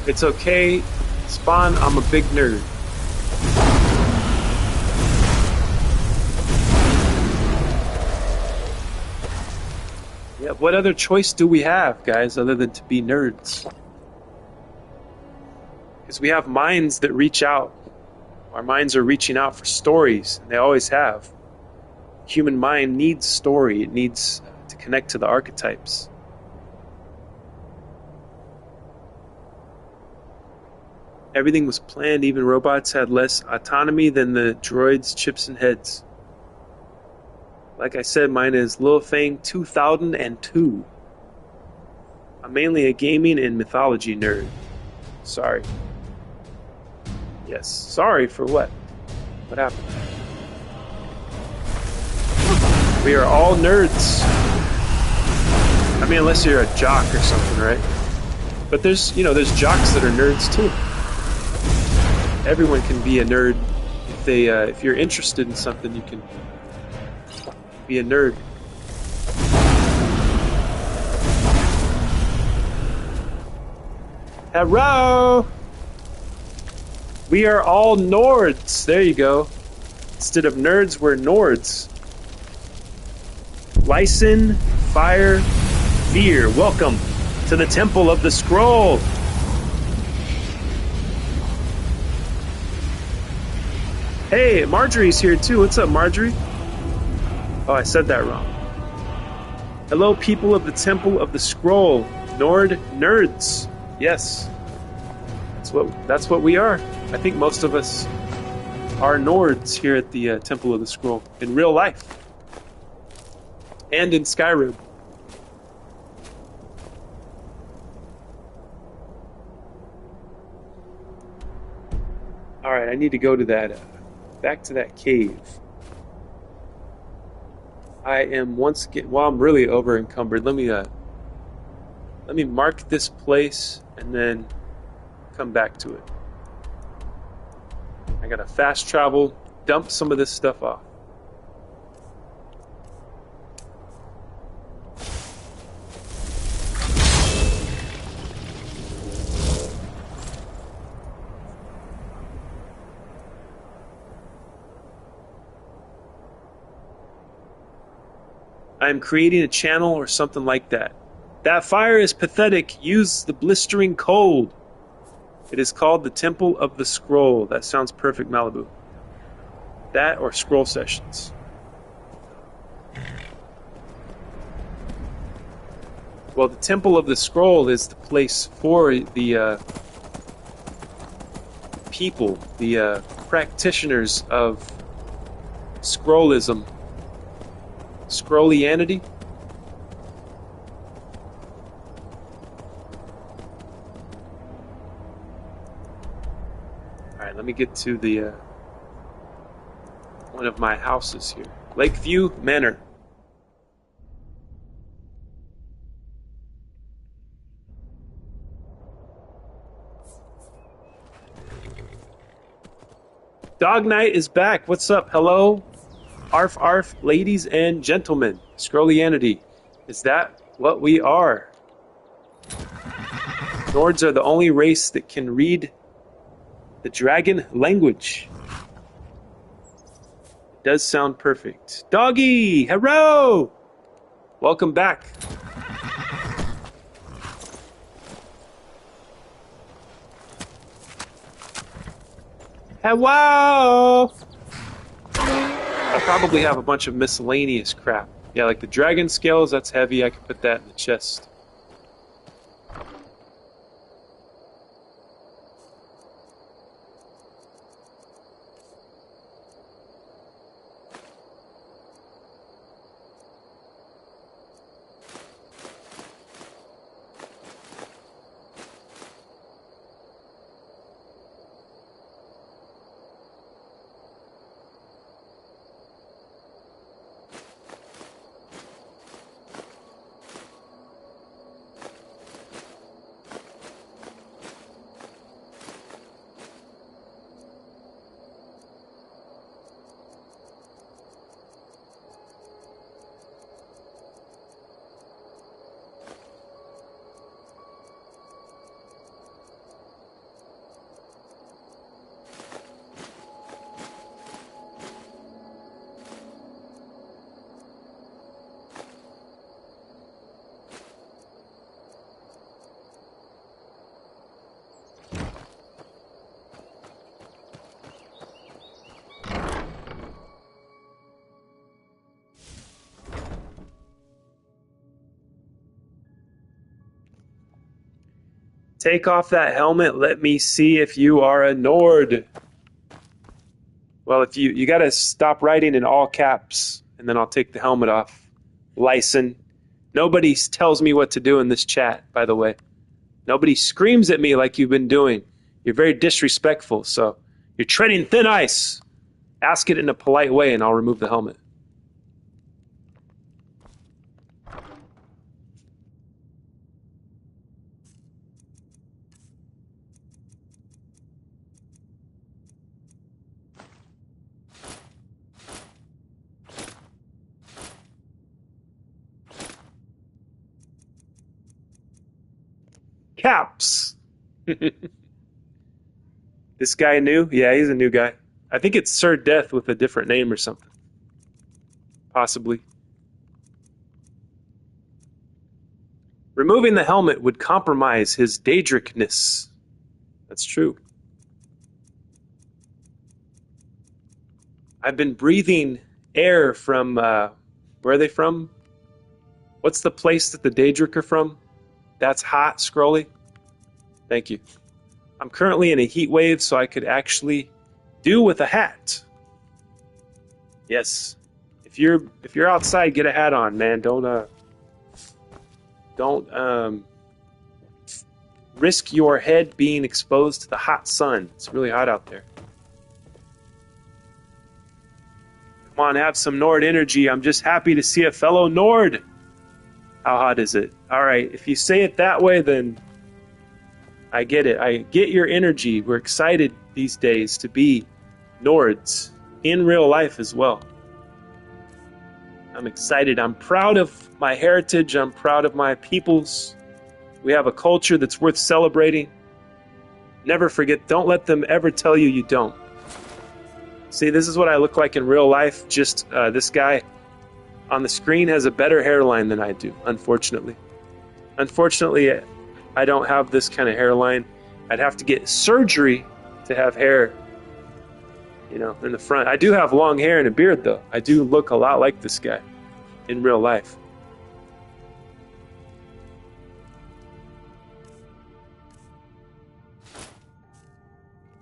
It's okay, Spawn, I'm a big nerd. Yeah, what other choice do we have, guys, other than to be nerds? Because we have minds that reach out. Our minds are reaching out for stories, and they always have. Human mind needs story. It needs to connect to the archetypes. Everything was planned. Even robots had less autonomy than the droids, chips, and heads. Like I said, mine is Lil Fang 2002. I'm mainly a gaming and mythology nerd. Sorry. Yes. Sorry for what? What happened? We are all nerds. I mean, unless you're a jock or something, right? But there's jocks that are nerds too. Everyone can be a nerd if you're interested in something. You can be a nerd. Hello! We are all Nords. There you go. Instead of nerds, we're Nords. Lyson, Fire, Fear. Welcome to the Temple of the Scroll. Hey, Marjorie's here too. What's up, Marjorie? Oh, I said that wrong. Hello, people of the Temple of the Scroll. Nord nerds. Yes. That's what we are. I think most of us are Nords here at the Temple of the Scroll in real life. And in Skyrim. Alright, I need to go to that back to that cave. I am once again, well, I'm really over encumbered. Let me mark this place and then come back to it. I gotta fast travel, dump some of this stuff off. I am creating a channel or something like that. That fire is pathetic. Use the blistering cold. It is called the Temple of the Scroll. That sounds perfect, Malibu. That or scroll sessions. Well, the Temple of the Scroll is the place for the people, the practitioners of scrollism. Scrollianity? Alright, let me get to the one of my houses here. Lakeview Manor. Dog Knight is back. What's up? Hello? Arf arf, ladies and gentlemen. Scrollianity. Is that what we are? Nords are the only race that can read the dragon language. It does sound perfect. Doggy! Hello! Welcome back. Hello! probably have a bunch of miscellaneous crap. Yeah, like the dragon scales, that's heavy. I could put that in the chest. Take off that helmet. Let me see if you are a Nord. Well, if you got to stop writing in all caps, and then I'll take the helmet off. Lyson. Nobody tells me what to do in this chat, by the way. Nobody screams at me like you've been doing. You're very disrespectful, so you're treading thin ice. Ask it in a polite way, and I'll remove the helmet. Caps. This guy new? Yeah, he's a new guy. I think it's Sir Death with a different name or something. Possibly. Removing the helmet would compromise his Daedricness. That's true. I've been breathing air from, where are they from? What's the place that the Daedric are from? That's hot, Scrolly. Thank you. I'm currently in a heat wave, so I could actually do with a hat. Yes. If you're outside, get a hat on, man. Don't risk your head being exposed to the hot sun. It's really hot out there. Come on, have some Nord energy. I'm just happy to see a fellow Nord. How hot is it? All right, if you say it that way, then I get it. I get your energy. We're excited these days to be Nords in real life as well. I'm excited. I'm proud of my heritage. I'm proud of my peoples. We have a culture that's worth celebrating. Never forget, don't let them ever tell you you don't. See, this is what I look like in real life. Just this guy on the screen has a better hairline than I do, unfortunately. Unfortunately, I don't have this kind of hairline. I'd have to get surgery to have hair, you know, in the front. I do have long hair and a beard, though. I do look a lot like this guy in real life.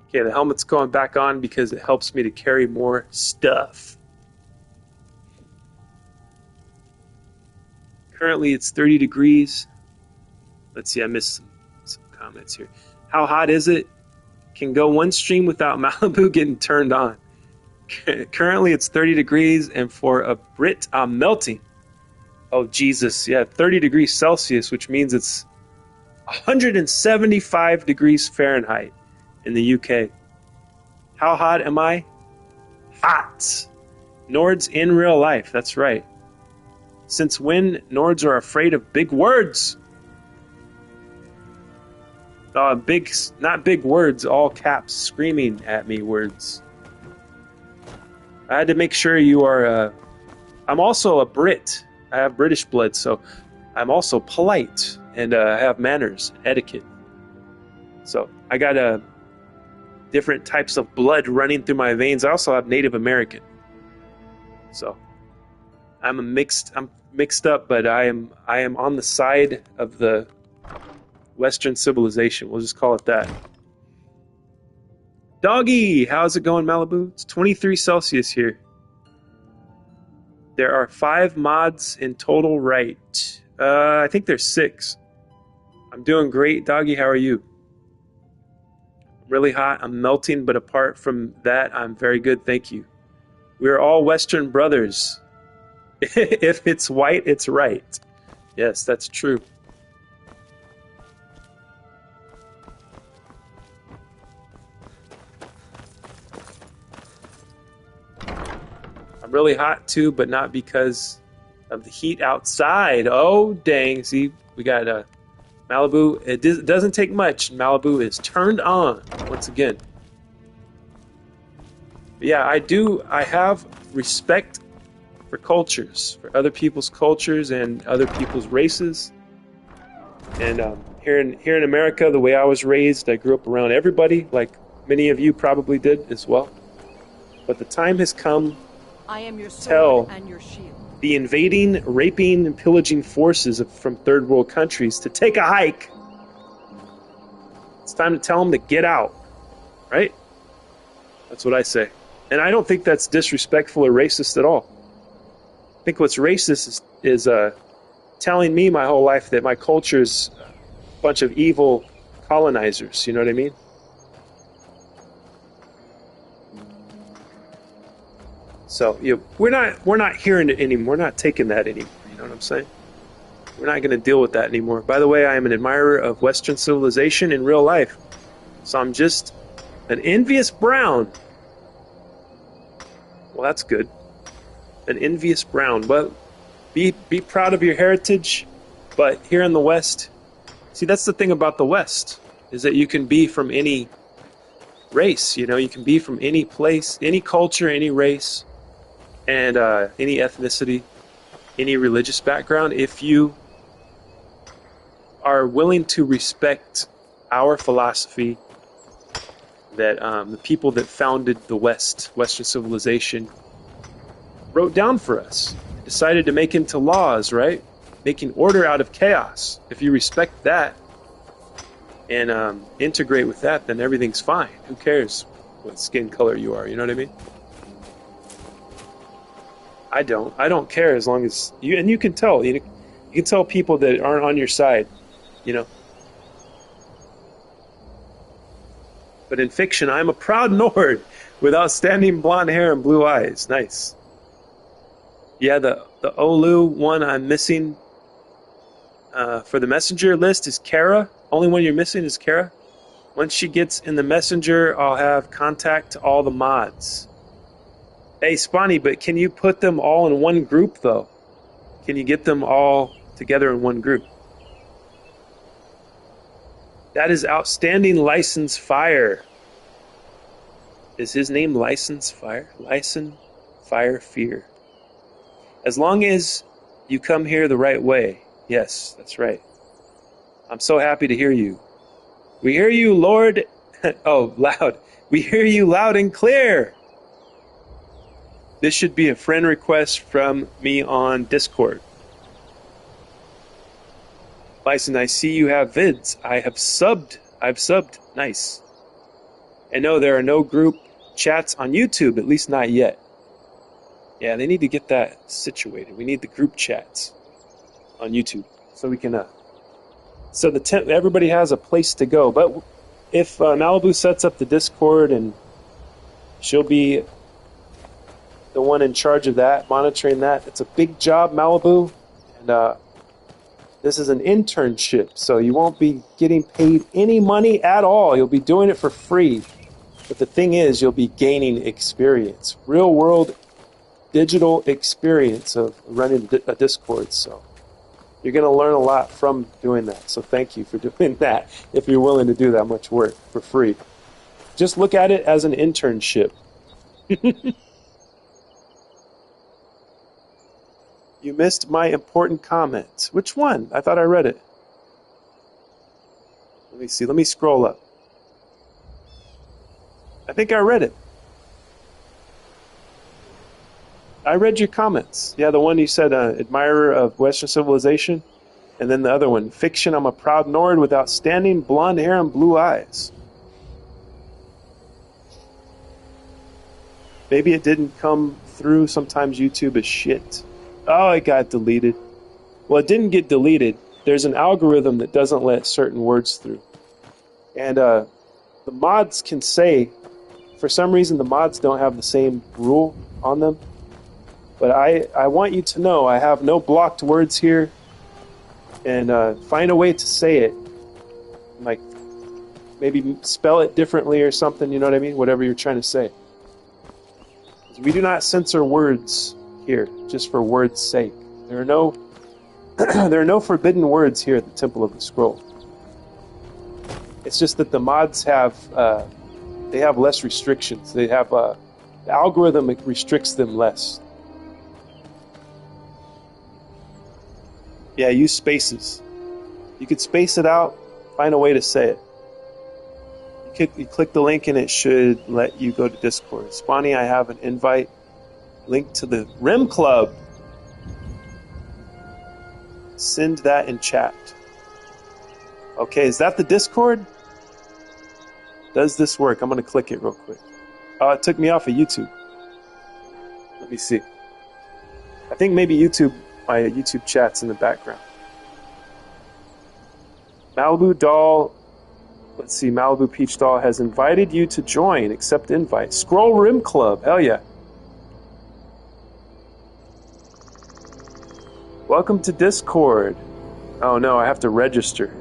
Okay, the helmet's going back on because it helps me to carry more stuff. Currently, it's 30 degrees. Let's see, I missed some comments here. How hot is it? Can go one stream without Malibu getting turned on. Currently, it's 30 degrees, and for a Brit, I'm melting. Oh, Jesus. Yeah, 30 degrees Celsius, which means it's 175 degrees Fahrenheit in the UK. How hot am I? Hot. Nords in real life, that's right. Since when Nords are afraid of big words? Not big words, all caps, screaming at me words. I had to make sure you are, I'm also a Brit. I have British blood, so I'm also polite, and I have manners, etiquette. So I got different types of blood running through my veins. I also have Native American. So I'm mixed up, but I am on the side of the Western civilization. We'll just call it that. Doggy, how's it going, Malibu? It's 23 Celsius here. There are 5 mods in total, right? I think there's 6. I'm doing great, Doggy. How are you? Really hot. I'm melting, but apart from that, I'm very good. Thank you. We're all Western brothers. If it's white, it's right. Yes, that's true. I'm really hot too, but not because of the heat outside. Oh, dang. See, we got Malibu. It doesn't take much. Malibu is turned on once again. But yeah, I have respect for cultures, for other people's cultures and other people's races. And here in America, the way I was raised, I grew up around everybody, like many of you probably did as well. But the time has come I am your tell sword and your shield. the invading, raping, and pillaging forces from third world countries to take a hike. It's time to tell them to get out, right? That's what I say. And I don't think that's disrespectful or racist at all. I think what's racist is telling me my whole life that my culture's a bunch of evil colonizers. You know what I mean? So we're not hearing it anymore. We're not taking that anymore. You know what I'm saying? We're not going to deal with that anymore. By the way, I am an admirer of Western civilization in real life. So I'm just an envious brown. Well, that's good. An envious brown. But be proud of your heritage. But here in the West, see, that's the thing about the West, is that you can be from any race. You know, you can be from any place, any culture, any race, and any ethnicity, any religious background, if you are willing to respect our philosophy that the people that founded the Western civilization, wrote down for us, decided to make into laws, right? Making order out of chaos. If you respect that and integrate with that, then everything's fine. Who cares what skin color you are? You know what I mean? I don't care as long as you, and you can tell, you can tell people that aren't on your side, you know. But in fiction, I'm a proud Nord with outstanding blonde hair and blue eyes. Nice. Yeah, the Olu one I'm missing for the messenger list is Kara. Only one you're missing is Kara. Once she gets in the messenger, I'll have contact to all the mods. Hey, Spawny, but can you put them all in one group, though? Can you get them all together in one group? That is outstanding License Fire. Is his name License Fire? License Fire Fear. As long as you come here the right way. Yes, that's right. I'm so happy to hear you. We hear you, Lord. Oh, loud. We hear you loud and clear. This should be a friend request from me on Discord. Bison, I see you have vids. I've subbed. Nice. And no, there are no group chats on YouTube, at least not yet. Yeah, they need to get that situated. We need the group chats on YouTube so we can so everybody has a place to go. But if Malibu sets up the Discord, and she'll be the one in charge of that, monitoring that. It's a big job, Malibu, and this is an internship, so you won't be getting paid any money at all. You'll be doing it for free. But the thing is, you'll be gaining experience, real world digital experience of running a Discord. So you're going to learn a lot from doing that. So thank you for doing that if you're willing to do that much work for free. Just look at it as an internship. You missed my important comment. Which one? I thought I read it. Let me see. Let me scroll up. I think I read it. I read your comments. Yeah, the one you said, admirer of Western civilization. And then the other one, fiction, I'm a proud Nord with outstanding blonde hair and blue eyes. Maybe it didn't come through. Sometimes YouTube is shit. Oh, it got deleted. Well, it didn't get deleted. There's an algorithm that doesn't let certain words through. And the mods can say, for some reason, the mods don't have the same rule on them. But I want you to know I have no blocked words here. And find a way to say it. Like, maybe spell it differently or something, you know what I mean? Whatever you're trying to say. We do not censor words here, just for words' sake. There are no there are no forbidden words here at the Temple of the Scroll. It's just that the mods have they have less restrictions. They have the algorithm restricts them less. Yeah, use spaces. You could space it out, find a way to say it. You click the link and it should let you go to Discord. Spawny, I have an invite link to the Rim Club. Send that in chat. Okay, is that the Discord? Does this work? I'm going to click it real quick. Oh, it took me off of YouTube. Let me see. I think maybe my YouTube chat's in the background. Malibu Doll, let's see, Malibu Peach Doll has invited you to join. Accept invite. Scroll Rim Club, hell yeah. Welcome to Discord. Oh no, I have to register.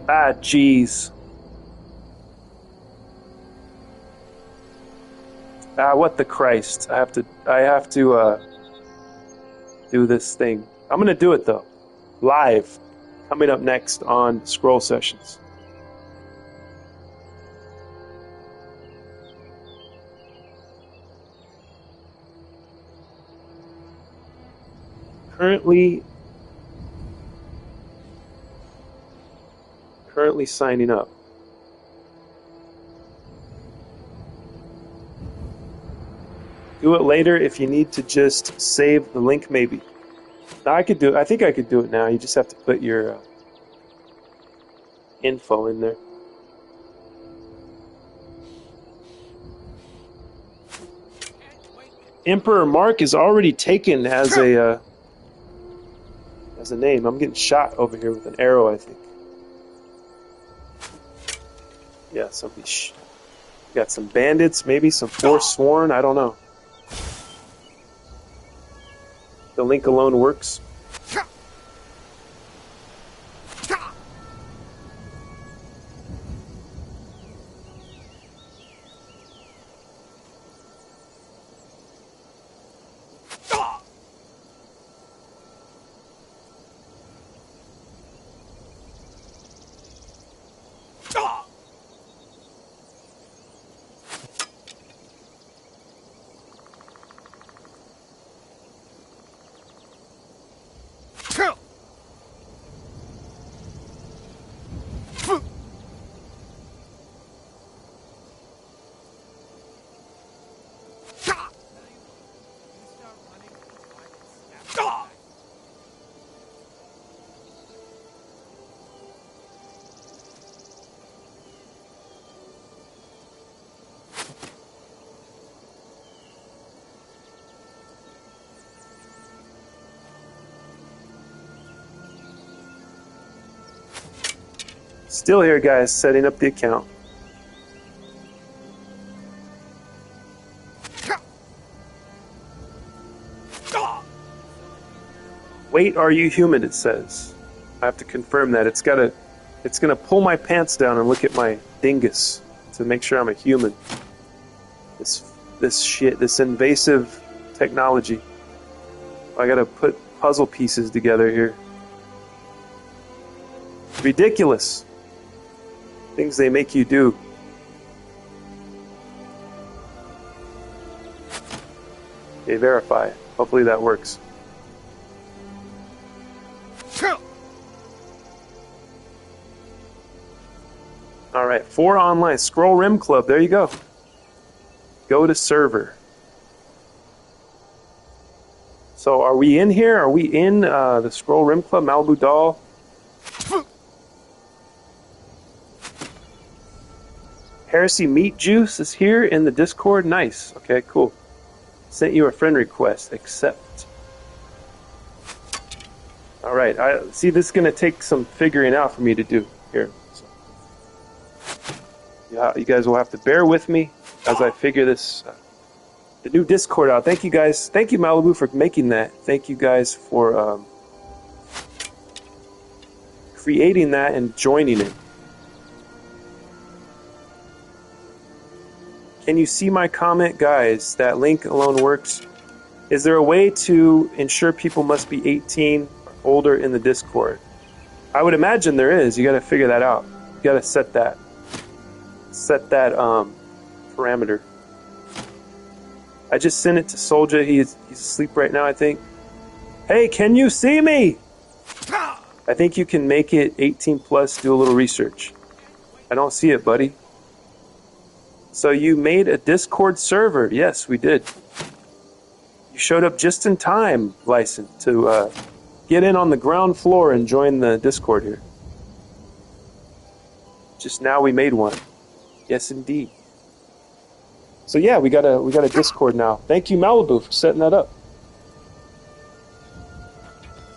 Ah, jeez. Ah, what the Christ. I have to do this thing. I'm gonna do it though. Live. Coming up next on Scroll Sessions. Currently signing up. Do it later if you need to just save the link maybe. No, I think I could do it now. You just have to put your info in there. Emperor Mark is already taken as a name. I'm getting shot over here with an arrow, I think. Yeah, somebody got some bandits, maybe some Forsworn, I don't know. The link alone works. Still here, guys, setting up the account. Wait, are you human? It says. I have to confirm that. It's gonna pull my pants down and look at my dingus to make sure I'm a human. This invasive technology. I gotta put puzzle pieces together here. Ridiculous. Things they make you do. Okay, verify. Hopefully that works. Alright, 4 online. Scroll Rim Club. There you go. Go to server. are we in here? Are we in the Scroll Rim Club? Malibu Doll? Heresy Meat Juice is here in the Discord. Nice. Okay, cool. Sent you a friend request. Accept. All right. I see. This is going to take some figuring out for me to do here. So, yeah, you guys will have to bear with me as I figure this the new Discord out. Thank you guys. Thank you, Malibu, for making that. Thank you guys for creating that and joining it. Can you see my comment, guys? That link alone works. Is there a way to ensure people must be 18 or older in the Discord? I would imagine there is. You got to figure that out. You got to set that parameter. I just sent it to Soldier. He's asleep right now, I think. Hey, can you see me? I think you can make it 18 plus. Do a little research. I don't see it, buddy. So you made a Discord server. Yes, we did. You showed up just in time, Lyson, to get in on the ground floor and join the Discord here. Just now we made one. Yes, indeed. So yeah, we got a Discord now. Thank you, Malibu, for setting that up.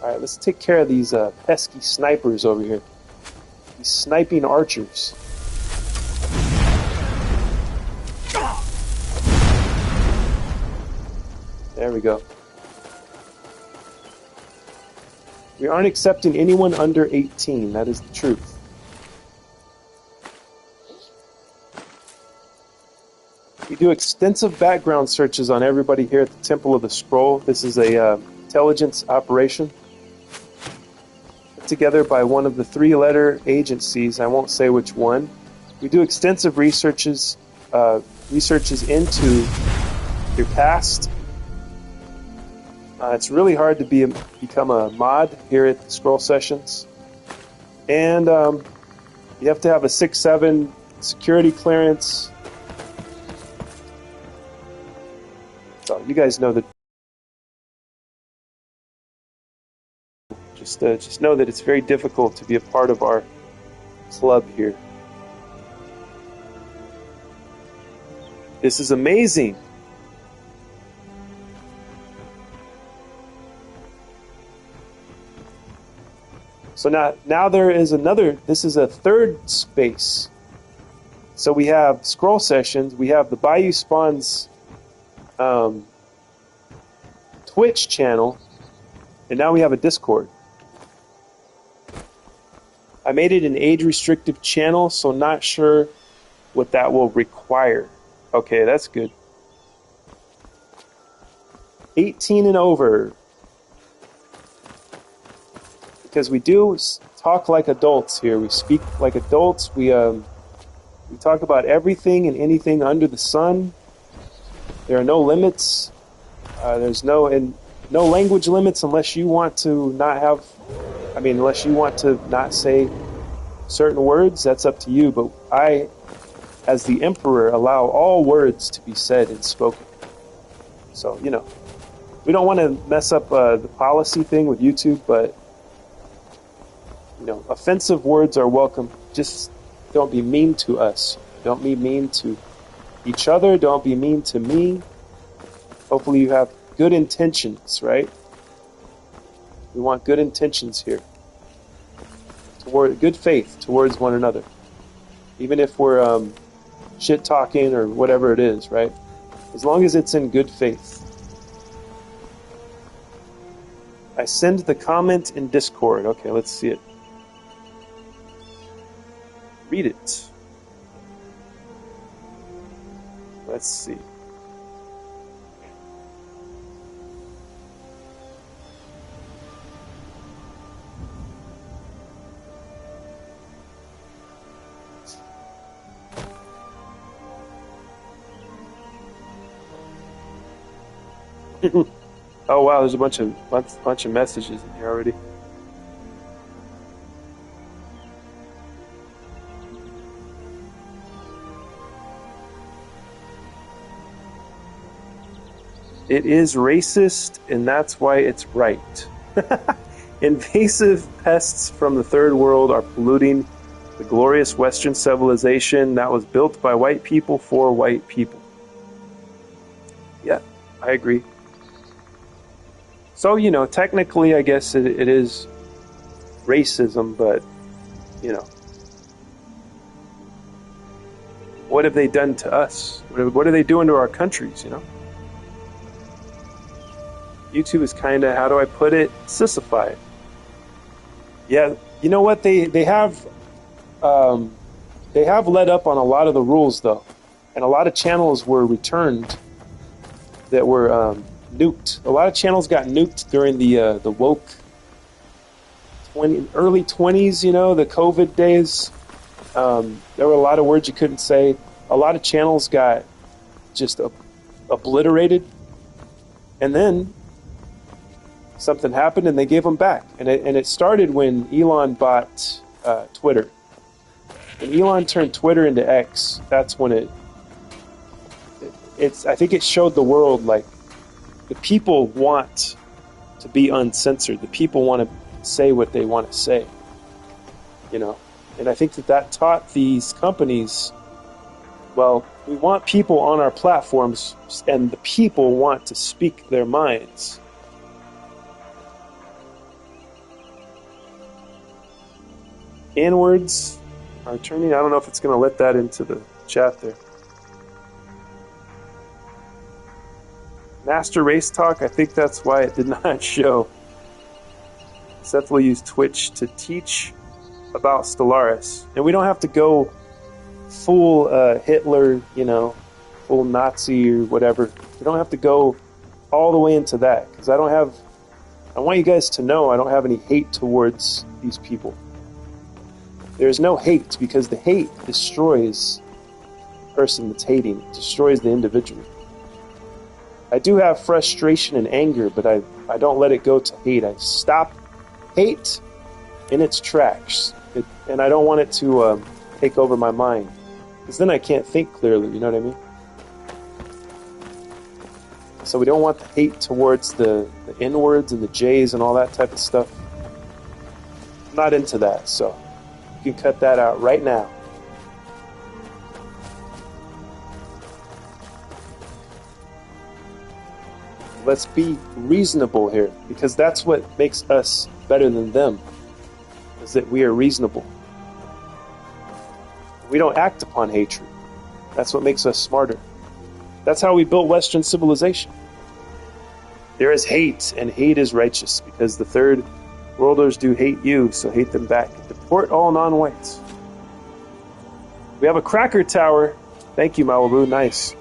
All right, let's take care of these pesky snipers over here. These sniping archers. There we go. We aren't accepting anyone under 18. That is the truth. We do extensive background searches on everybody here at the Temple of the Scroll. This is a intelligence operation put together by one of the 3-letter agencies. I won't say which one. We do extensive researches into your past. It's really hard to become a mod here at the Scroll Sessions. And you have to have a 6-7 security clearance. So you guys know that. Just know that it's very difficult to be a part of our club here. This is amazing. So now there is another, this is a third space. So we have Scroll Sessions, we have the Bayou Spawns Twitch channel, and now we have a Discord. I made it an age-restrictive channel, so not sure what that will require. Okay, that's good. 18 and over. Because we do talk like adults here. We speak like adults. We talk about everything and anything under the sun. There are no limits. There's no language limits unless you want to unless you want to not say certain words. That's up to you. But I, as the Emperor, allow all words to be said and spoken. So, we don't want to mess up the policy thing with YouTube, but offensive words are welcome. Just don't be mean to us. Don't be mean to each other. Don't be mean to me. Hopefully you have good intentions, right? We want good intentions here. Toward good faith towards one another. Even if we're shit talking or whatever it is, right? As long as it's in good faith. I send the comment in Discord. Okay, let's see it. Read it. Let's see. Oh wow, there's a bunch of messages in here already. It is racist, and that's why it's right. Invasive pests from the third world are polluting the glorious Western civilization that was built by white people for white people. Yeah, I agree. So, technically, I guess it is racism, but, what have they done to us? What are they doing to our countries, YouTube is kind of, how do I put it, sissified. Yeah, you know what? They have let up on a lot of the rules, though, and a lot of channels were returned that were nuked. A lot of channels got nuked during the woke early 20s. The COVID days. There were a lot of words you couldn't say. A lot of channels got just obliterated, and then something happened and they gave them back. And it started when Elon bought Twitter. When Elon turned Twitter into X, that's when I think it showed the world, like, the people want to be uncensored. The people want to say what they want to say. And I think that taught these companies, well, we want people on our platforms, and the people want to speak their minds. N-words are turning. I don't know if it's going to let that into the chat there. Master Race Talk, I think that's why it did not show. Seth will use Twitch to teach about Stellaris. And we don't have to go full Hitler, full Nazi or whatever. We don't have to go all the way into that, because I want you guys to know I don't have any hate towards these people. There's no hate, because the hate destroys the person that's hating. It destroys the individual. I do have frustration and anger, but I don't let it go to hate. I stop hate in its tracks, and I don't want it to take over my mind, because then I can't think clearly, you know what I mean? So we don't want the hate towards the N-words and the J's and all that type of stuff. I'm not into that, so you can cut that out right now. Let's be reasonable here, because that's what makes us better than them, is that we are reasonable. We don't act upon hatred. That's what makes us smarter. That's how we built Western civilization. There is hate, and hate is righteous, because the third worlders do hate you, so hate them back. Deport all non-whites. We have a cracker tower. Thank you, Malibu. Nice.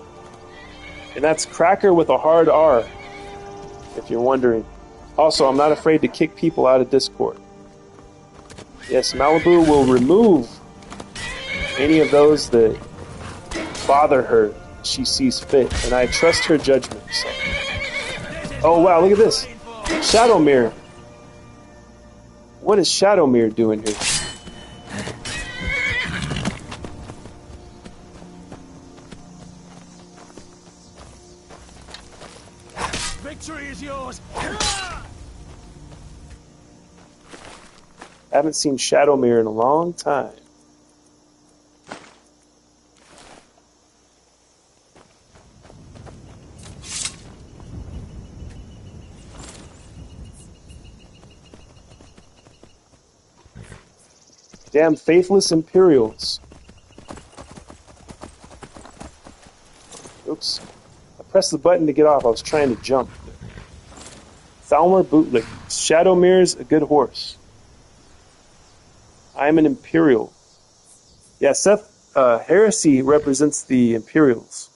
And that's cracker with a hard R, if you're wondering. Also, I'm not afraid to kick people out of Discord. Yes, Malibu will remove any of those that bother her. She sees fit, and I trust her judgment. So. Oh wow, look at this. Shadowmere. What is Shadowmere doing here? Victory is yours. Haven't seen Shadowmere in a long time. Damn faithless Imperials. Oops. I pressed the button to get off. I was trying to jump. Thalmor Bootlick. Shadowmere's a good horse. I'm an Imperial. Yeah, Seth, Heresy represents the Imperials.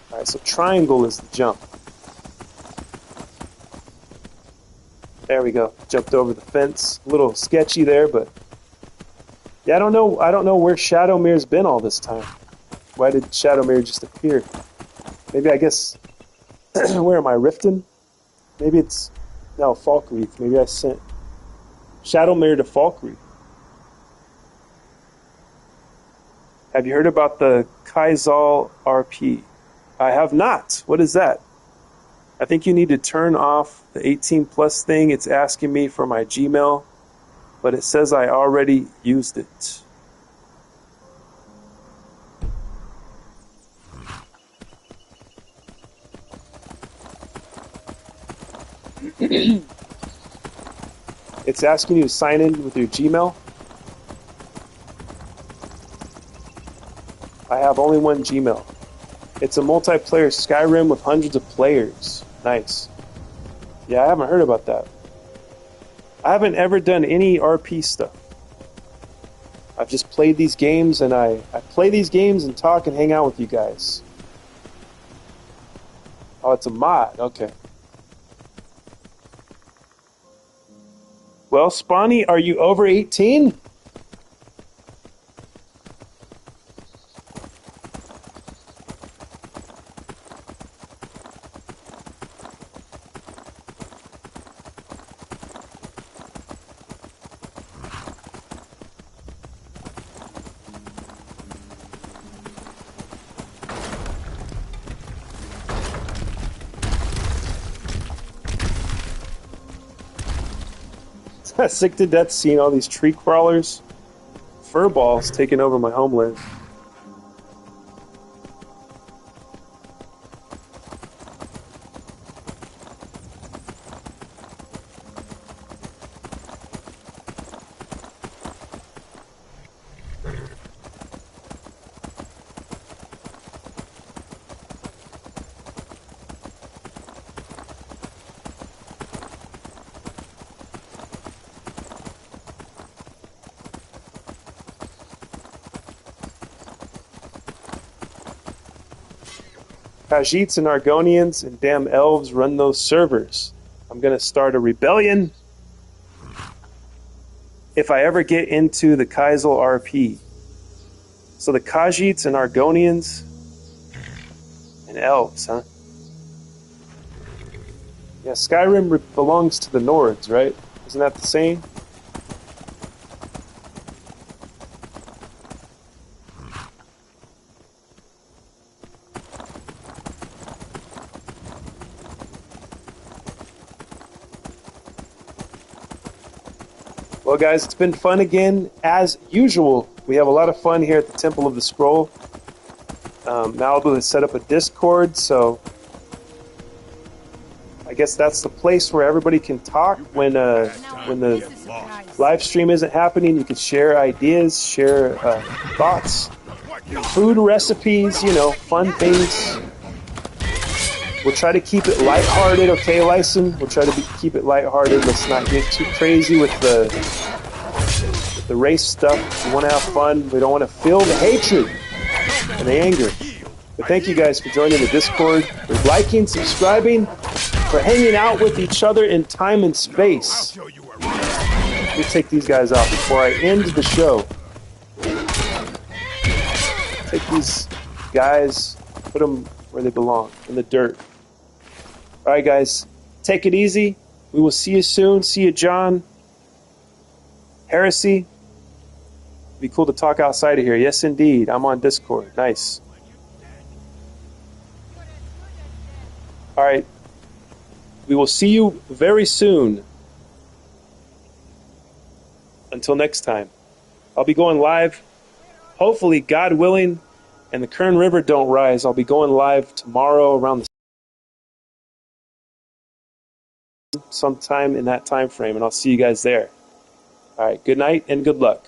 Alright, so triangle is the jump. There we go. Jumped over the fence. A little sketchy there, but yeah, I don't know where Shadowmere's been all this time. Why did Shadowmere just appear? Maybe, I guess, where am I, Riften? Maybe it's No, Falkreath. Maybe I sent Shadowmere to Falkreath. Have you heard about the Kaizal RP? I have not. What is that? I think you need to turn off the 18 plus thing. It's asking me for my Gmail, but it says I already used it. It's asking you to sign in with your Gmail. I have only one Gmail. It's a multiplayer Skyrim with hundreds of players. Nice. Yeah, I haven't heard about that. I haven't ever done any RP stuff. I've just played these games, and I play these games and talk and hang out with you guys. Oh, it's a mod. Okay. Well, Spawny, are you over 18? Sick to death seeing all these tree crawlers, furballs taking over my homeland. Khajiits and Argonians and damn elves run those servers. I'm gonna start a rebellion if I ever get into the Kaizal RP. So the Khajiits and Argonians and elves, huh? Yeah, Skyrim belongs to the Nords, right? Isn't that the same? Well, guys, it's been fun again. As usual, we have a lot of fun here at the Temple of the Scroll. Malibu has set up a Discord, so I guess that's the place where everybody can talk when the live stream isn't happening. You can share ideas, share thoughts, food recipes, fun things. We'll try to keep it lighthearted, okay, Lyson? We'll try to keep it lighthearted. Let's not get too crazy with the race stuff. We want to have fun. We don't want to feel the hatred and the anger. But thank you guys for joining the Discord, for liking, subscribing, for hanging out with each other in time and space. Let me take these guys out before I end the show. Take these guys, put them where they belong, in the dirt. All right, guys, take it easy. We will see you soon. See you, John. Heresy. It'd be cool to talk outside of here. Yes, indeed. I'm on Discord. Nice. All right. We will see you very soon. Until next time. I'll be going live, hopefully, God willing, and the Kern River don't rise. I'll be going live tomorrow around the sometime in that time frame, and I'll see you guys there. All right, good night and good luck.